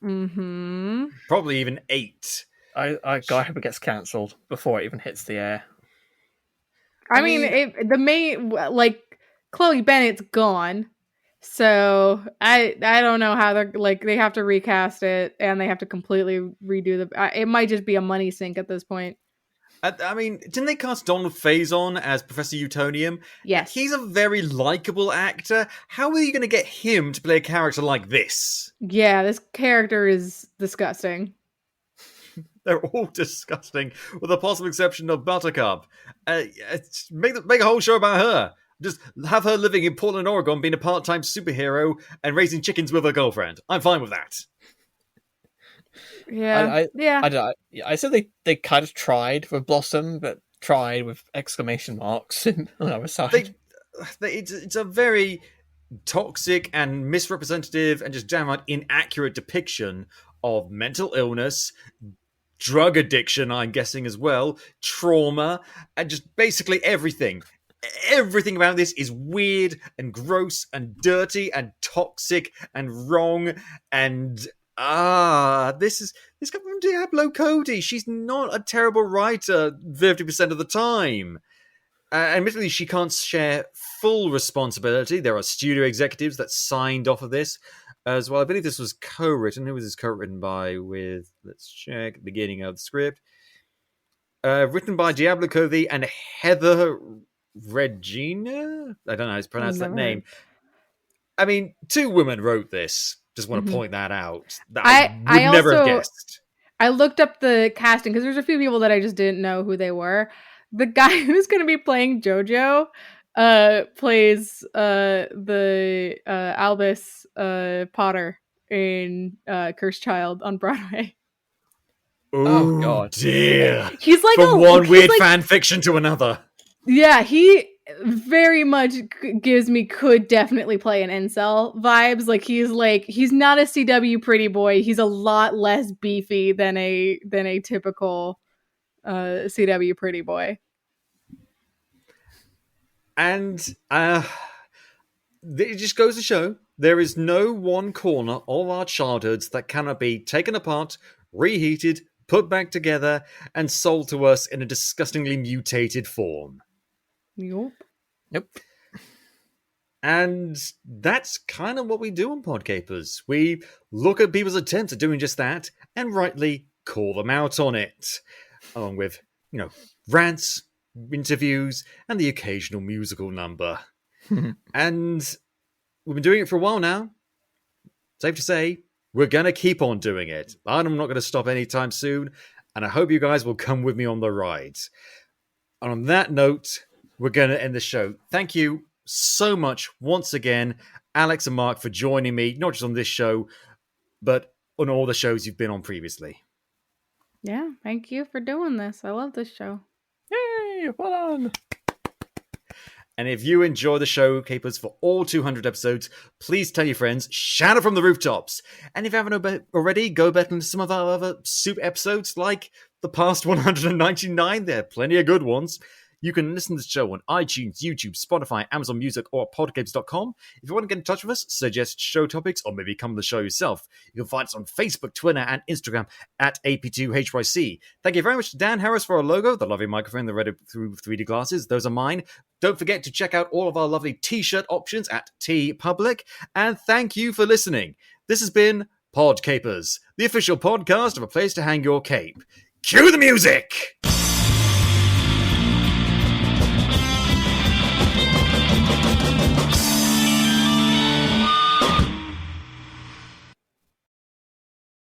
Mm-hmm. Probably even 8. I hope it gets cancelled before it even hits the air. I mean, the main Chloe Bennett's gone, so I don't know how they're they have to recast it and they have to completely redo it might just be a money sink at this point. I mean, didn't they cast Donald Faison as Professor Utonium? Yes, He's a very likable actor. How are you going to get him to play a character like this? Yeah, this character is disgusting. They're all disgusting, with the possible exception of Buttercup. Make a whole show about her. Just have her living in Portland, Oregon, being a part-time superhero and raising chickens with her girlfriend. I'm fine with that. Yeah, yeah. I said they kind of tried with Blossom, but tried with exclamation marks on the other side. It's a very toxic and misrepresentative and just downright inaccurate depiction of mental illness, drug addiction, I'm guessing as well, trauma, and just basically everything. Everything about this is weird and gross and dirty and toxic and wrong and this comes from Diablo Cody. She's not a terrible writer 50% of the time. Admittedly, she can't share full responsibility. There are studio executives that signed off of this as well. I believe this was co-written. Who was this co-written by? Let's check the beginning of the script. Written by Diablo Cody and Heather Regina? I don't know how to pronounce that name. I mean, 2 women wrote this. Just want to point that out. I would never have guessed. I looked up the casting because there's a few people that I just didn't know who they were. The guy who's going to be playing JoJo plays the Albus Potter in Cursed Child on Broadway. Oh god, dear! He's like from one weird fan fiction to another. Yeah, he very much gives me could definitely play an incel vibes. He's not a CW pretty boy. He's a lot less beefy than a typical CW pretty boy. And it just goes to show there is no one corner of our childhoods that cannot be taken apart, reheated, put back together, and sold to us in a disgustingly mutated form. Yup. Nope. And that's kind of what we do on Podcapers. We look at people's attempts at doing just that and rightly call them out on it. Along with, rants, interviews, and the occasional musical number. And we've been doing it for a while now. Safe to say, we're going to keep on doing it. I'm not going to stop anytime soon, and I hope you guys will come with me on the ride. And on that note, we're going to end the show. Thank you so much once again, Alex and Mark, for joining me, not just on this show, but on all the shows you've been on previously. Yeah, thank you for doing this. I love this show. Yay! Well done. And if you enjoy the show, Capers, for all 200 episodes, please tell your friends, shout it from the rooftops. And if you haven't already, go back into some of our other super episodes, like the past 199. There are plenty of good ones. You can listen to the show on iTunes, YouTube, Spotify, Amazon Music, or Podcapers.com. If you want to get in touch with us, suggest show topics, or maybe come to the show yourself, you can find us on Facebook, Twitter, and Instagram at AP2HYC. Thank you very much to Dan Harris for our logo, the lovely microphone that read it through 3D glasses. Those are mine. Don't forget to check out all of our lovely t-shirt options at TeePublic. And thank you for listening. This has been Podcapers, the official podcast of A Place to Hang Your Cape. Cue the music!